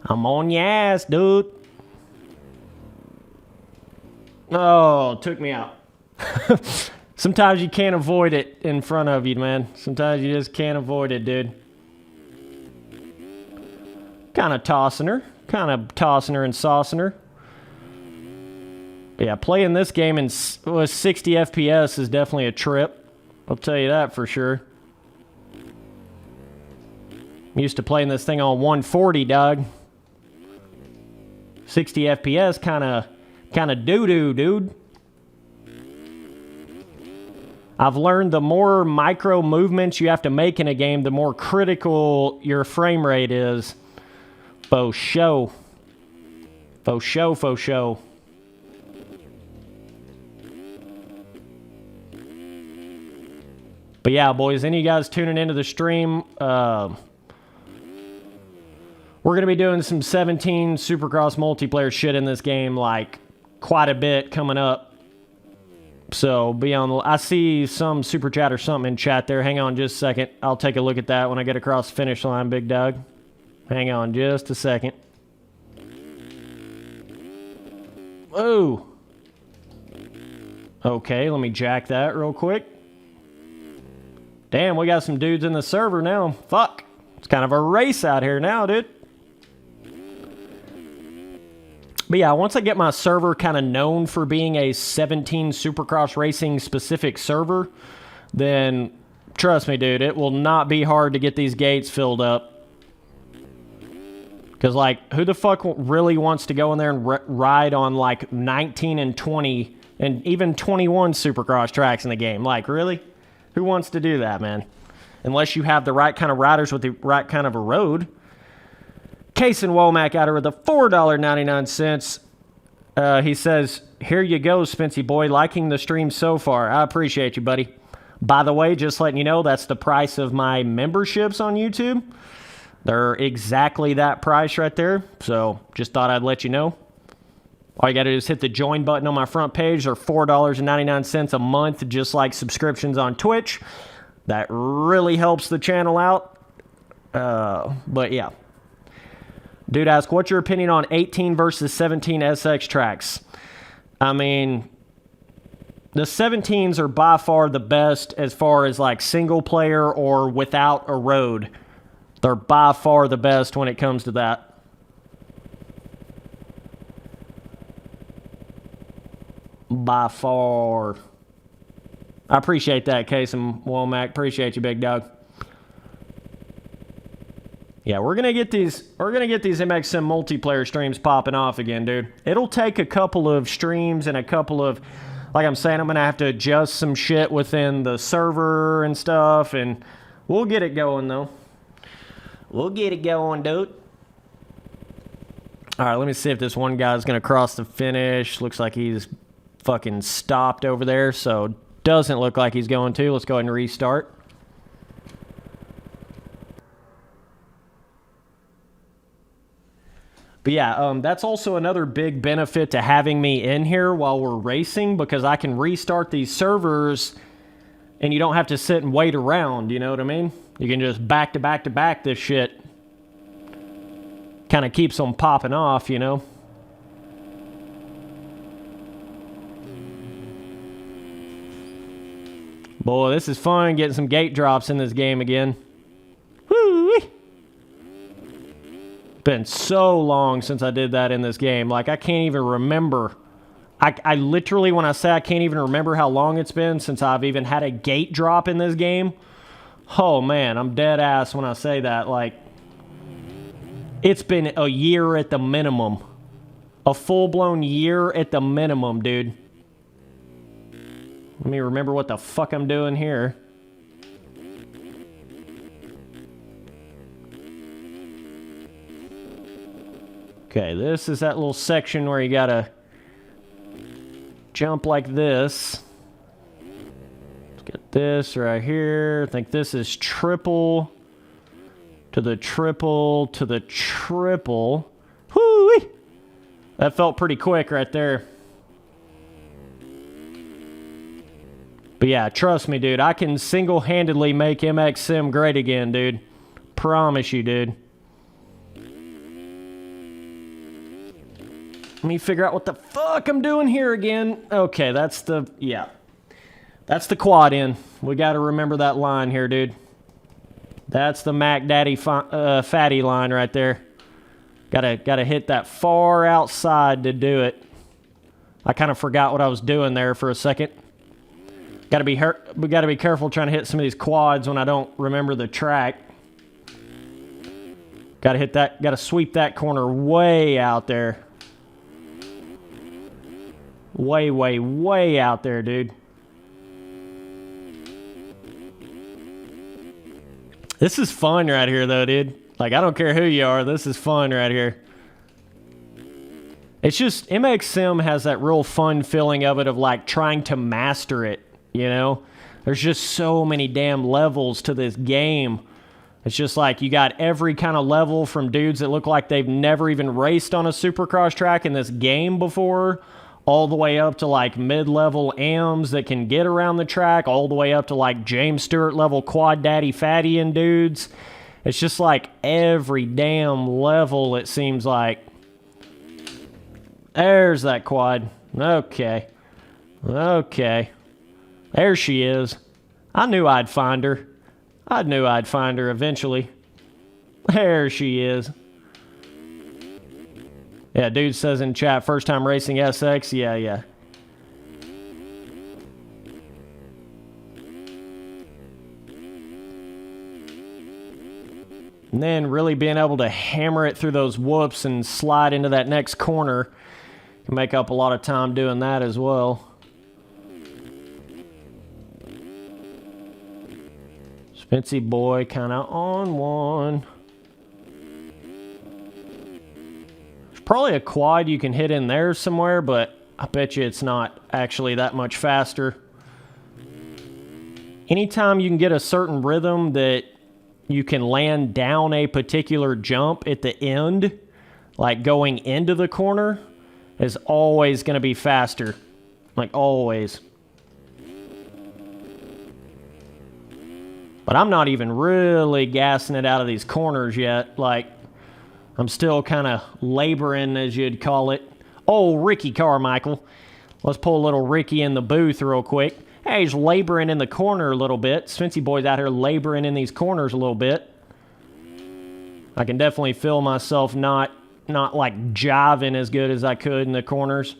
I'm on your ass, dude. Oh, took me out. Sometimes you can't avoid it in front of you, man. Sometimes you just can't avoid it, dude. Kind of tossing her and saucing her. Yeah, playing this game with 60 FPS is definitely a trip. I'll tell you that for sure. I'm used to playing this thing on 140, dog. 60 FPS kind of doo-doo, dude. I've learned the more micro movements you have to make in a game, the more critical your frame rate is. Faux show. Faux show, faux show. But yeah, boys, any of you guys tuning into the stream, we're going to be doing some 17 Supercross multiplayer shit in this game, like, quite a bit coming up. So, be on the... I see some super chat or something in chat there. Hang on just a second. I'll take a look at that when I get across the finish line, big dog. Hang on just a second. Oh. Okay, let me jack that real quick. Damn, we got some dudes in the server now. Fuck. It's kind of a race out here now, dude. But yeah, once I get my server kind of known for being a 17 Supercross racing specific server, then trust me, dude, it will not be hard to get these gates filled up. Because, like, who the fuck really wants to go in there and ride on, like, 19 and 20 and even 21 Supercross tracks in the game? Like, really? Who wants to do that, man? Unless you have the right kind of riders with the right kind of a road. Case and Womack out of the $4.99. He says, here you go, Spency boy. Liking the stream so far. I appreciate you, buddy. By the way, just letting you know, that's the price of my memberships on YouTube. They're exactly that price right there. So just thought I'd let you know. All you got to do is hit the join button on my front page. They're $4.99 a month, just like subscriptions on Twitch. That really helps the channel out. But yeah. Dude asked, what's your opinion on 18 versus 17 SX tracks? I mean, the 17s are by far the best as far as like single player or without a road. They're by far the best when it comes to that. By far. I appreciate that, Case and Womack. Appreciate you, big dog. Yeah, we're gonna get these MXM multiplayer streams popping off again, dude. It'll take a couple of streams and a couple of, like I'm saying, I'm gonna have to adjust some shit within the server and stuff, and we'll get it going though. We'll get it going, dude. All right, let me see if this one guy's gonna cross the finish. Looks like he's fucking stopped over there, so doesn't look like he's going to. Let's go ahead and restart. But yeah, that's also another big benefit to having me in here while we're racing, because I can restart these servers and you don't have to sit and wait around, you know what I mean? You can just back to back to back this shit. Kind of keeps them popping off, you know? Boy, this is fun getting some gate drops in this game again. Woo-wee! Been so long since I did that in this game. Like, I can't even remember. I literally, when I say I can't even remember how long it's been since I've even had a gate drop in this game. Oh, man, I'm dead ass when I say that. Like, it's been a year at the minimum. A full-blown year at the minimum, dude. Let me remember what the fuck I'm doing here. Okay, this is that little section where you gotta jump like this. Let's get this right here. I think this is triple to the triple to the triple. Whoo-wee! That felt pretty quick right there. But yeah, trust me, dude. I can single-handedly make MX Sim great again, dude. Promise you, dude. Let me figure out what the fuck I'm doing here again. Okay, that's the, yeah. That's the quad in. We got to remember that line here, dude. That's the Mac Daddy fatty line right there. Gotta hit that far outside to do it. I kind of forgot what I was doing there for a second. We gotta be careful trying to hit some of these quads when I don't remember the track. Gotta hit that, gotta sweep that corner way out there. Way, way, way out there, dude. This is fun right here, though, dude. Like, I don't care who you are. This is fun right here. It's just, MX Sim has that real fun feeling of it, of, like, trying to master it, you know? There's just so many damn levels to this game. It's just like, you got every kind of level from dudes that look like they've never even raced on a Supercross track in this game before, all the way up to like mid-level AMs that can get around the track, all the way up to like James Stewart level quad daddy fatty and dudes. It's just like every damn level, it seems like. There's that quad. Okay. Okay. There she is. I knew I'd find her. I knew I'd find her eventually. There she is. Yeah, dude says in chat, first time racing SX. Yeah, yeah. And then really being able to hammer it through those whoops and slide into that next corner can make up a lot of time doing that as well. Spency boy kind of on one. There's probably a quad you can hit in there somewhere, but I bet you it's not actually that much faster. Anytime you can get a certain rhythm that you can land down a particular jump at the end, like going into the corner, is always going to be faster. Like, always. But I'm not even really gassing it out of these corners yet. Like, I'm still kind of laboring, as you'd call it. Oh, Ricky Carmichael. Let's pull a little Ricky in the booth real quick. Hey, he's laboring in the corner a little bit. Spency boy's out here laboring in these corners a little bit. I can definitely feel myself not like jiving as good as I could in the corners.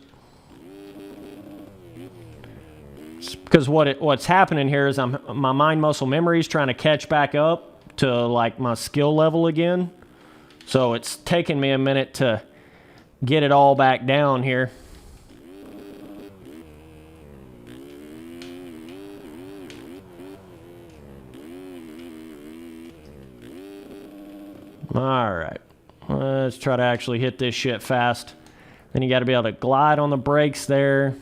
Because what's happening here is my mind muscle memory is trying to catch back up to like my skill level again. So it's taking me a minute to get it all back down here. Alright, let's try to actually hit this shit fast. Then you got to be able to glide on the brakes there.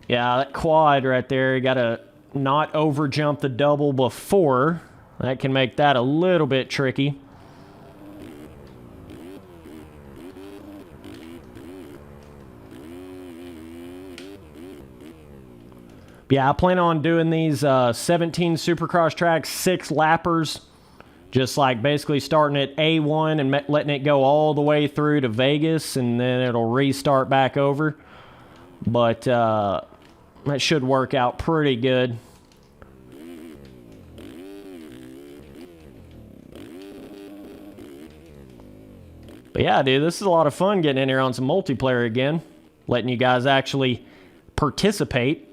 Yeah, that quad right there, you got to not over jump the double before. That can make that a little bit tricky. Yeah, I plan on doing these 17 Supercross tracks, 6 lappers. Just like basically starting at A1 and letting it go all the way through to Vegas, and then it'll restart back over. But that should work out pretty good. But yeah, dude, this is a lot of fun getting in here on some multiplayer again. Letting you guys actually participate.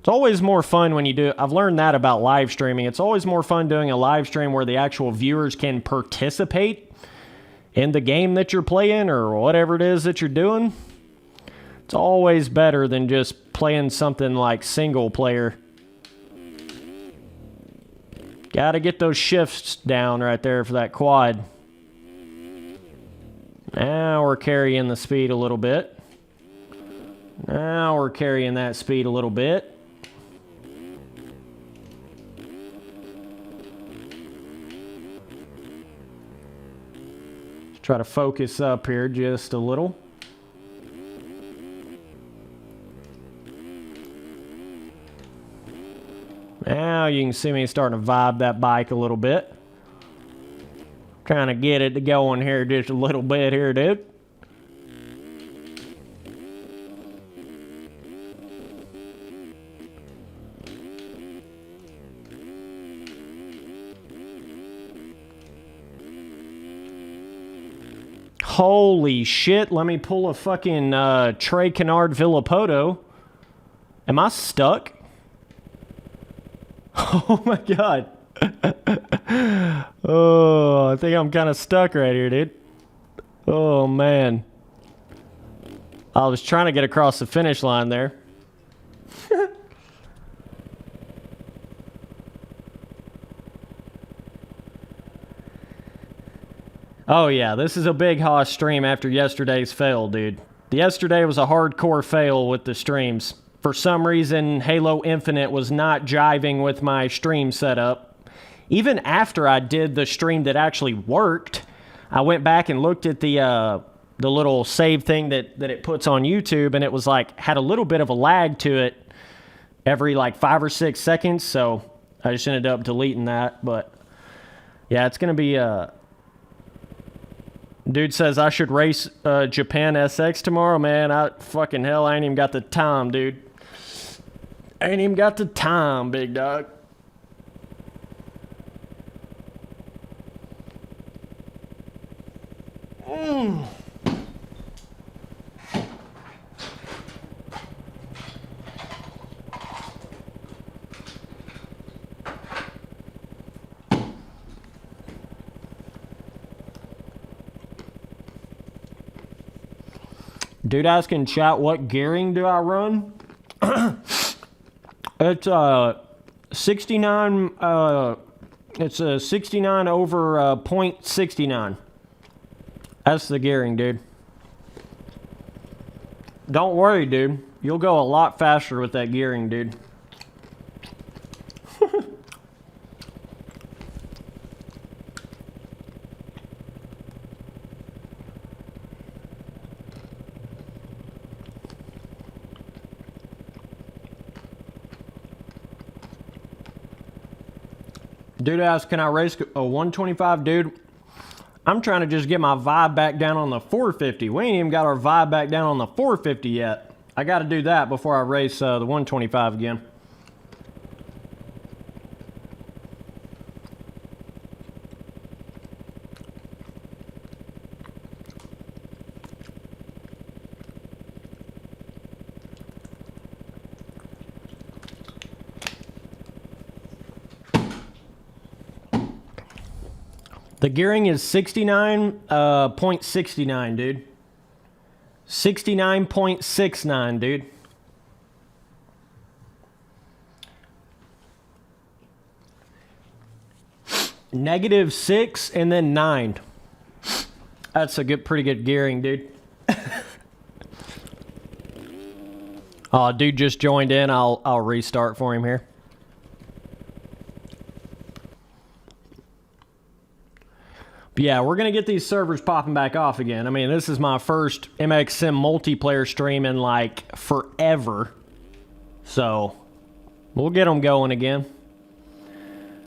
It's always more fun when you do. I've learned that about live streaming. It's always more fun doing a live stream where the actual viewers can participate in the game that you're playing or whatever it is that you're doing. It's always better than just playing something like single player. Gotta get those shifts down right there for that quad. Now we're carrying the speed a little bit. Now we're carrying that speed a little bit. Try to focus up here just a little. Now you can see me starting to vibe that bike a little bit. Trying to get it to going here just a little bit here, dude. Holy shit, let me pull a fucking Trey Kennard Villapoto. Am I stuck? Oh my god. Oh, I think I'm kind of stuck right here, dude. Oh man. I was trying to get across the finish line there. Oh yeah, this is a big Haas stream after yesterday's fail, dude. Yesterday was a hardcore fail with the streams. For some reason, Halo Infinite was not jiving with my stream setup. Even after I did the stream that actually worked, I went back and looked at the little save thing that it puts on YouTube, and it was like, had a little bit of a lag to it every like 5 or 6 seconds, so I just ended up deleting that. But yeah, it's going to be... Dude says I should race Japan SX tomorrow. Man, fucking hell, I ain't even got the time, dude. I ain't even got the time, big dog. Dude asking chat, what gearing do I run? It's 69. It's a 69 over 0.69. That's the gearing, dude. Don't worry, dude. You'll go a lot faster with that gearing, dude. Dude asked, can I race a 125? Dude, I'm trying to just get my vibe back down on the 450. We ain't even got our vibe back down on the 450 yet. I got to do that before I race the 125 again. The gearing is 69.69, dude. 69.69, dude. -6 and then 9. That's a pretty good gearing, dude. Oh, dude just joined in. I'll restart for him here. But yeah, we're going to get these servers popping back off again. I mean, this is my first MX Sim multiplayer stream in like forever. So, we'll get them going again.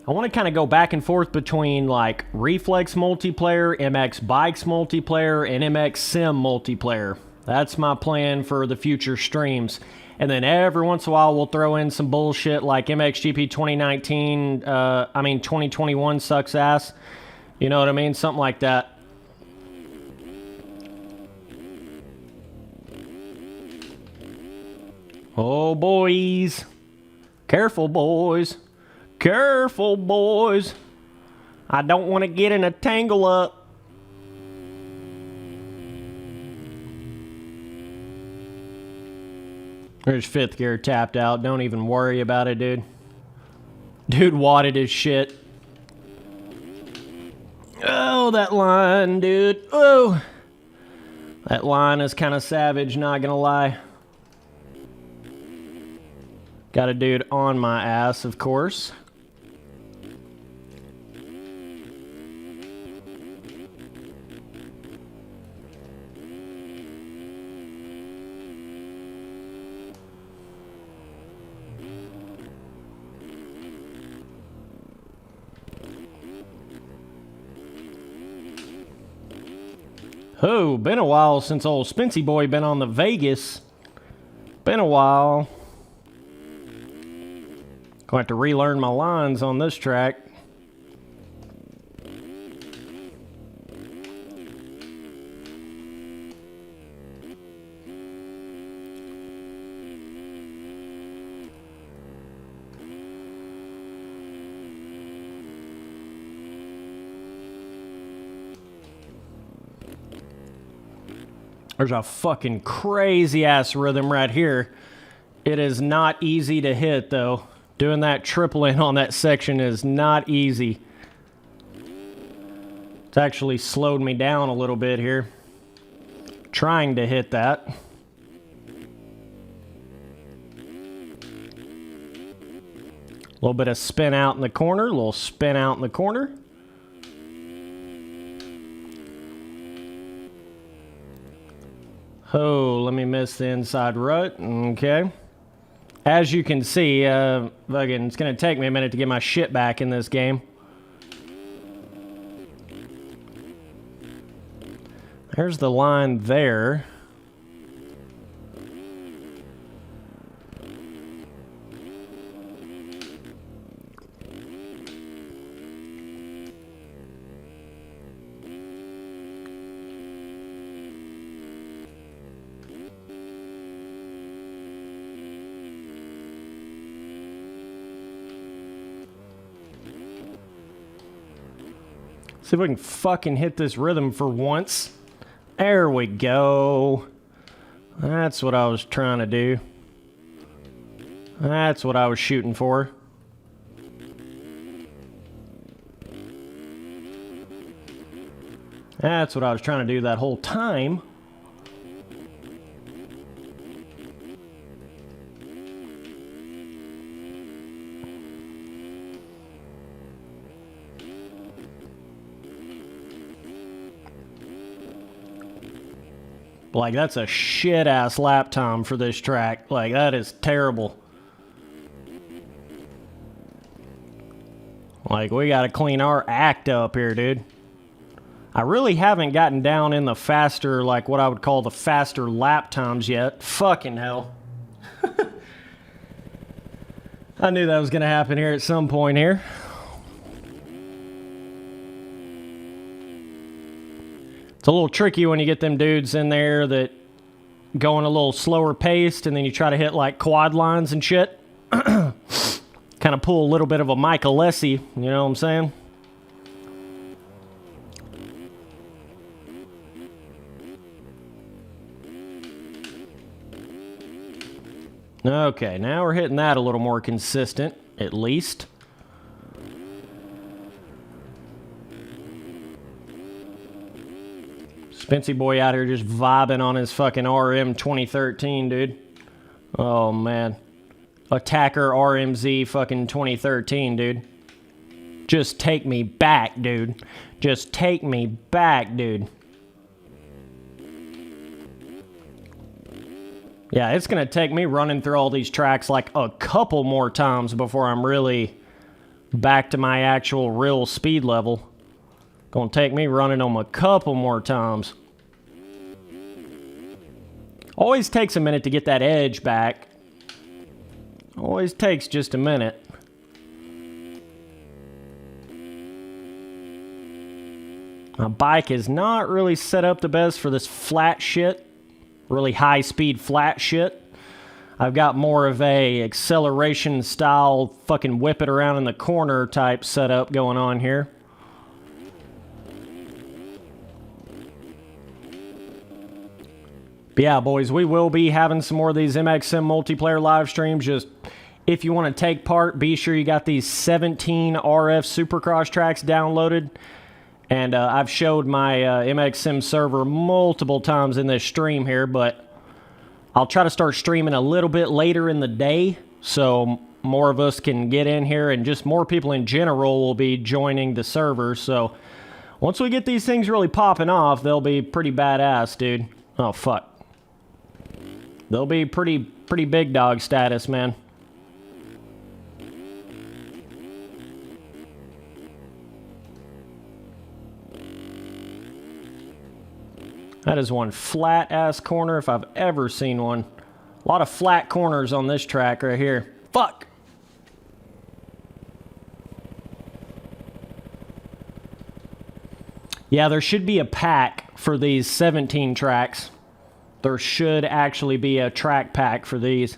I want to kind of go back and forth between like Reflex multiplayer, MX Bikes multiplayer, and MX Sim multiplayer. That's my plan for the future streams. And then every once in a while, we'll throw in some bullshit like MXGP 2021 sucks ass. You know what I mean? Something like that. Oh, boys. Careful, boys. Careful, boys. I don't want to get in a tangle up. There's 5th gear tapped out. Don't even worry about it, dude. Dude wadded his shit. Oh, that line, dude. Oh. That line is kind of savage, not gonna lie. Got a dude on my ass, of course. Oh, been a while since old Spency boy been on the Vegas. Been a while. Gonna have to relearn my lines on this track. There's a fucking crazy ass rhythm right here. It is not easy to hit though. Doing that triple in on that section is not easy. It's actually slowed me down a little bit here. Trying to hit that. A little bit of spin out in the corner, a little spin out in the corner. Oh, let me miss the inside rut. Okay. As you can see, fucking, it's going to take me a minute to get my shit back in this game. There's the line there. See if we can fucking hit this rhythm for once. There we go. That's what I was trying to do. That's what I was shooting for. That's what I was trying to do that whole time. Like, that's a shit-ass lap time for this track. Like, that is terrible. Like, we gotta clean our act up here, dude. I really haven't gotten down in the faster, like, what I would call the faster lap times yet. Fucking hell. I knew that was gonna happen here at some point here. It's a little tricky when you get them dudes in there that going a little slower paced and then you try to hit like quad lines and shit. Kind of pull a little bit of a Michael Lessie, you know what I'm saying? Okay, now we're hitting that a little more consistent, at least. Spency boy out here just vibing on his fucking RM 2013, dude. Oh, man. Attacker RMZ fucking 2013, dude. Just take me back, dude. Just take me back, dude. Yeah, it's going to take me running through all these tracks like a couple more times before I'm really back to my actual real speed level. Gonna take me running them a couple more times. Always takes a minute to get that edge back. Always takes just a minute. My bike is not really set up the best for this flat shit. Really high speed flat shit. I've got more of a acceleration style fucking whip it around in the corner type setup going on here. But yeah, boys, we will be having some more of these MXM multiplayer live streams. Just if you want to take part, be sure you got these 17 RF Supercross tracks downloaded. And I've showed my MXM server multiple times in this stream here, but I'll try to start streaming a little bit later in the day so more of us can get in here and just more people in general will be joining the server. So once we get these things really popping off, they'll be pretty badass, dude. Oh, fuck. They'll be pretty big dog status, man. That is one flat-ass corner if I've ever seen one. A lot of flat corners on this track right here. Fuck! Yeah, there should be a pack for these 17 tracks. There should actually be a track pack for these.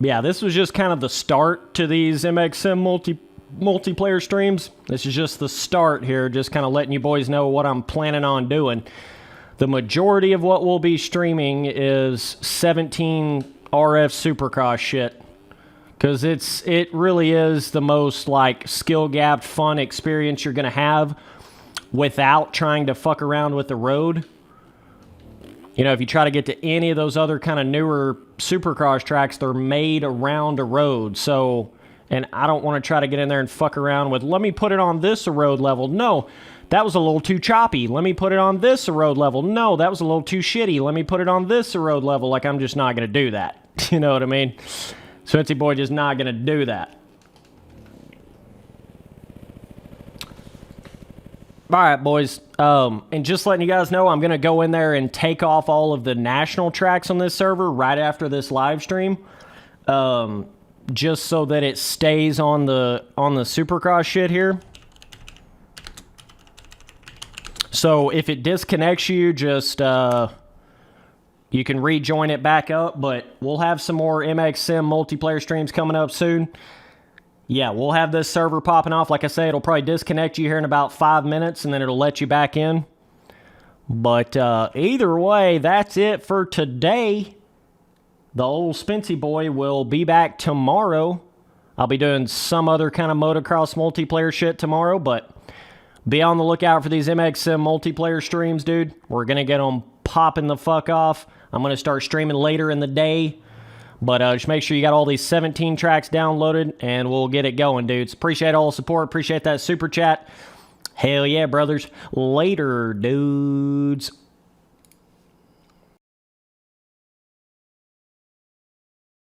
Yeah, this was just kind of the start to these MXM multiplayer streams. This is just the start here, just kind of letting you boys know what I'm planning on doing. The majority of what we'll be streaming is 17 RF Supercross shit. Because it really is the most like skill-gapped fun experience you're going to have without trying to fuck around with the road. You know, if you try to get to any of those other kind of newer Supercross tracks, they're made around a road. So, and I don't want to try to get in there and fuck around with, let me put it on this road level. No, that was a little too choppy. Let me put it on this road level. No, that was a little too shitty. Let me put it on this road level. Like, I'm just not going to do that. You know what I mean? Spency boy just not going to do that. All right, boys. And just letting you guys know, I'm going to go in there and take off all of the national tracks on this server right after this live stream. Just so that it stays on the Supercross shit here. So if it disconnects you, just you can rejoin it back up. But we'll have some more MXM multiplayer streams coming up soon. yeah, we'll have this server popping off. Like I say, it'll probably disconnect you here in about 5 minutes, and then it'll let you back in. But either way, that's it for today. The old Spency boy will be back tomorrow. I'll be doing some other kind of motocross multiplayer shit tomorrow, but be on the lookout for these MXM multiplayer streams, dude. We're going to get them popping the fuck off. I'm going to start streaming later in the day. But just make sure you got all these 17 tracks downloaded, and we'll get it going, dudes. Appreciate all the support. Appreciate that super chat. Hell yeah, brothers. Later, dudes.